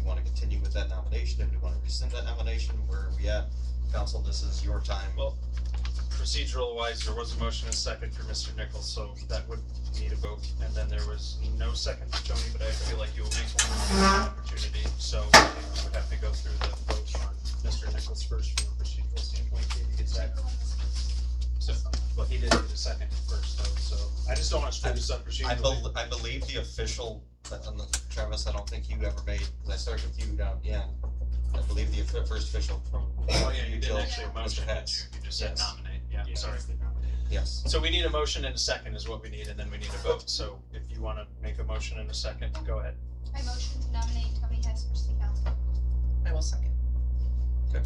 want to continue with that nomination? Do we want to rescind that nomination? Where are we at? Council, this is your time. Well, procedural wise, there was a motion and a second for Mr. Nichols, so that would need a vote. And then there was no second for Tony, but I feel like you'll make one opportunity. So we would have to go through the vote on Mr. Nichols first from a procedural standpoint. Katie, is that? So, well, he did get a second first, though, so I just don't want to screw this up procedurally. I believe the official, Travis, I don't think you ever made, because I started with you down, yeah. I believe the first official from. Oh, yeah, you didn't actually motion, did you? You just said nominate, yeah, sorry. Yes. So we need a motion and a second is what we need, and then we need a vote. So if you want to make a motion and a second, go ahead. I motion to nominate Tony Hess for city council. I will second. Okay.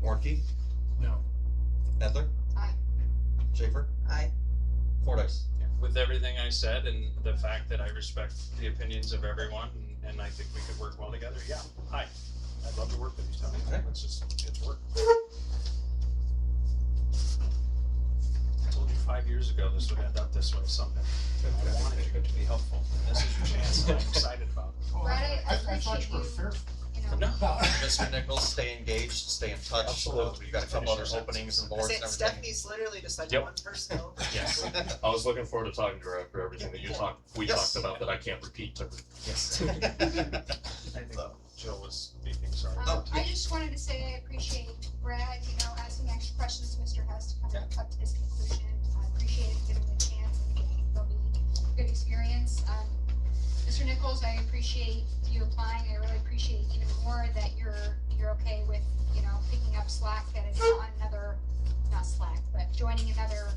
Warnke? No. Edler? Aye. Schaefer? Aye. Fordyce? Yeah. With everything I said and the fact that I respect the opinions of everyone, and I think we could work well together, yeah, hi. I'd love to work with you, Tony. Okay. Let's just get to work. I told you 5 years ago this would end up this way someday. I wanted you to be helpful, and this is your chance, and I'm excited about it. Oh, Brad, I I thought appreciate you were you, fearful. you know, No. Mr. Nichols, stay engaged, stay in touch. Absolutely. We've got a couple other openings and boards and everything. Stephanie's literally just like Yep. one person over. Yes. I was looking forward to talking to her after everything that we Yes. talked about that I can't repeat to her. Yes. I think Jill was speaking, sorry. I just wanted to say I appreciate Brad, asking extra questions to Mr. Hess to kind of come to this conclusion. I appreciate him giving me a chance, and again, it'll be a good experience. Mr. Nichols, I appreciate you applying. I really appreciate even more that you're okay with, picking up slack that is on another, not slack, but joining another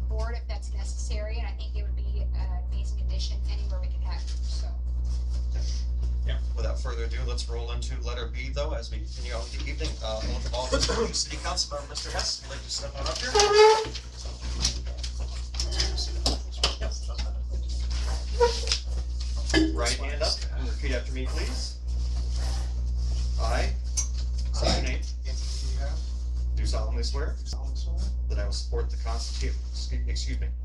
board if that's necessary. And I think it would be an amazing addition anywhere we could have you, so. Yeah, without further ado, let's roll into letter B though, as we continue on with the evening. Oath of office for the city council member, Mr. Hess, would you like to step on up here? Right hand up, and repeat after me, please. I, say your name, do solemnly swear that I will support the Constitution,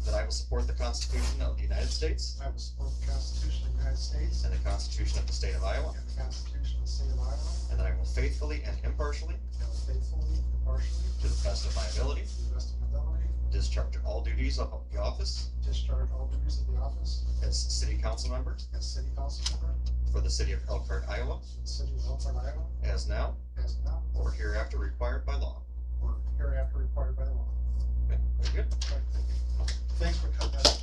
that I will support the Constitution of the United States I will support the Constitution of the United States and the Constitution of the State of Iowa, and the Constitution of the State of Iowa, and that I will faithfully and impartially, and will faithfully and impartially, to the best of my ability, to the best of my ability, discharge all duties of the office discharge all duties of the office as city council member as city council member for the city of Elkhart, Iowa, for the city of Elkhart, Iowa, as now as now or hereafter required by law. or hereafter required by the law. Okay, very good. All right, thank you. Thanks for cutting that.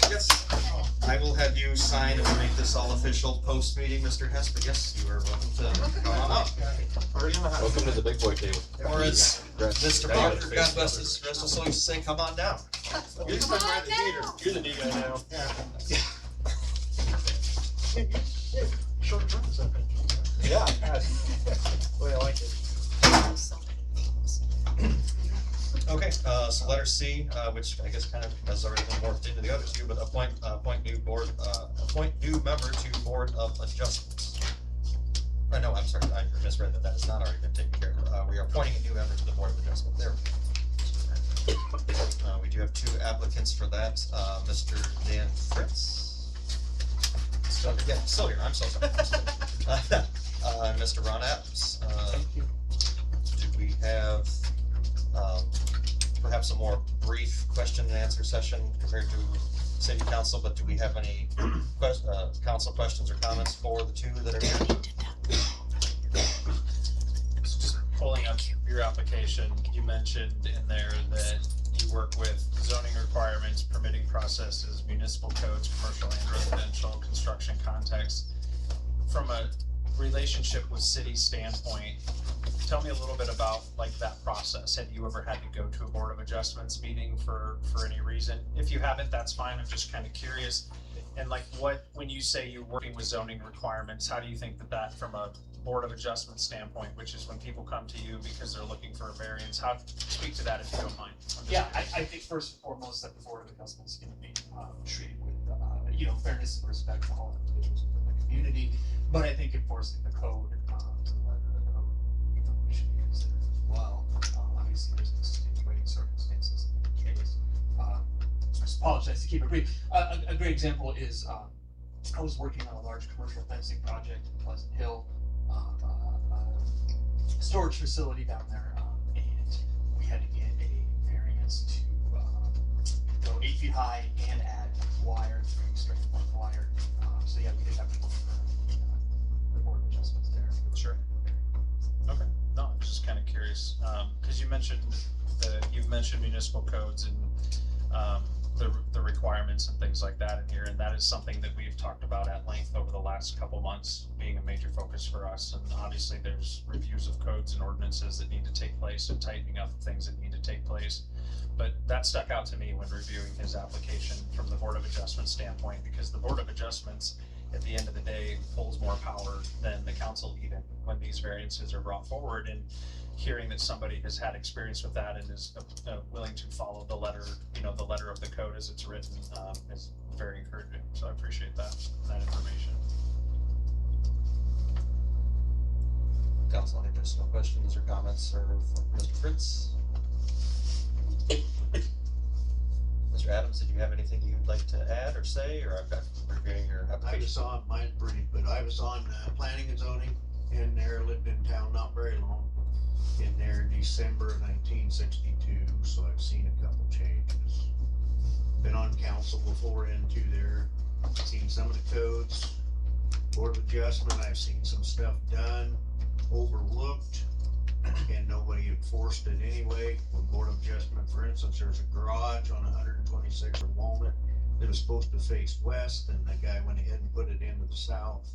Yes, I will have you sign and make this all official post-meeting, Mr. Hess, but yes, you are welcome to come on up. Already in the house. Welcome to the big boy table. Or as Mr. Parker, God bless his rest of his soul, used to say, come on down. You're the You're the D guy now. Short term is that been? Yeah. Boy, I like it. Okay, so letter C, which I guess kind of has already been morphed into the other two, but appoint new member to Board of Adjustments. No, I'm sorry, I misread that. That has not already been taken care of. We are appointing a new member to the Board of Adjustment. There we go. We do have two applicants for that. Mr. Dan Fritz. Still here. I'm so sorry. Mr. Ron Adams. Thank you. Do we have perhaps a more brief question and answer session compared to city council, but do we have any council questions or comments for the two that are here? So just pulling up your application, you mentioned in there that you work with zoning requirements, permitting processes, municipal codes, commercial and residential construction context. From a relationship with city standpoint, tell me a little bit about like that process. Have you ever had to go to a Board of Adjustments meeting for any reason? If you haven't, that's fine. I'm just kind of curious. And like when you say you're working with zoning requirements, how do you think that from a Board of Adjustment standpoint, which is when people come to you because they're looking for a variance, speak to that if you don't mind. Yeah, I think first and foremost that the Board of Adjustment is gonna be treated with, fairness and respect to all individuals within the community. But I think enforcing the code, to the letter of the code, should be considered as well. Obviously, there's extenuating circumstances in the case. I just apologize to keep it brief. A great example is, I was working on a large commercial fencing project in Pleasant Hill, storage facility down there, and we had to get a variance to go 8 feet high and add wire, 3-string wire. So yeah, we did have to look for the Board of Adjustments there. Sure. Okay. No, I'm just kind of curious, because you've mentioned municipal codes and the requirements and things like that in here, and that is something that we've talked about at length over the last couple months, being a major focus for us. And obviously, there's reviews of codes and ordinances that need to take place and tightening up of things that need to take place. But that stuck out to me when reviewing his application from the Board of Adjustment standpoint, because the Board of Adjustments, at the end of the day, holds more power than the council even when these variances are brought forward. And hearing that somebody has had experience with that and is willing to follow the letter, the letter of the code as it's written, is very encouraging. So I appreciate that information. Council, any additional questions or comments for Mr. Fritz? Mr. Adams, did you have anything you'd like to add or say, or I've got reviewing your application? was on, mine's brief, but I was on planning and zoning in there, lived in town not very long. In there in December of 1962, so I've seen a couple changes. Been on council before into there, seen some of the codes. Board of Adjustment, I've seen some stuff done, overlooked, and nobody enforced it anyway. With Board of Adjustment, for instance, there's a garage on 126 or Walnut that was supposed to face west, and the guy went ahead and put it into the south.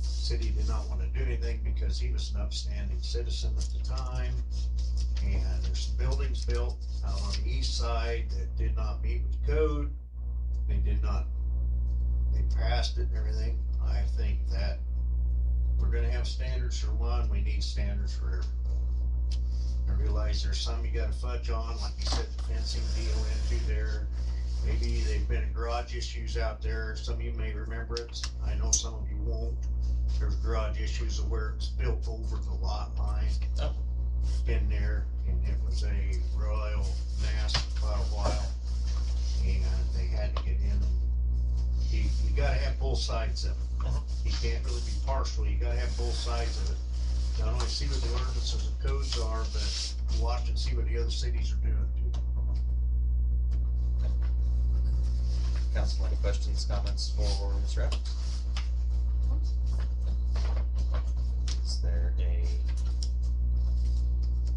City did not want to do anything because he was an upstanding citizen at the time. And there's some buildings built out on the east side that did not meet with the code. They passed it and everything. I think that we're gonna have standards for one, we need standards for everybody. I realize there's some you gotta fudge on, like you said, the fencing deal into there. Maybe they've been garage issues out there, some of you may remember it, I know some of you won't. There's garage issues of where it's built over the lot line in there, and it was a royal mess for quite a while. And they had to get in, and you gotta have both sides of it. You can't really be partial, you gotta have both sides of it. Not only see what the ordinances and codes are, but watch and see what the other cities are doing too. Council, any questions, comments for Ms. Rapp? Is there a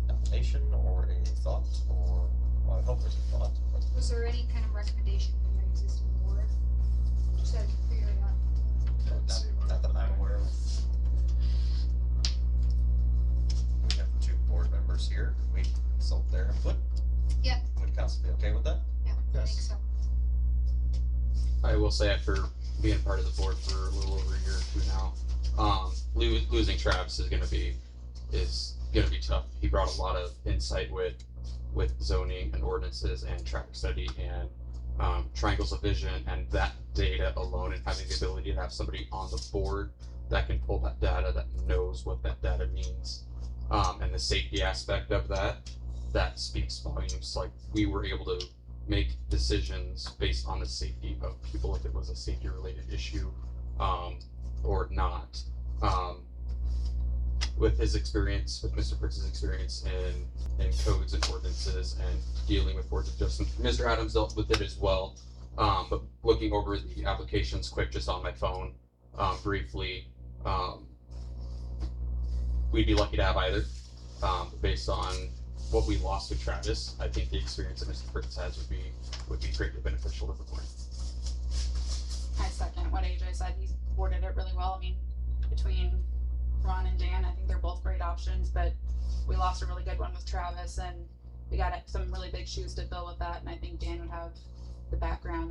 nomination or a thought, or, well, I hope there's a thought. Was there any kind of recommendation from your existing board? Just out of curiosity. Not that I'm aware of. We have 2 board members here, we consult their input. Yeah. Would council be okay with that? Yeah, I think so. I will say after being part of the board for a little over a year or 2 now, losing Travis is gonna be tough. He brought a lot of insight with zoning and ordinances and traffic study and triangles of vision, and that data alone, and having the ability to have somebody on the board that can pull that data, that knows what that data means, and the safety aspect of that speaks volumes. Like, we were able to make decisions based on the safety of people, if it was a safety related issue or not. With his experience, with Mr. Fritz's experience in codes and ordinances and dealing with boards of adjustment, Mr. Adams dealt with it as well. But looking over the applications quick, just on my phone, briefly, we'd be lucky to have either. Based on what we lost with Travis, I think the experience that Mr. Fritz has would be greatly beneficial to the board. I second what AJ said. He's worded it really well. I mean, between Ron and Dan, I think they're both great options, but we lost a really good one with Travis, and we got some really big shoes to fill with that, and I think Dan would have the background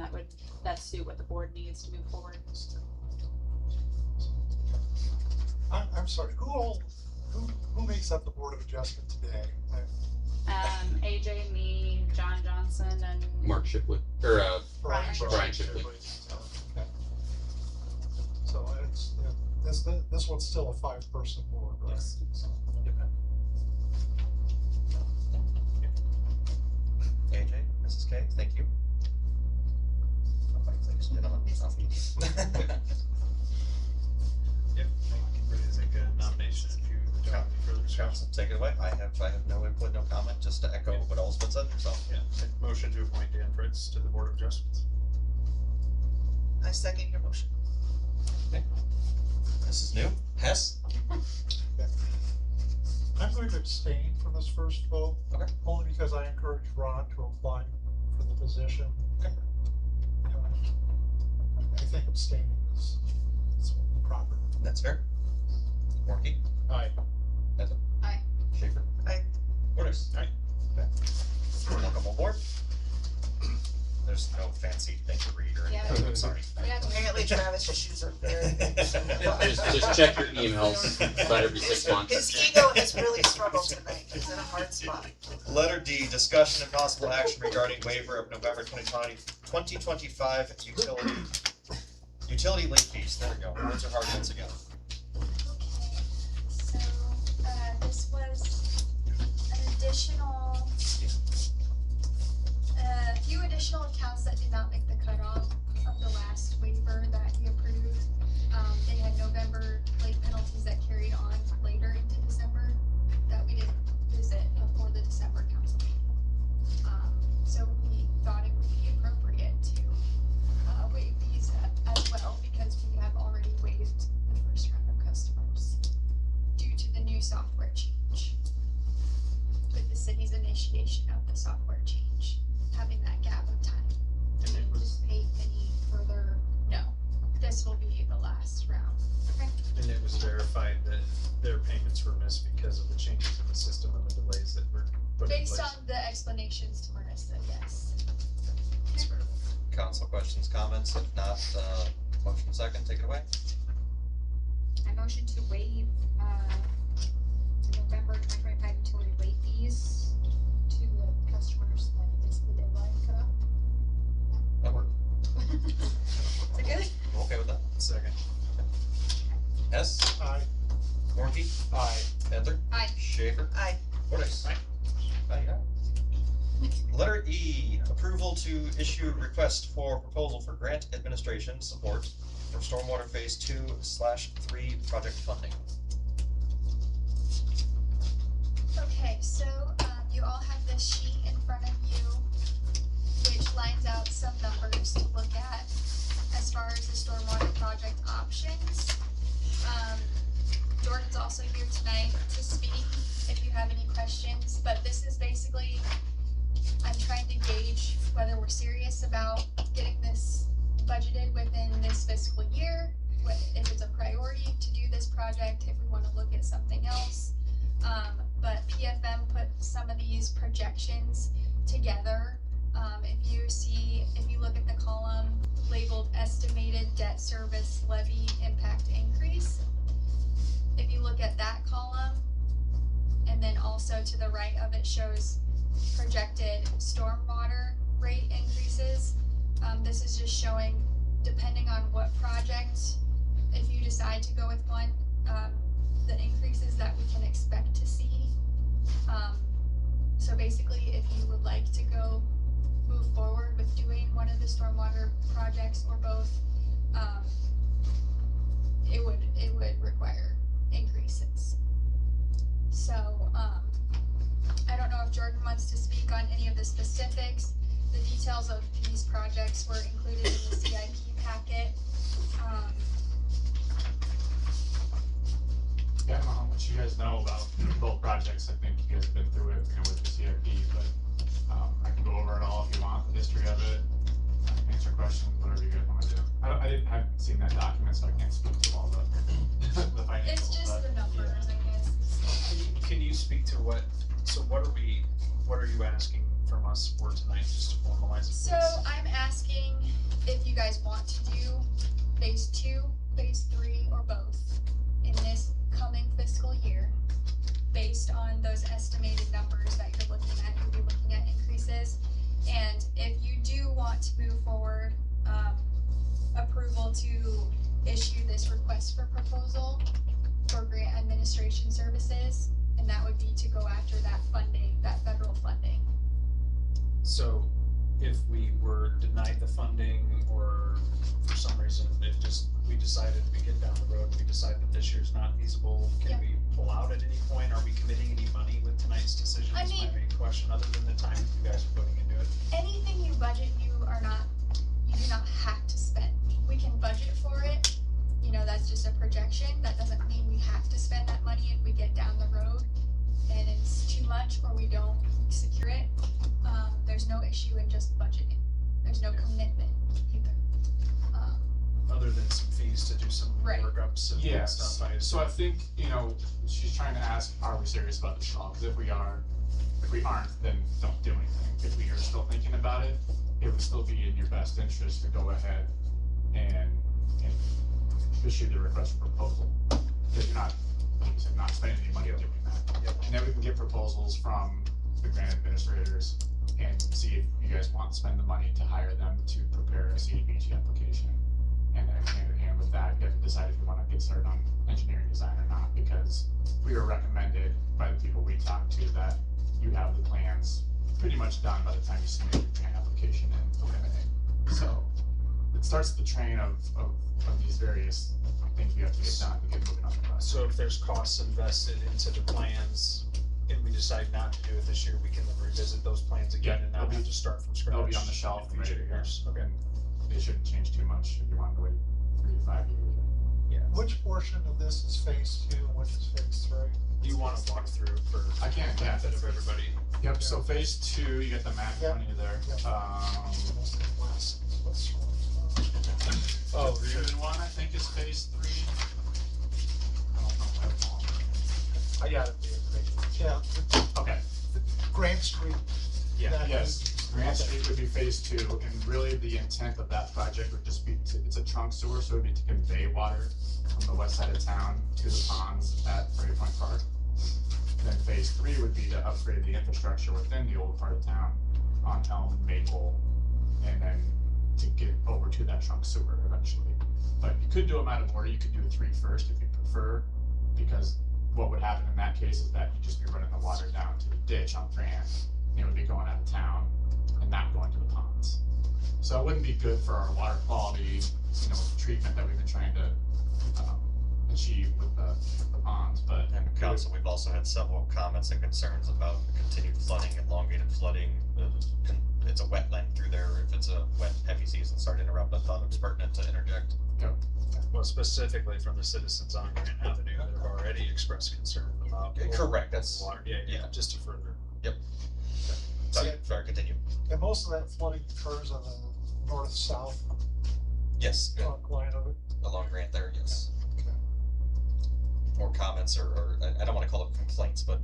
that suit what the board needs to move forward. I'm sorry, who makes up the Board of Adjustment today? AJ, me, John Johnson, and Mark Shipley, or Brian Shipley. Okay. So it's, this one's still a 5-person board, right? Yes. AJ, Mrs. K, thank you. Ladies and gentlemen. Yep, it is a good nomination if you don't have any further discussion. Council, take it away. I have no input, no comment, just to echo what all's been said, so. Yeah, motion to appoint Dan Fritz to the Board of Adjustments. I second your motion. Okay. This is new. Hess? I'm going to abstain from this first vote, only because I encourage Ron to apply for the position. Okay. I think abstaining is proper. That's fair. Morky? Aye. Evan? Aye. Schaefer? Aye. Orders? Aye. Okay. Welcome aboard. There's no fancy thing to read or anything, I'm sorry. Apparently Travis's shoes are very Just check your emails about every 6 months. His ego has really struggled tonight. He's in a hard spot. Letter D, discussion and possible action regarding waiver of November 2025 utility late fees. There we go. Words are hard once again. So, this was an additional, a few additional accounts that did not make the cutoff of the last waiver that you approved. this will be the last round. Okay. And it was verified that their payments were missed because of the changes in the system and the delays that were put in place. Based on the explanations to Marissa, yes. That's fair. Council questions, comments? If not, motion second, take it away. I motion to waive, the November 2025 utility late fees to the customers, like, it's the deadline cut off. That worked. Is it good? Okay with that? Second. Hess? Aye. Warnke? Aye. Edler? Aye. Schaefer? Aye. Fordice? Aye. Letter E, approval to issue request for proposal for grant administration support for Stormwater Phase 2/3 project funding. Okay, so, you all have this sheet in front of you, which lines out some numbers to look at as far as the stormwater project options. Jordan's also here tonight to speak if you have any questions, but this is basically, I'm trying to gauge whether we're serious about getting this budgeted within this fiscal year, if it's a priority to do this project, if we wanna look at something else. But PFM put some of these projections together. If you look at the column labeled estimated debt service levy impact increase, if you look at that column, and then also to the right of it shows projected stormwater rate increases. This is just showing, depending on what project, if you decide to go with one, the increases that we can expect to see. So basically, if you would like to move forward with doing one of the stormwater projects or both, it would require increases. So, I don't know if Jordan wants to speak on any of the specifics. The details of these projects were included in the CIP packet. Yeah, I don't know how much you guys know about both projects. I think you guys have been through it, with the CIP, but I can go over it all if you want, the history of it. I can answer questions, whatever you guys want to do. I haven't seen that document, so I can't speak to all the financials. It's just the numbers, I guess. Can you speak to what are you asking from us for tonight, just to formalize it? So I'm asking if you guys want to do phase 2, phase 3, or both in this coming fiscal year, based on those estimated numbers that you're looking at. You'll be looking at increases, and if you do want to move forward, approval to issue this request for proposal for grant administration services, and that would be to go after that funding, that federal funding. So if we were denied the funding, or for some reason we decided, we get down the road, we decide that this year's not feasible, can we pull out at any point? Are we committing any money with tonight's decision? I Is mean, my main question, other than the time that you guys are putting into it. Anything you budget, you do not have to spend. We can budget for it, that's just a projection. That doesn't mean we have to spend that money if we get down the road and it's too much or we don't secure it. There's no issue in just budgeting. There's no commitment either. Other than some fees to do some workups and stuff. So I think, she's trying to ask, are we serious about this at all? Because if we aren't, then don't do anything. If we are still thinking about it, it would still be in your best interest to go ahead and issue the request for proposal. Because you're not, like you said, not spending any money doing that. Yep. And then we can get proposals from the grant administrators and see if you guys want to spend the money to hire them to prepare a CDBG application. And then hand in hand with that, you have to decide if you want to get started on engineering design or not, because we were recommended by the people we talked to that you have the plans pretty much done by the time you submit your grant application and eliminate. So it starts the train of these various things we have to get done to get moving on the project. So if there's costs invested into the plans and we decide not to do it this year, we can then revisit those plans again and not have to start from scratch. They'll be on the shelf in future years. Okay. They shouldn't change too much if you want to wait 3 to 5 years. Yeah. Which portion of this is phase 2 and which is phase 3? Do you want to walk through for I can, the yeah. benefit of everybody? Yep, so phase 2, you get the map in front of you there. Oh, The sure. Greenwood one, I think, is phase 3. I don't know if I have all. I got it, the information. Yeah, Okay. Grant Street. Yeah, that yes, is- Grant Street would be phase 2, and really the intent of that project would just be it's a trunk sewer, so it would be to convey water from the west side of town to the ponds at Prairie Point Park. And then phase 3 would be to upgrade the infrastructure within the old part of town on Elm and Maple, and then to get over to that trunk sewer eventually. But you could do them out of order, you could do 3 first if you prefer, because what would happen in that case is that you'd just be running the water down to the ditch on Grant, and it would be going out of town and not going to the ponds. So it wouldn't be good for our water quality, treatment that we've been trying to achieve with the ponds, but. And council, we've also had several comments and concerns about continued flooding, elongated flooding. It's a wetland through there. If it's a wet, heavy season, sorry to interrupt, I thought it was pertinent to interject. Yep. Well, specifically from the citizens on Grant Avenue that have already expressed concern about. Correct, that's, Water, yeah, just to further. Yep. Sorry, continue. And most of that flooding occurs on the north-south Yes, good. trunk line of it. Along Grant there, yes. Okay. More comments or I don't wanna call it complaints, but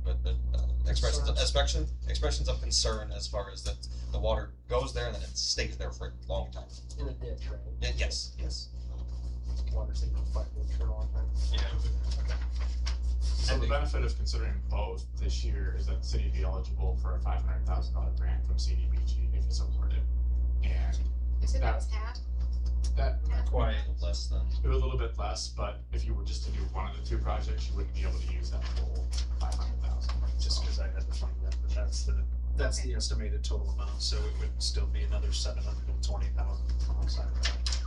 expressions of concern as far as that the water goes there and then it stays there for a long time. In a ditch, right? Yes. Water staying in the ditch for a long time. Yeah. So the benefit of considering both this year is that the city would be eligible for a $500,000 grant from CDBG if it's awarded. And You said that was half? that, Quite. Less than. it was a little bit less, but if you were just to do one of the 2 projects, you wouldn't be able to use that full 500,000. Just because I had to find that, but that's the estimated total amount, so it would still be another 720,000 alongside of that.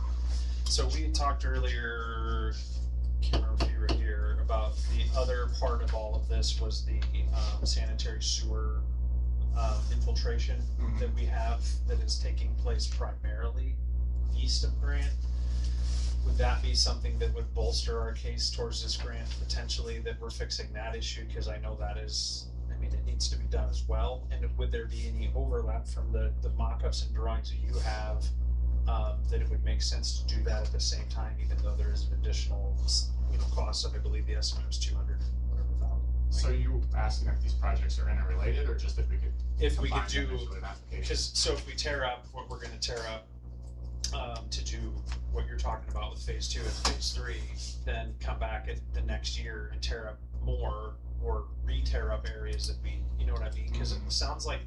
So we had talked earlier, can't remember if you were here, about the other part of all of this was the sanitary sewer infiltration that we have that is taking place primarily east of Grant. Would that be something that would bolster our case towards this grant potentially, that we're fixing that issue? Cause I know that is, it needs to be done as well. And would there be any overlap from the mock-ups and drawings that you have, that it would make sense to do that at the same time, even though there is an additional, cost of, I believe the estimate was 200 and whatever thousand. So are you asking if these projects are interrelated or just if we could If we could combine them do, into an application? cause so if we tear up what we're gonna tear up, to do what you're talking about with phase 2 and phase 3, then come back at the next year and tear up more or re-tear up areas that we, you know what I mean? Cause it sounds like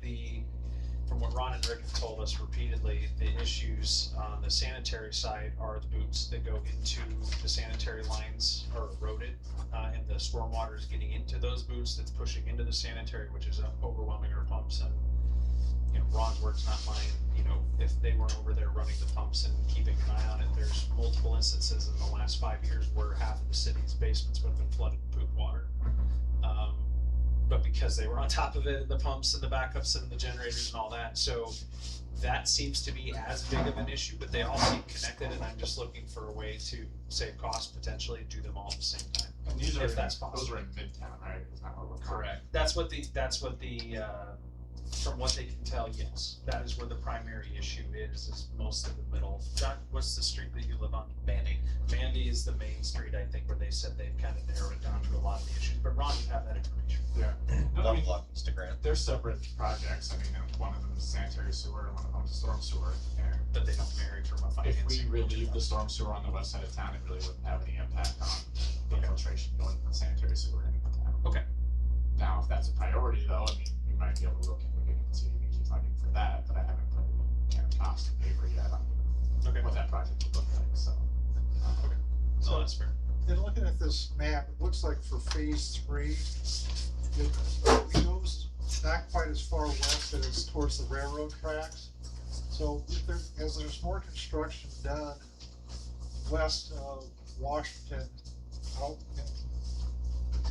from what Ron and Rick have told us repeatedly, the issues on the sanitary side are the boots that go into the sanitary lines are eroded, and the stormwater is getting into those boots that's pushing into the sanitary, which is overwhelming our pumps. And Ron's words, not mine. If they weren't over there running the pumps and keeping an eye on it, there's multiple instances in the last 5 years where half of the city's basements would have been flooded with poop water. But because they were on top of it, and the pumps and the backups and the generators and all that, so that seems to be as big of an issue, but they all seem connected, and I'm just looking for a way to save costs, potentially do them all at the same time. And these are, if that's possible. those are in Midtown, right? Is that what we're Correct. That's what the from what they can tell, yes, that is where the primary issue is most of the middle. John, what's the street that you live on? Mandy. Mandy is the main street, I think, where they said they've kind of narrowed it down to a lot of the issues, but Ron, you have that information. Yeah. One block east of Grant. They're separate projects. One of them is sanitary sewer and one of them is storm sewer. And but they don't marry from a if financing. we relieve the storm sewer on the west side of town, it really wouldn't have any impact on the infiltration going from the sanitary sewer into the town. Okay. Now, if that's a priority though, you might be able to look into getting CDBG funding for that, but I haven't put any kind of cost to paper yet on what that project would look like, so. Okay. So- that's fair. In looking at this map, it looks like for phase 3, it goes not quite as far west as it's towards the railroad tracks. So as there's more construction done west of Washington, out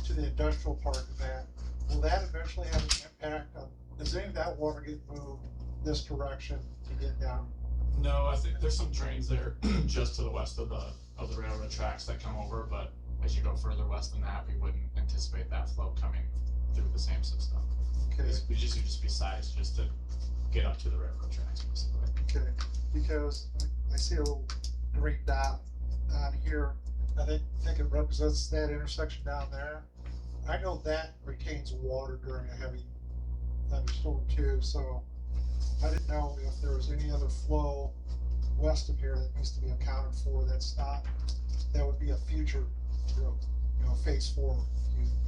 to the industrial park of that, will that eventually have an impact on, does any of that water get moved this direction to get down? No, I think there's some drains there just to the west of the railroad tracks that come over, but as you go further west than that, we wouldn't anticipate that flow coming through the same system. Okay. We just would just be sized just to get up to the railroad tracks basically. Okay, because I see a little green dot on here, I think it represents that intersection down there. I know that retains water during a heavy thunderstorm too, so I didn't know if there was any other flow west of here that needs to be accounted for that's not, that would be a future road, phase 4.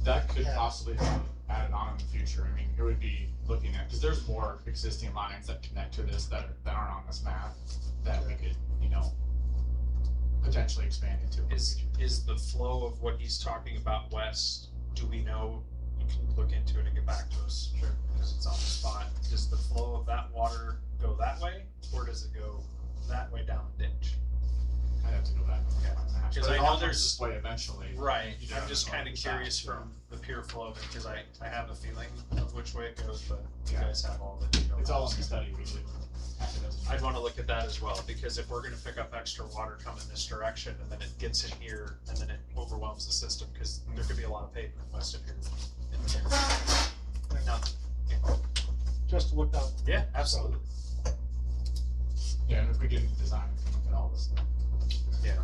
That could possibly have added on in the future. I mean, it would be looking at, because there's more existing lines that connect to this that aren't on this map that we could, potentially expand into. Is the flow of what he's talking about west, do we know, you can look into it and get back to us, sure, because it's on the spot. Does the flow of that water go that way, or does it go that way down the ditch? I'd have to go back and look at that. Because But I it know all there's comes this way eventually. Right, You I'm don't just know kinda the curious size, from the pure flow of it, because I have a feeling of which way it goes, but you Yeah. guys have all the details. It's all in the study, we did half a dozen. I'd wanna look at that as well, because if we're gonna pick up extra water coming this direction, and then it gets in here, and then it overwhelms the system, cause there could be a lot of pavement west of here. in there. Now, Just to look down. yeah, absolutely. Yeah, and if we get into design, we can look at all this stuff. Yeah.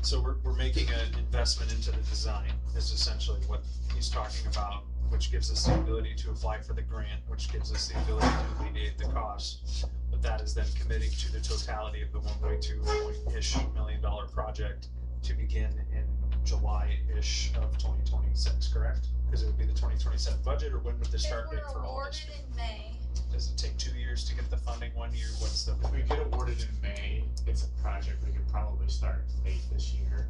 So we're making an investment into the design is essentially what he's talking about, which gives us the ability to apply for the grant, which gives us the ability to alleviate the cost. But that is then committing to the totality of the $1.2-ish million project to begin in July-ish of 2026, correct? Because it would be the 2027 budget, or when would the start date for all this? If we're awarded in May, Does it take 2 years to get the funding, 1 year? What's the? If we get awarded in May, it's a project we could probably start late this year,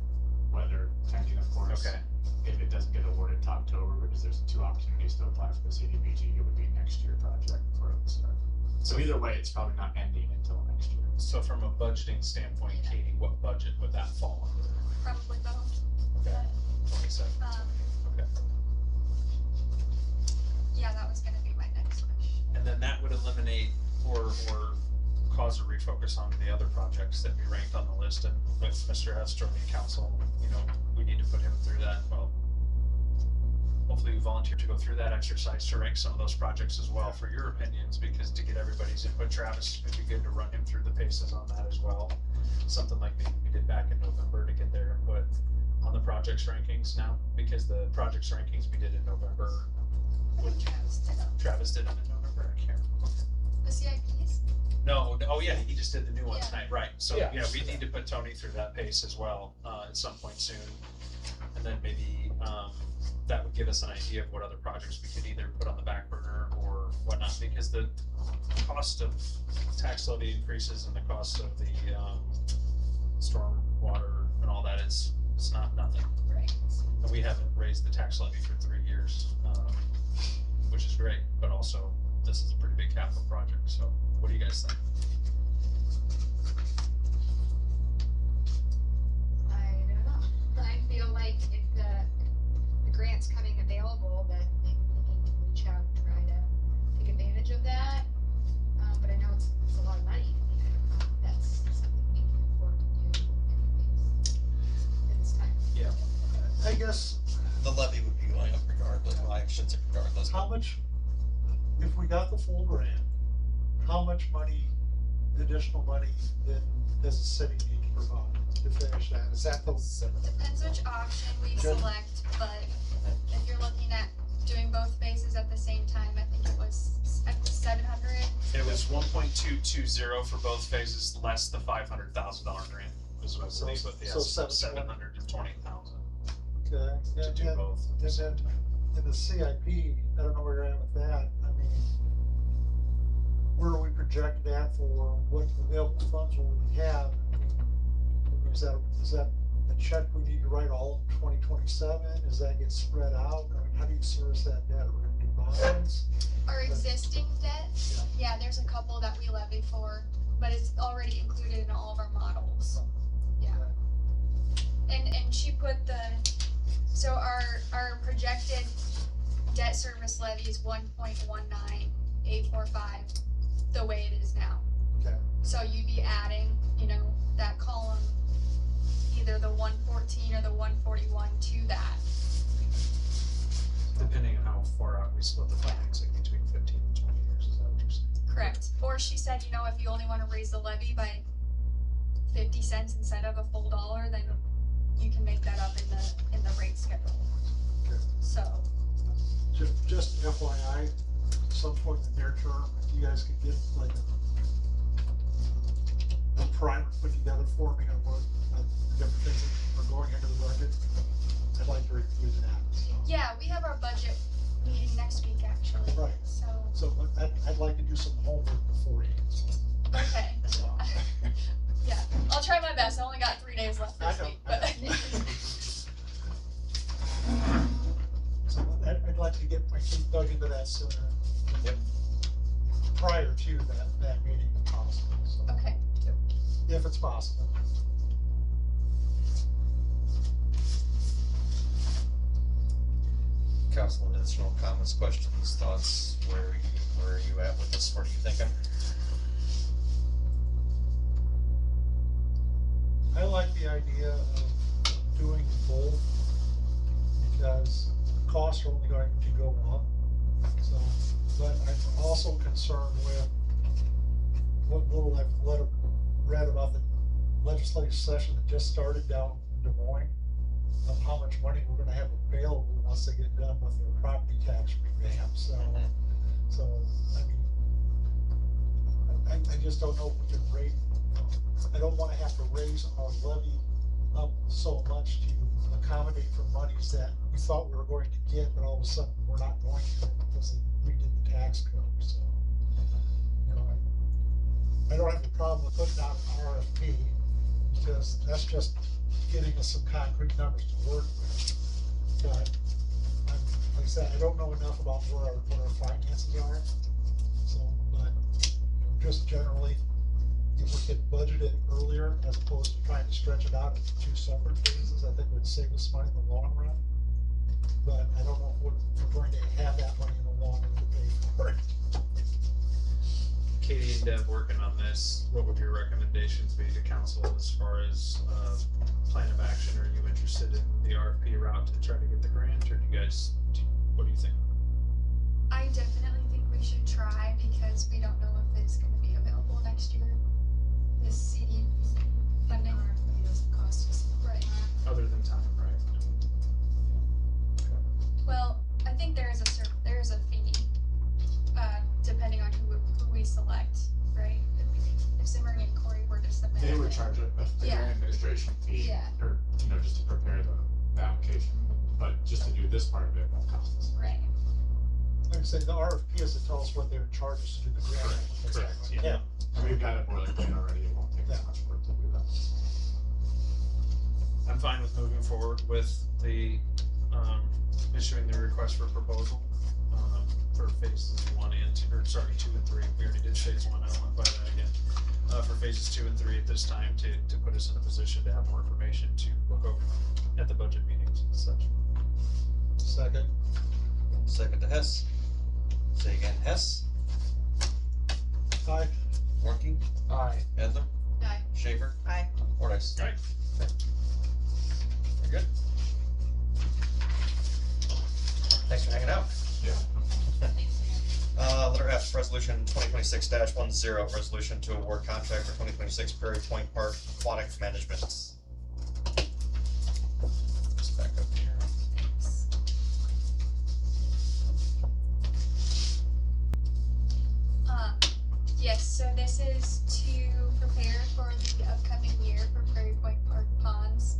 weather pending, of course. Okay. If it doesn't get awarded to October, because there's 2 opportunities to apply for the CDBG, it would be next year project before it would start. So either way, it's probably not ending until next year. So from a budgeting standpoint, Katie, what budget would that fall under? probably both. Okay. 27. Okay. Yeah, that was gonna be my next question. And then that would eliminate or cause a refocus on the other projects that we ranked on the list, and with Mr. Hester and the council, we need to put him through that. Well, hopefully you volunteer to go through that exercise to rank some of those projects as well for your opinions, because to get everybody's input, Travis, it'd be good to run him through the paces on that as well. Something like maybe we did back in November to get their input on the projects rankings now, because the projects rankings we did in November. I think Travis did them in November, I can't remember. The CIPs? No, oh yeah, he just did the new one Yeah. tonight, right, so Yeah. yeah, we need to put Tony through that pace as well, at some point soon. And then maybe, that would give us an idea of what other projects we could either put on the back burner or whatnot, because the cost of tax levy increases and the cost of the, stormwater and all that, it's not nothing. Right. And we haven't raised the tax levy for 3 years, which is great, but also this is a pretty big capital project, so what do you guys think? I don't know. I feel like if the grant's coming available, that maybe we need to reach out and try to take advantage of that. But I know it's a lot of money. That's something we can afford to do anyways at this time. Yeah. I guess, The levy would be going up regardless, well, I shouldn't say regardless. how much, if we got the full grant, how much money, additional money, then does the city need to provide to finish that? Is that the? Depends which option we Good. select, but if you're looking at doing both phases at the same time, I think it was 700. It was 1.220 for both phases, less the $500,000 grant, was what I believe, but So yes, 720,000. 720,000 Okay. to do both. And then in the CIP, I don't know where you're at with that. I mean, where are we projected at for what available funds will we have? I mean, is that a check we need to write all in 2027? Does that get spread out? I mean, how do you service that debt? Are we gonna do bonds? Our existing debt, yeah, there's a couple that we levy for, but it's already included in all of our models. Yeah. And she put so our projected debt service levy is 1.19845, the way it is now. Okay. So you'd be adding, that column, either the 114 or the 141 to that. Depending on how far out we split the financing between 15 and 20 years, is that what you're saying? Correct. Or she said, if you only wanna raise the levy by 50 cents instead of a full dollar, then you can make that up in the rate schedule. So, Just FYI, at some point in the near term, if you guys could get like a primer put together for me on what the different things that are going into the budget, I'd like to review that, so. yeah, we have our budget meeting next week actually. Right. So, I'd like to do some homework beforehand, so. okay. Yeah, I'll try my best. I only got 3 days left this week, but. So I'd like to get my teeth dug into that sooner. Yep. Prior to that meeting if possible, so. Okay. If it's possible. Council, additional comments, questions, thoughts, where are you at with this, what are you thinking? I like the idea of doing both because costs are only going to go up. So, but I'm also concerned with what little I've read about the legislative session that just started down in Des Moines, of how much money we're gonna have available once they get done with their property tax revamp. So I mean, I just don't know if we can rate. I don't wanna have to raise our levy up so much to accommodate for monies that we thought we were going to get, but all of a sudden we're not going to because they redid the tax code. So, you know, I don't have a problem with putting out an RFP because that's just getting us some concrete numbers to work with. But like I said, I don't know enough about where our finances are. So, but just generally, if we could budget it earlier as opposed to trying to stretch it out into 2 separate phases, I think it would save us money in the long run. But I don't know if we're going to have that money in the long run to pay for it. Katie and Deb working on this, what would your recommendations be to council as far as plan of action? Are you interested in the RFP route to try to get the grant, or do you guys, what do you think? I definitely think we should try because we don't know if it's gonna be available next year. This CD funding. RFP doesn't cost us. Right. Other than time, right? Well, I think there is a fee, depending on who we select, right? If Simmering and Corey were to submit. They would charge a grant administration fee, Yeah. or, just to prepare the application, but just to do this part of it won't cost us. Right. Like I say, the RFP is to tell us what their charges to do the grant. Correct, yeah. And we've got a boilerplate already, it won't take that much work to do that. I'm fine with moving forward with the, issuing the request for proposal, for phases 1 and 2, or sorry, 2 and 3. We already did phase 1, I don't want to buy that again. For phases 2 and 3 at this time to put us in a position to have more information to look over at the budget meetings and such. Second. Second to Hess. Say again, Hess. Aye. Warnke. Aye. Edler. Aye. Schaefer. Aye. Fordice. Aye. Very good. Thanks for hanging out. Yeah. Letter F, resolution 2026-10, resolution to award contract for 2026 Prairie Pointe Park Aquatic Management. Just back up here. Yes, so this is to prepare for the upcoming year for Prairie Pointe Park ponds.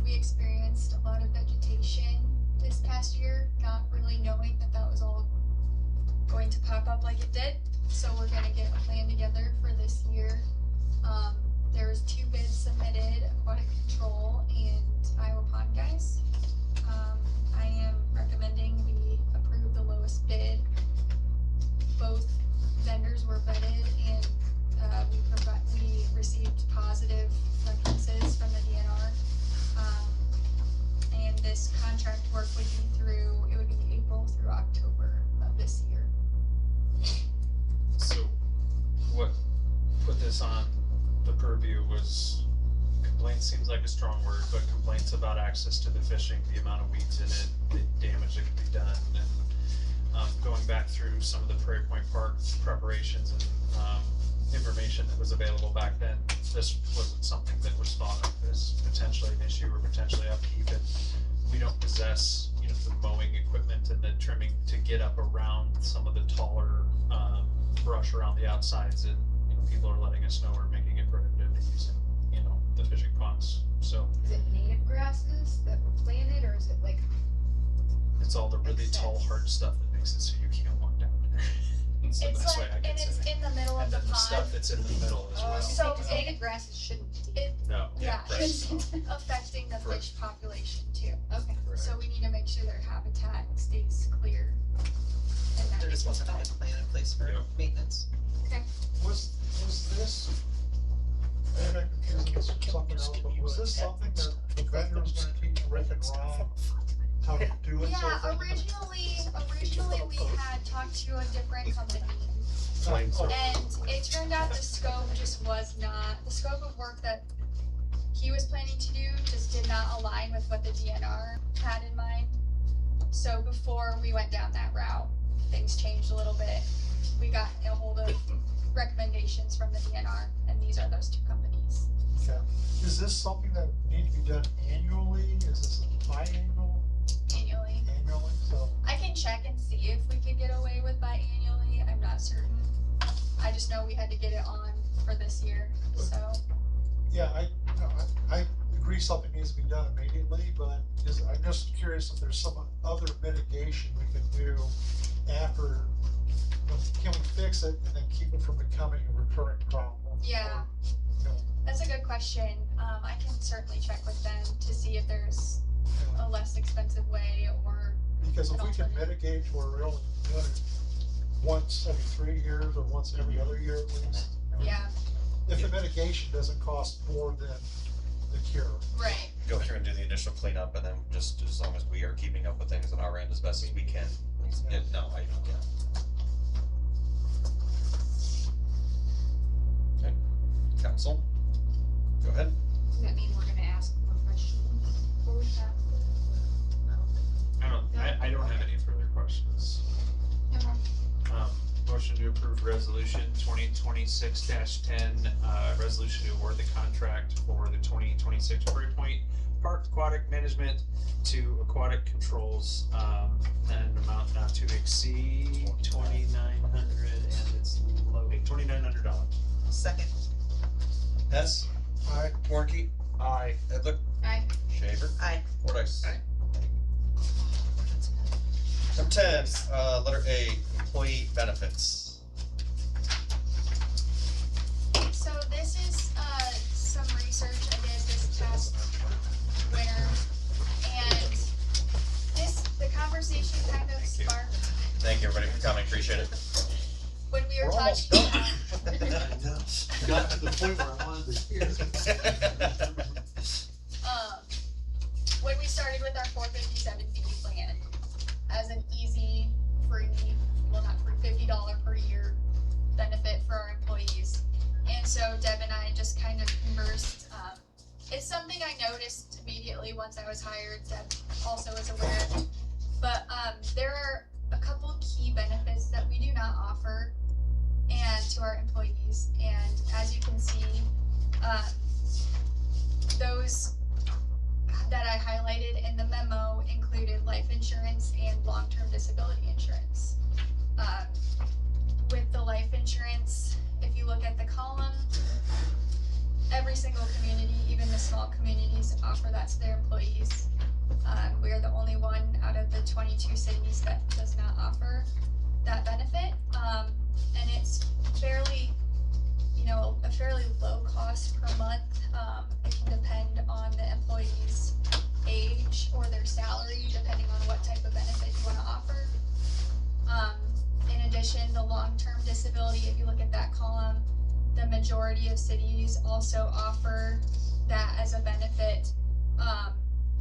We experienced a lot of vegetation this past year, not really knowing that that was all going to pop up like it did. So we're gonna get a plan together for this year. There's 2 bids submitted, Aquatic Control and Iowa Pond Guys. I am recommending we approve the lowest bid. Both vendors were vetted and we received positive references from the DNR. And this contract work would be April through October of this year. So, what put this on the purview was complaints, seems like a strong word, but complaints about access to the fishing, the amount of weeds in it, the damage that could be done, and going back through some of the Prairie Point Park preparations and, information that was available back then, this wasn't something that was thought of as potentially an issue or potentially upkeep, and we don't possess, you know, the mowing equipment and the trimming to get up around some of the taller, brush around the outsides, and, you know, people are letting us know we're making it prohibitive using, you know, the fishing ponds, so. Is it native grasses that were planted, or is it like? It's all the really tall, hard stuff that makes it so you can't walk down there. It's the best way I can and say it's it. in the middle of And the then the pond. stuff that's in the middle as well. So native grasses shouldn't be. No. Yeah, right. it's affecting the Correct. fish population too. Okay. So we need to make sure their habitat stays clear. And that There just makes wasn't a it good plan in place for Yep. maintenance. Okay. Was this, maybe I'm confusing this with something else, but was this something that the vendor was gonna teach Rick and Ron how to do it? Yeah, originally we had talked to a different company. And it turned out the scope just was not, the scope of work that he was planning to do just did not align with what the DNR had in mind. So before we went down that route, things changed a little bit. We got a hold of recommendations from the DNR, and these are those two companies. Okay. Is this something that needs to be done annually? Is this biannual? Annually. Annually, so. I can check and see if we could get away with biannually, I'm not certain. I just know we had to get it on for this year, so. Yeah, I agree something needs to be done immediately, but I'm just curious if there's some other mitigation we can do after. Can we fix it and then keep it from becoming a recurring problem? Yeah, that's a good question. I can certainly check with them to see if there's a less expensive way or. Because if an we can alternative. mitigate where we're only doing it once every 3 years or once every other year at least. Yeah, If the mitigation doesn't cost more than the cure. right. Go through and do the initial cleanup, and then just as long as we are keeping up with things on our end as best as we can. No, I don't get it. Okay, council, go ahead. Does that mean we're gonna ask more questions before we pass I don't have any further questions. it? Motion to approve resolution 2026-10, resolution to award the contract for the 2026 Prairie Point Park Aquatic Management to Aquatic Controls, and amount not to exceed $2,900, and it's loading, $2,900. Second. Hess? Aye. Warnke? Aye. Edler? Aye. Shaver? Aye. Fordice? Aye. Number 10, letter A, employee benefits. So this is, some research I did this past winter, and the conversation kind of sparked Thank you, everybody, for coming, appreciate it. when we were We're almost talking. Got to the point where I wanted to hear. When we started with our 457B plan as an easy, free, well not free, $50 per year benefit for our employees. And so Deb and I just kind of conversed. It's something I noticed immediately once I was hired. Deb also was aware. But there are a couple key benefits that we do not offer and to our employees. And as you can see, those that I highlighted in the memo included life insurance and long-term disability insurance. With the life insurance, if you look at the column, every single community, even the small communities, offer that to their employees. We are the only one out of the 22 cities that does not offer that benefit. And it's fairly, a fairly low cost per month. It can depend on the employee's age or their salary, depending on what type of benefit you want to offer. In addition, the long-term disability, if you look at that column, the majority of cities also offer that as a benefit.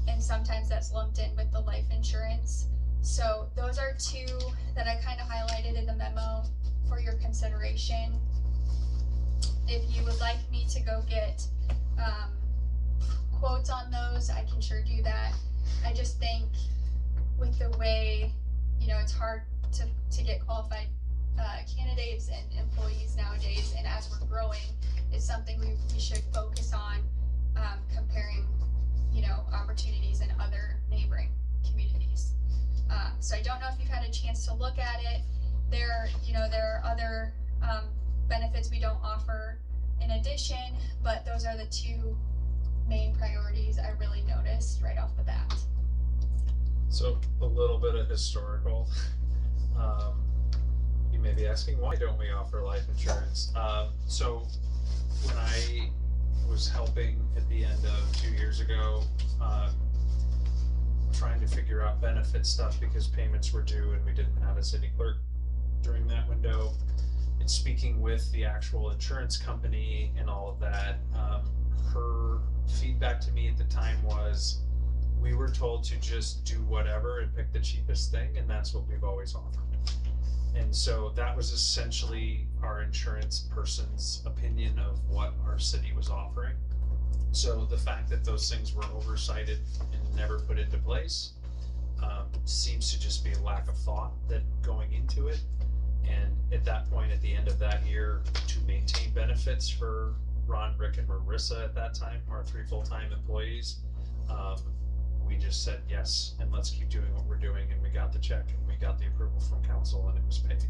And sometimes that's lumped in with the life insurance. So those are two that I kind of highlighted in the memo for your consideration. If you would like me to go get quotes on those, I can sure do that. I just think with the way you know, it's hard to get qualified candidates and employees nowadays, and as we're growing, it's something we should focus on, comparing, you know, opportunities in other neighboring communities. So I don't know if you've had a chance to look at it. There are other benefits we don't offer in addition, but those are the two main priorities I really noticed right off the bat. So a little bit of historical. You may be asking, why don't we offer life insurance? So when I was helping at the end of 2 years ago, trying to figure out benefit stuff because payments were due and we didn't have a city clerk during that window, and speaking with the actual insurance company and all of that, her feedback to me at the time was, we were told to just do whatever and pick the cheapest thing, and that's what we've always offered. And so that was essentially our insurance person's opinion of what our city was offering. So the fact that those things were oversighted and never put into place seems to just be a lack of thought that going into it. And at that point, at the end of that year, to maintain benefits for Ron, Rick, and Marissa at that time, our 3 full-time employees, we just said yes, and let's keep doing what we're doing, and we got the check, and we got the approval from council, and it was paid.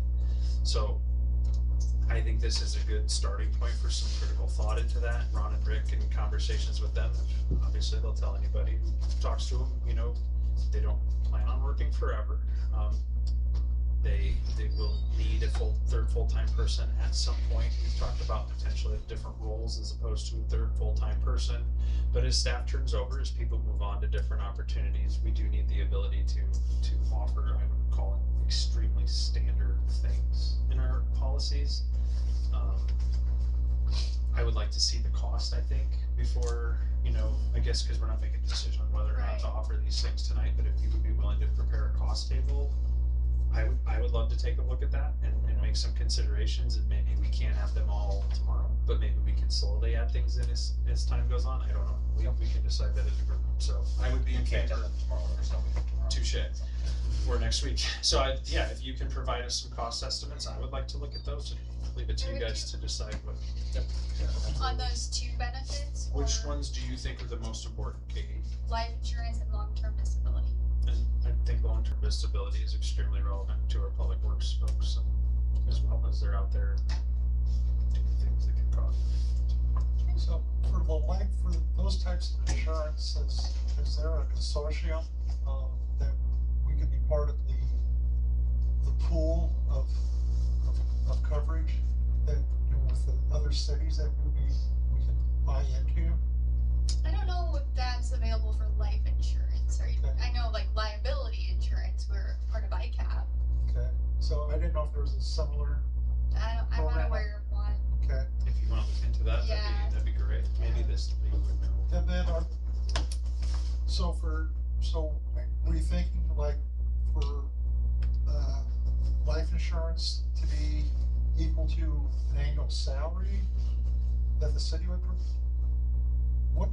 So I think this is a good starting point for some critical thought into that. Ron and Rick, in conversations with them, obviously they'll tell anybody who talks to them, you know, they don't plan on working forever. They will need a third full-time person at some point. We've talked about potentially different roles as opposed to a third full-time person. But as staff turns over, as people move on to different opportunities, we do need the ability to offer, I would call it, extremely standard things in our policies. I would like to see the cost, I think, before, you know, I guess because we're not making a decision on whether or not to offer these things tonight, but if you would be willing to prepare a cost table, I would love to take a look at that and make some considerations, and maybe we can't have them all tomorrow, but maybe we can slowly add things in as time goes on. I don't know. We can decide that as a group. So I would be in favor. Tomorrow, there's no way tomorrow. Touche. Or next week. So if you can provide us some cost estimates, I would like to look at those and leave it to you guys to decide what. Yep. On those 2 benefits? Which ones do you think are the most important, Katie? Life insurance and long-term disability. And I think long-term disability is extremely relevant to our public works folks, as well as they're out there doing things that can cause. So for those types of insurances, is there a consortium that we could be part of the pool of coverage that, you know, with the other cities that we can buy into? I don't know if that's available for life insurance. I know like liability insurance, we're part of ICAP. Okay, so I didn't know if there was a similar. I'm not aware of one. Okay. If you want to look into that, Yeah. that'd be great. Maybe this league would know. And then, so were you thinking like for life insurance to be equal to an annual salary that the city would provide?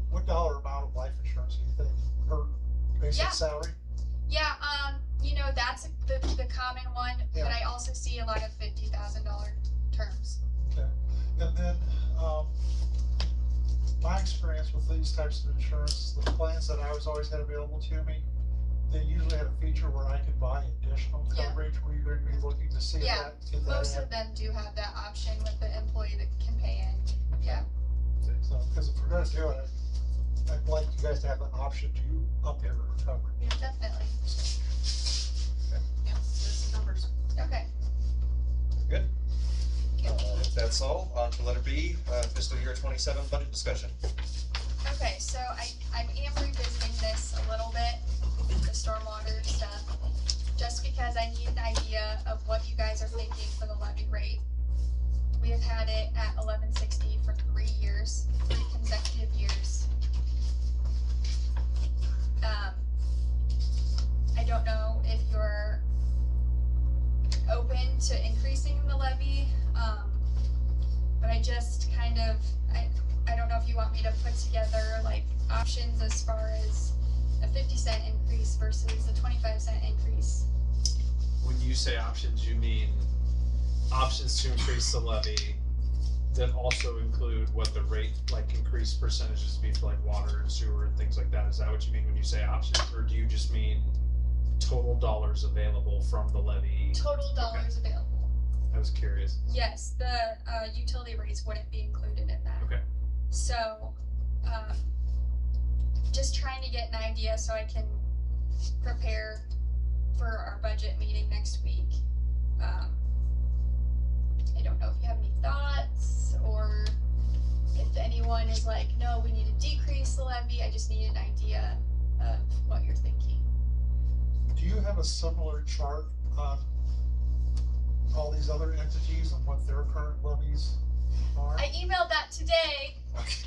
What dollar amount of life insurance do you think, or basic salary? Yeah, you know, that's the common one, but I also see a lot of $50,000 terms. Okay, and then, my experience with these types of insurance, the plans that I was always had available to me, they usually had a feature where I could buy additional coverage, where you're going to be looking to see Yeah, get that most in. of them do have that option with the employee that can pay in. Yeah. So, because if we're gonna do it, I'd like you guys to have the option to up your coverage. Yeah, definitely. Yeah, there's the numbers. Okay. Good. If that's all, on to letter B, fiscal year 27 budget discussion. Okay, so I am revisiting this a little bit, the stormwater stuff, just because I need an idea of what you guys are thinking for the levy rate. We have had it at 1160 for 3 years, 3 consecutive years. I don't know if you're open to increasing the levy, but I just kind of, I don't know if you want me to put together like options as far as a 50-cent increase versus a 25-cent increase. when you say options, you mean options to increase the levy that also include what the rate, like increased percentages be for like water and sewer and things like that? Is that what you mean when you say options, or do you just mean total dollars available from the levy? Total dollars available. I was curious. Yes, the utility rates wouldn't be included in that. Okay. So, just trying to get an idea so I can prepare for our budget meeting next week. I don't know if you have any thoughts, or if anyone is like, no, we need to decrease the levy. I just need an idea of what you're thinking. Do you have a similar chart on all these other entities and what their current levies are? I emailed that today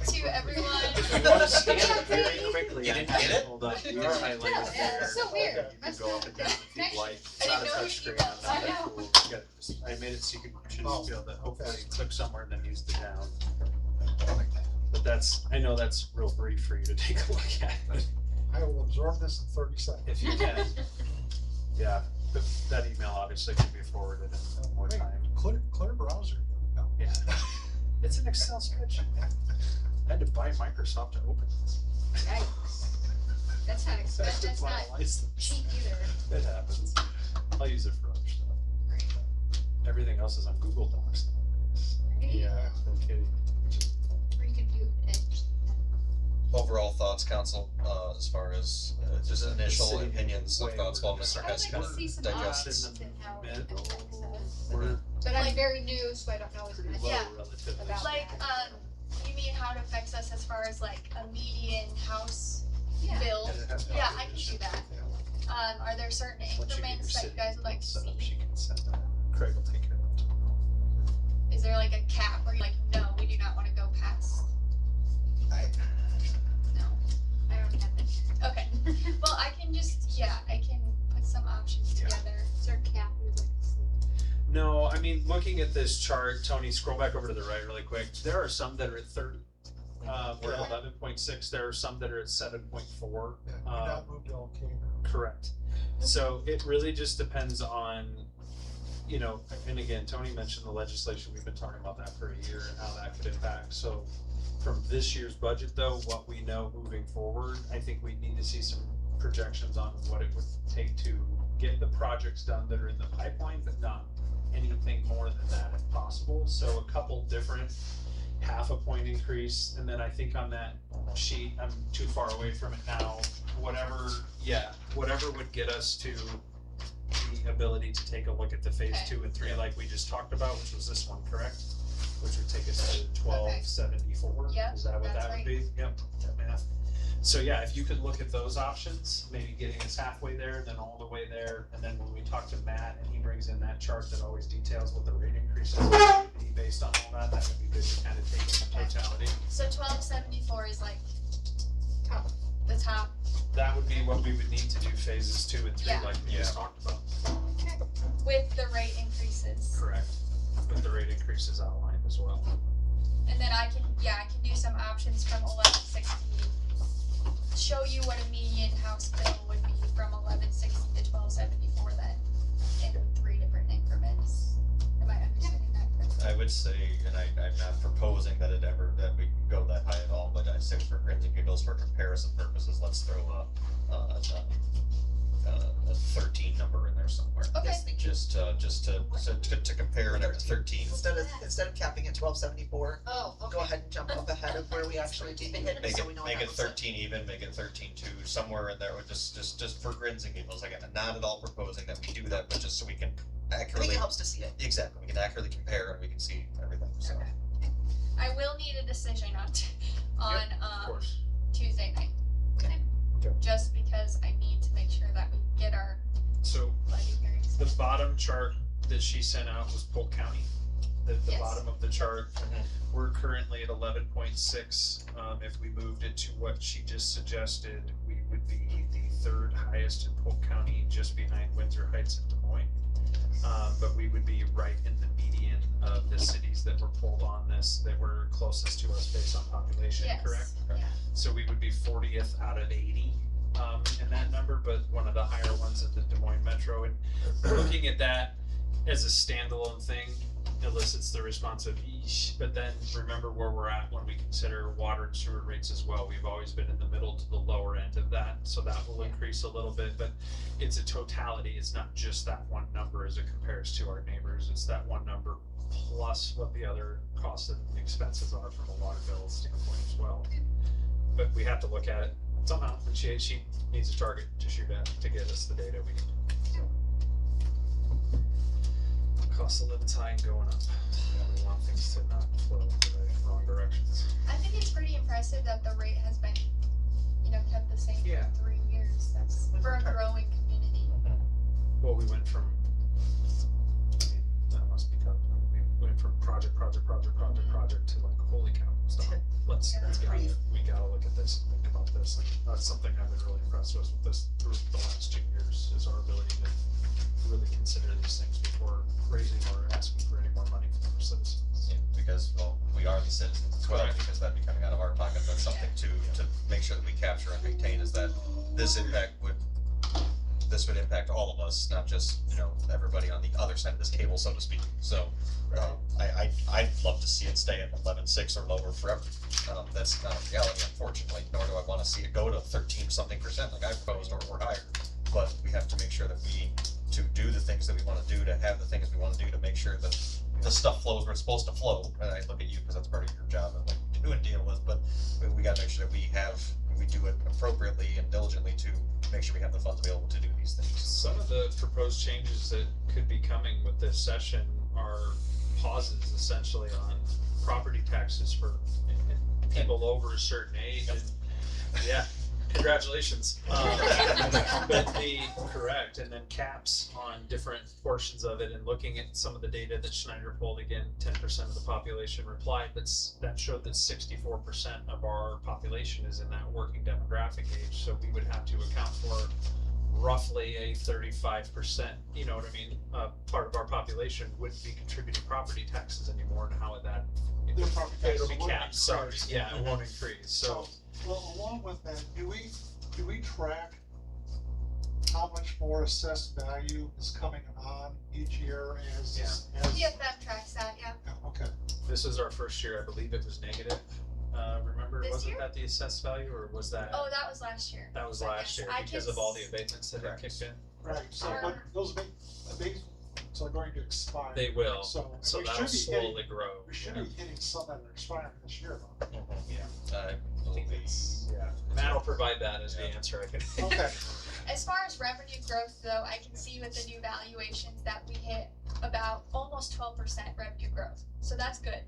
to everyone. If you want to scan it very Yeah, quickly, You I didn't have get it it? pulled up. You Yeah, are highlighted yeah, there. it's so weird. You can go up and down if you'd like. It's I not a didn't know touch you screen. emailed. I'm I not know. that cool. I made it so you should just be able to hopefully click somewhere and then use the down. But that's, I know that's real brief for you to take a look at, but I will absorb this in 30 seconds. if you can. Yeah, but that email obviously can be forwarded in more time. Clear browser. No. Yeah. It's an Excel spreadsheet. I had to buy Microsoft to open this. Yikes. That's not expensive, that's not It's, cheap either. it happens. I'll use it for other stuff. Everything else is on Google Docs nowadays. Right? Yeah, no kidding. Or you could do Edge. Overall thoughts, council, as far as just initial city opinions of thoughts while Mr. I'd Hess like kind to see some digests. options and how it Middle. affects us. We're But I'm very new, so I don't know as pretty much low Yeah. relatively. about Like, that. you mean how it affects us as far as like a median house Yeah. bill? And it has Yeah, I can do population. that. Yeah. Are there certain Once you get your increments that you city guys would like to set up, see? she can send that. Craig will take care of it tomorrow. Is there like a cap where you're like, no, we do not wanna go past? No. I don't have it. Okay, well, I can just, yeah, I can put some options Yeah. together. Is there a cap you would like to see? No, I mean, looking at this chart, Tony, scroll back over to the right really quick. There are some that are at 30. We're at 11.6. There are some that are at 7.4. Yeah, we not moved to LK. Correct. So it really just depends on, you know, and again, Tony mentioned the legislation. We've been talking about that for a year and how that could impact. So from this year's budget though, what we know moving forward, I think we need to see some projections on what it would take to get the projects done that are in the pipeline, but not anything more than that if possible. So a couple different, half a point increase, and then I think on that sheet, I'm too far away from it now, whatever would get us to the ability to take a look at the phase 2 and 3 like we just talked about, which was this one, correct? Which would take us to 1274. Yep, Is that what that's that would right. be? Yep, that math. So yeah, if you could look at those options, maybe getting us halfway there and then all the way there, and then when we talk to Matt and he brings in that chart that always details what the rate increases would be based on all that, that would be good to kind of take in totality. So 1274 is like the top. That would be what we would need to do phases 2 and 3 Yeah. like we just talked about. With the rate increases. Correct. With the rate increases outlined as well. And then I can do some options from 1160. Show you what a median house bill would be from 1160 to 1274 then, in 3 different increments. Am I understanding that correctly? I would say, and I'm not proposing that we can go that high at all, but I say for grins and giggles, for comparison purposes, let's throw a 13 number in there somewhere. Okay. Just to compare it to 13. Instead of capping at 1274, Oh, okay. go ahead and jump up ahead of where we actually do the hit, Make so we know what it that looks like. 13 even, make it 13.2, somewhere in there, just for grins and giggles. Again, I'm not at all proposing that we do that, but just so we can I think accurately. it helps to see it. Exactly, we can accurately compare and we can see everything, so. I will need a decision on Of course. Tuesday night. Okay. Okay. Just because I need to make sure that we get our So levy hearings. the bottom chart that she sent out was Polk County. The Yes. bottom of the chart. We're currently at 11.6. If we moved it to what she just suggested, we would be the 3rd highest in Polk County, just behind Windsor Heights and Des Moines. But we would be right in the median of the cities that were pulled on this, that were closest to us based on population, Yes. correct? Yeah. So we would be 40th out of 80 in that number, but one of the higher ones ones at the Des Moines Metro, and looking at that as a standalone thing elicits the response of eesh, but then remember where we're at when we consider water and sewer rates as well. We've always been in the middle to the lower end of that, so that will increase a little bit, but it's a totality. It's not just that one number as it compares to our neighbors. It's that one number plus what the other costs and expenses are from a water bill standpoint as well. But we have to look at it somehow, and she needs a target to shoot at to get us the data we need. Cost of living's high and going up. We want things to not flow in the wrong directions. I think it's pretty impressive that the rate has been, kept the same for 3 years. That's for a growing community. Well, we went from, that must be tough. We went from project to like, holy cow, stop. We gotta look at this and think about this. And that's something I've been really impressed with this through the last 2 years, is our ability to really consider these things before raising or asking for any more money from our citizens. Yeah, because, well, we are the citizens as well, because that'd be coming out of our pocket. That's something to make sure that we capture and maintain, is that this would impact all of us, not just, everybody on the other side of this cable, so to speak. So, I'd love to see it stay at 11.6 or lower forever. That's not a reality, unfortunately, nor do I wanna see it go to 13-something% like I proposed or higher. But we have to make sure that to do the things that we wanna do, to have the things we wanna do, to make sure that the stuff flows where it's supposed to flow. And I look at you because that's part of your job and what you do and deal with, but we gotta make sure that we do it appropriately and diligently to make sure we have the funds available to do these things. Some of the proposed changes that could be coming with this session are pauses essentially on property taxes for people over a certain age, and yeah, congratulations. Correct, and then caps on different portions of it, and looking at some of the data that Snyder pulled, again, 10% of the population replied, but that showed that 64% of our population is in that working demographic age, so we would have to account for roughly a 35%, you know what I mean, part of our population wouldn't be contributing property taxes anymore, and how would that, it'll be capped, sorry, yeah, it won't increase, so. Well, along with that, do we track how much more assessed value is coming on each year as? PFM tracks that, yeah. Okay. This is our first year, I believe it was negative. Remember, wasn't that the assessed value, or was that? Oh, that was last year. That was last year, because of all the abatements that had kicked in. Right, so but those abatements are going to expire. They will, so that'll slowly grow. We should be hitting some that are expiring this year, though. I think Matt will provide that as the answer, I can. Okay. As far as revenue growth though, I can see with the new valuations that we hit about almost 12% revenue growth, so that's good.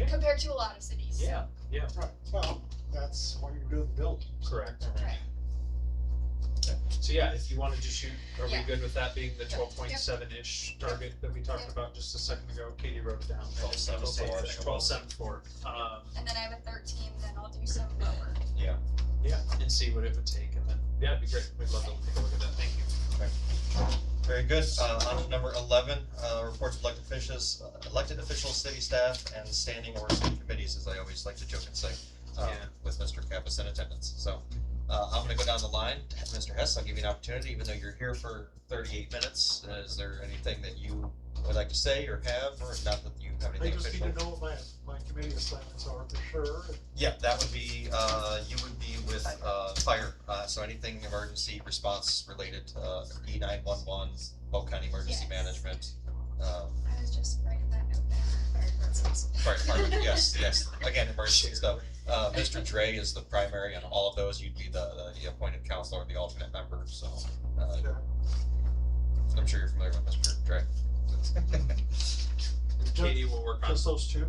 Compared to a lot of cities. Yeah. Right, well, that's why you're doing the build. Correct. Right. So yeah, if you wanted to shoot, are we Yeah. good with that being the 12.7-ish target that we talked about just a second ago? Katie wrote it down. 12.74. And then I have a 13, then I'll do some lower. Yeah, and see what it would take, and then, it'd be great, we'd love to take a look at that, thank you. Okay. Very good, on to number 11, reports of elected officials, city staff, and standing or city committees, as I always like to joke and say, with Mr. Kappas in attendance, so. I'm gonna go down the line. Mr. Hess, I'll give you an opportunity, even though you're here for 38 minutes. Is there anything that you would like to say or have, or not that you have anything official? I just need to know what my committee assignments are for sure. Yeah, that would be, you would be with, fire, so anything emergency response related, E911, Polk County Emergency Management. I was just writing that note down. Fire department, yes, again, emergency stuff. Mr. Drey is the primary on all of those. You'd be the appointed counselor or the alternate member, so, I'm sure you're familiar with Mr. Drey. Katie will work on. Just those two?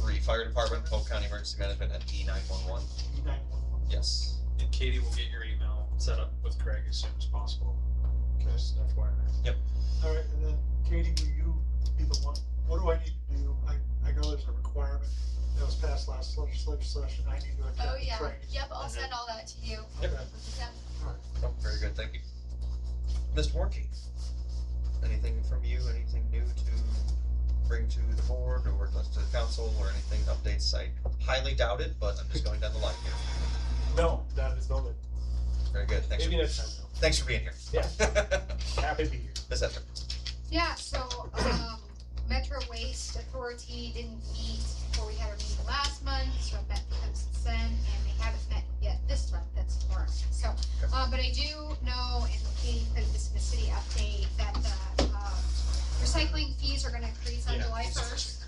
3, fire department, Polk County Emergency Management, and E911. E911. Yes. And Katie will get your email set up with Craig as soon as possible. Just FYI. Yep. Alright, and then Katie, will you be the one, what do I need to do? I know there's a requirement that was passed last legislative session, I need to attend Oh, yeah. training. Yep, I'll send all that to you. Yep. Yep. Oh, very good, thank you. Mr. Warnke, anything from you, anything new to bring to the board or to the council or anything, updates? I highly doubt it, but I'm just going down the line here. No, that is noted. Very good. Maybe next time. Thanks for being here. Yeah. Happy to be here. Ms. Esther. Yeah, so, Metro Waste Authority didn't meet before we had our meeting last month, so I've met with them since then, and they haven't met yet this month, that's tomorrow. So, but I do know, and Katie put this in the city update, that the, recycling fees are gonna increase on July first.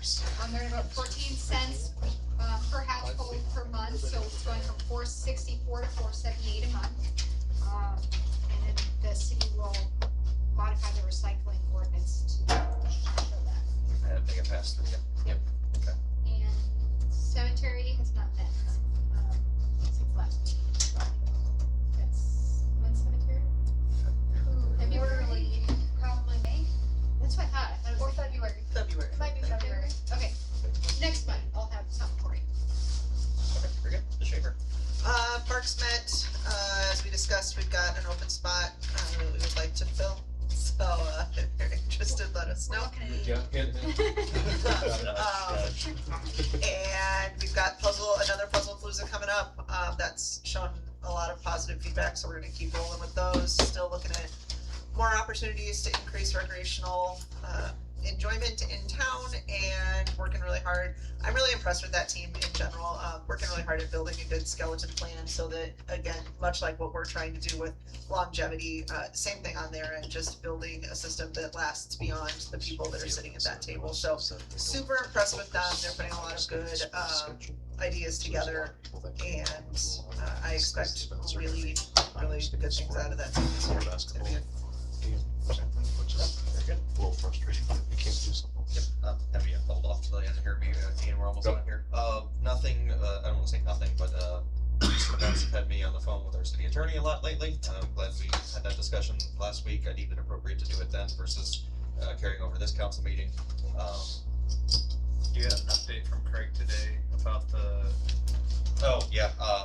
They're about 14 cents, per household per month, so it's going from $4.64 to $4.78 a month. And then the city will modify the recycling ordinance to show that. And make it pass through, yeah. Yep. Okay. And cemetery has not met, since last week. That's when cemetery? February, probably May. That's what I thought. Or February. February. It might be February. Okay. Next month, I'll have something for you. Okay, very good. Ms. Schaefer. Parks met, as we discussed, we've got an open spot, we would like to fill, so, if you're interested, let us know. And we've got another puzzle palooza coming up, that's shown a lot of positive feedback, so we're gonna keep rolling with those, still looking at more opportunities to increase recreational, enjoyment in town, and working really hard. I'm really impressed with that team in general, working really hard at building a good skeleton plan so that, again, much like what we're trying to do with longevity, same thing on there, and just building a system that lasts beyond the people that are sitting at that table. So super impressed with them. They're putting a lot of good ideas together, and I expect really, really good things out of that team this year. It's gonna be good. Very good. A little frustrating, but we can't do something. Yep, have you hold off till the end here, Ian, we're almost done here. Nothing, I don't wanna say nothing, but, some events have had me on the phone with our city attorney a lot lately. I'm glad we had that discussion last week. I deemed it appropriate to do it then versus, carrying over this council meeting. You had an update from Craig today about the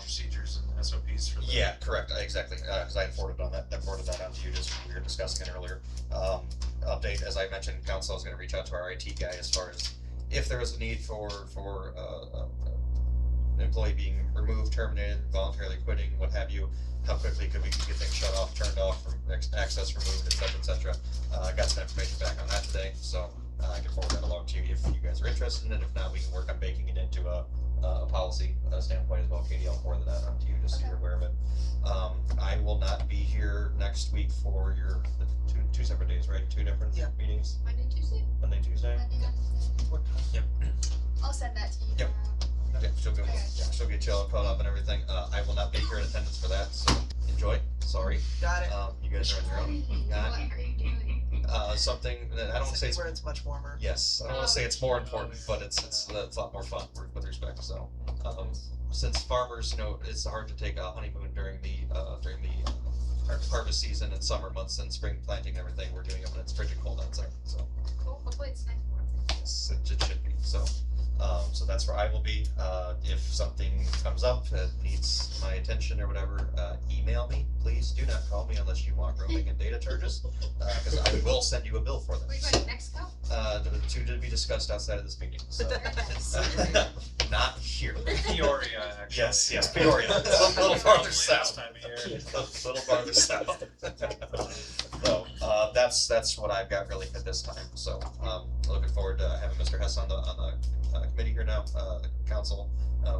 procedures and SOPs for the. Yeah, correct, exactly, cause I had forwarded on that on to you, just, we were discussing it earlier. Update, as I mentioned, council is gonna reach out to our IT guy as far as if there is a need for an employee being removed, terminated, voluntarily quitting, what have you, how quickly could we get things shut off, turned off, access removed, et cetera. I got some information back on that today, so I can forward that along to you if you guys are interested in it. If not, we can work on baking it into a policy standpoint as well. Katie, I'll forward that on to you just so you're aware of it. I will not be here next week for your two separate days, right? Two different meetings. Monday, Tuesday? Monday, Tuesday. Yep. I'll send that to you. Yep. tomorrow. Yeah, she'll get you all caught up and everything. I will not be here in attendance for that, so enjoy. Sorry. Got it. You guys are on your own. What are you doing? Something that I don't wanna say it's where it's much warmer. yes, I don't wanna say it's more important, but it's a lot more fun with respect. So, since farmers, it's hard to take a honeymoon during the harvest season and summer months and spring planting and everything, we're doing it when it's frigid cold outside. So, Cool, hopefully it's nice warm. yes, it should be. So that's where I will be. If something comes up that needs my attention or whatever, email me. Please do not call me unless you want roaming and data charges, because I will send you a bill for them. Are you going to Mexico? To be discussed outside of this meeting. So. Not here. Peoria, actually. Yes, Peoria. It's a little farther south. Time of year. A little farther south. So, that's what I've got really at this time. So, looking forward to having Mr. Hess on the committee here now, the council,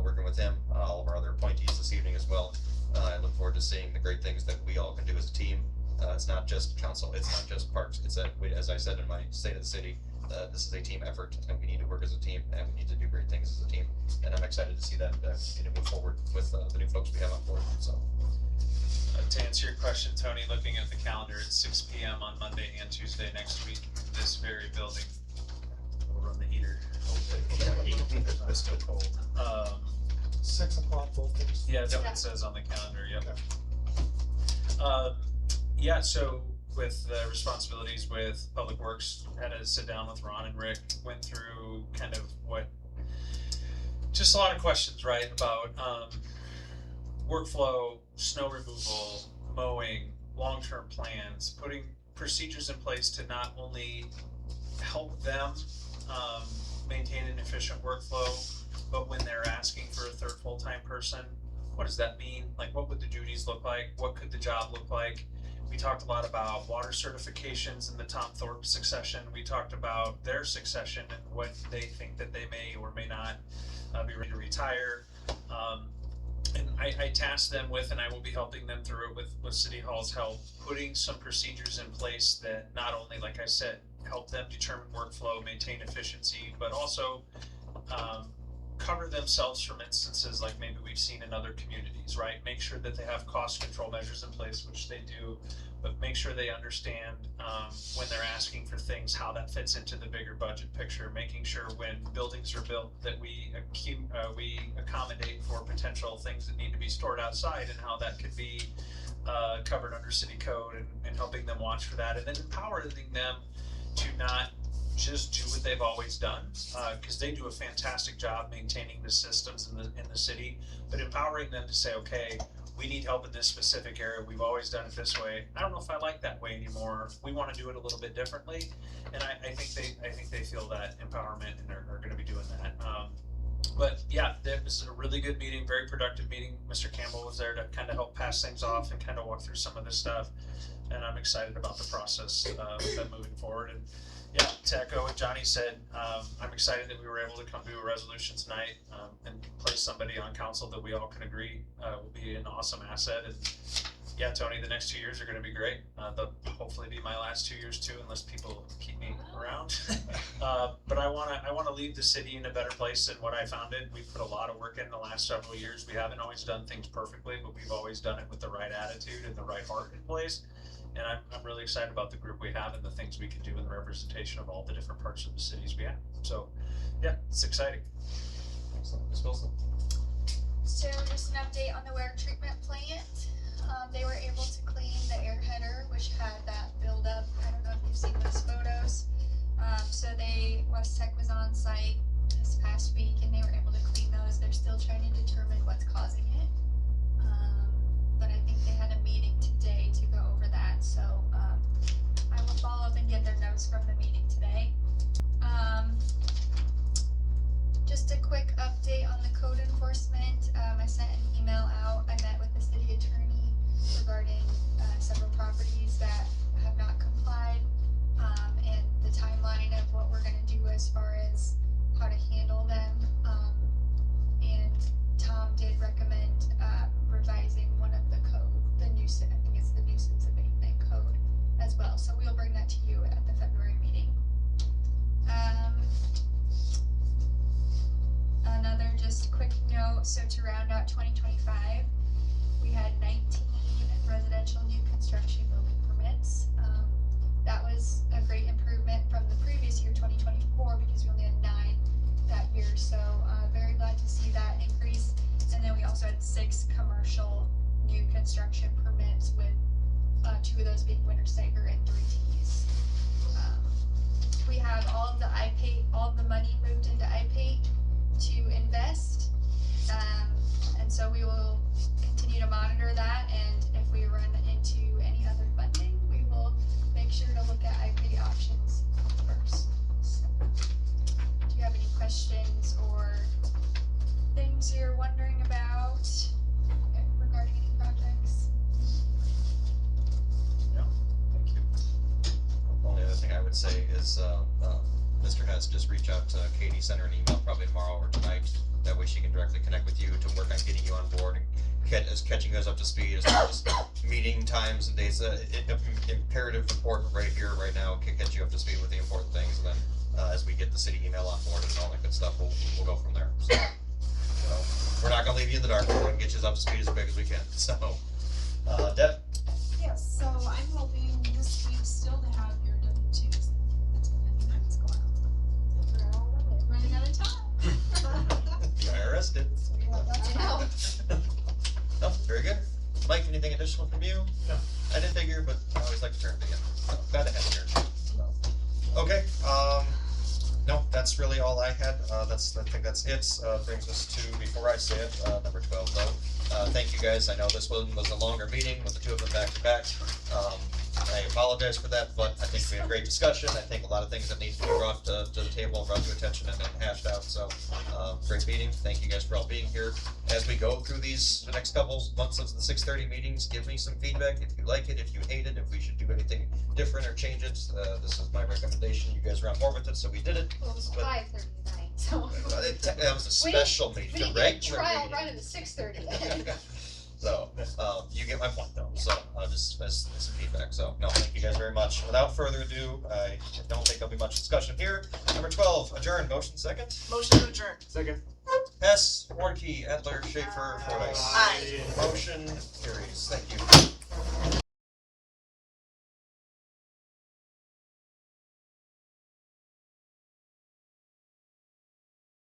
working with him, all of our other appointees this evening as well. I look forward to seeing the great things that we all can do as a team. It's not just council, it's not just parks, as I said in my state of the city, this is a team effort, and we need to work as a team, and we need to do great things as a team. And I'm excited to see that move forward with the new folks we have on board. So, to answer your question, Tony, looking at the calendar, it's 6 p.m. on Monday and Tuesday next week in this very building. We'll run the heater. It's still cold. 6 o'clock both days. Yeah, that's what it says on the calendar. Yep. So with the responsibilities with Public Works, had to sit down with Ron and Rick, went through kind of just a lot of questions, right, about workflow, snow removal, mowing, long-term plans, putting procedures in place to not only help them maintain an efficient workflow, but when they're asking for a third full-time person, what does that mean? Like, what would the duties look like? What could the job look like? We talked a lot about water certifications in the Tom Thorpe succession. We talked about their succession and what they think that they may or may not be ready to retire. And I tasked them with, and I will be helping them through it with City Hall's help, putting some procedures in place that not only, like I said, help them determine workflow, maintain efficiency, but also cover themselves from instances like maybe we've seen in other communities, right? Make sure that they have cost control measures in place, which they do, but make sure they understand when they're asking for things, how that fits into the bigger budget picture, making sure when buildings are built that we accommodate for potential things that need to be stored outside and how that could be covered under city code, and helping them watch for that, and then empowering them to not just do what they've always done, because they do a fantastic job maintaining the systems in the city, but empowering them to say, okay, we need help in this specific area. We've always done it this way. I don't know if I like that way anymore. We want to do it a little bit differently, and I think they feel that empowerment and are going to be doing that. But yeah, this is a really good meeting, very productive meeting. Mr. Campbell was there to kind of help pass things off and kind of walk through some of this stuff, and I'm excited about the process with them moving forward. And yeah, to echo what Johnny said, I'm excited that we were able to come to a resolution tonight and place somebody on council that we all can agree will be an awesome asset. And yeah, Tony, the next 2 years are going to be great. They'll hopefully be my last 2 years too, unless people keep me around. But I want to leave the city in a better place than what I found it. We've put a lot of work in the last several years. We haven't always done things perfectly, but we've always done it with the right attitude and the right heart in place. And I'm really excited about the group we have and the things we can do in the representation of all the different parts of the cities we have. So, yeah, it's exciting. Excellent. Ms. Wilson? So just an update on the water treatment plant. They were able to clean the air header, which had that buildup. I don't know if you've seen those photos. So West Tech was on site this past week, and they were able to clean those. They're still trying to determine what's causing it. But I think they had a meeting today to go over that. So I will follow up and get their notes from the meeting today. Just a quick update on the code enforcement. I sent an email out. I met with the city attorney regarding several properties that have not complied, and the timeline of what we're going to do as far as how to handle them. And Tom did recommend revising one of the code, the nuisance, I think it's the nuisance abatement code as well. So we'll bring that to you at the February meeting. Another just quick note, so to round out 2025, we had 19 residential new construction building permits. That was a great improvement from the previous year, 2024, because we only had 9 that year. So very glad to see that increase. And then we also had 6 commercial new construction permits, with 2 of those being Winter Sager and 3 Ts. We have all of the money moved into IPATE to invest, and so we will continue to monitor that, and if we run into any other funding, we will make sure to look at IPATE options first. So, do you have any questions or things you're wondering about regarding any projects? No, thank you. The only other thing I would say is Mr. Hess, just reach out to Katie, send her an email probably tomorrow or tonight. That way she can directly connect with you to work on getting you on board and catching you guys up to speed as far as meeting times and dates. Imperative, important right here, right now, catch you up to speed with the important things, and then as we get the city email on board and all that good stuff, we'll go from there. So, we're not gonna leave you in the dark. We're gonna get you up to speed as quick as we can. So, Deb? Yes, so I'm hoping this week still to have your W-2s. It's been many nights going on. Running out of time. The IRS did. I know. No, very good. Mike, anything additional from you? No. I didn't figure, but I always like to turn it in. So, glad to have you here. Okay, no, that's really all I had. I think that's it. Brings us to, before I say it, number 12 though. Thank you guys. I know this one was a longer meeting with the 2 of them back to back. I apologize for that, but I think we had a great discussion. I think a lot of things that need to be brought to the table, brought to attention and hashed out, so, great meeting. Thank you guys for all being here. As we go through the next couple months of the 6:30 meetings, give me some feedback if you like it, if you hate it, if we should do anything different or change it. This is my recommendation. You guys were on board with it, so we did it. Well, it was But- 5:30 tonight, so. That was a special meeting, We the didn't get a regular trial meeting. run at 6:30. So, you get my point though, so, just as some feedback, so, no, thank you guys very much. Without further ado, I don't think there'll be much discussion here. Number 12, adjourn, motion second. Motion to adjourn. Second. Hess, Warnke, Edler, Schaefer, Fordice. Aye. Motion carries, thank you.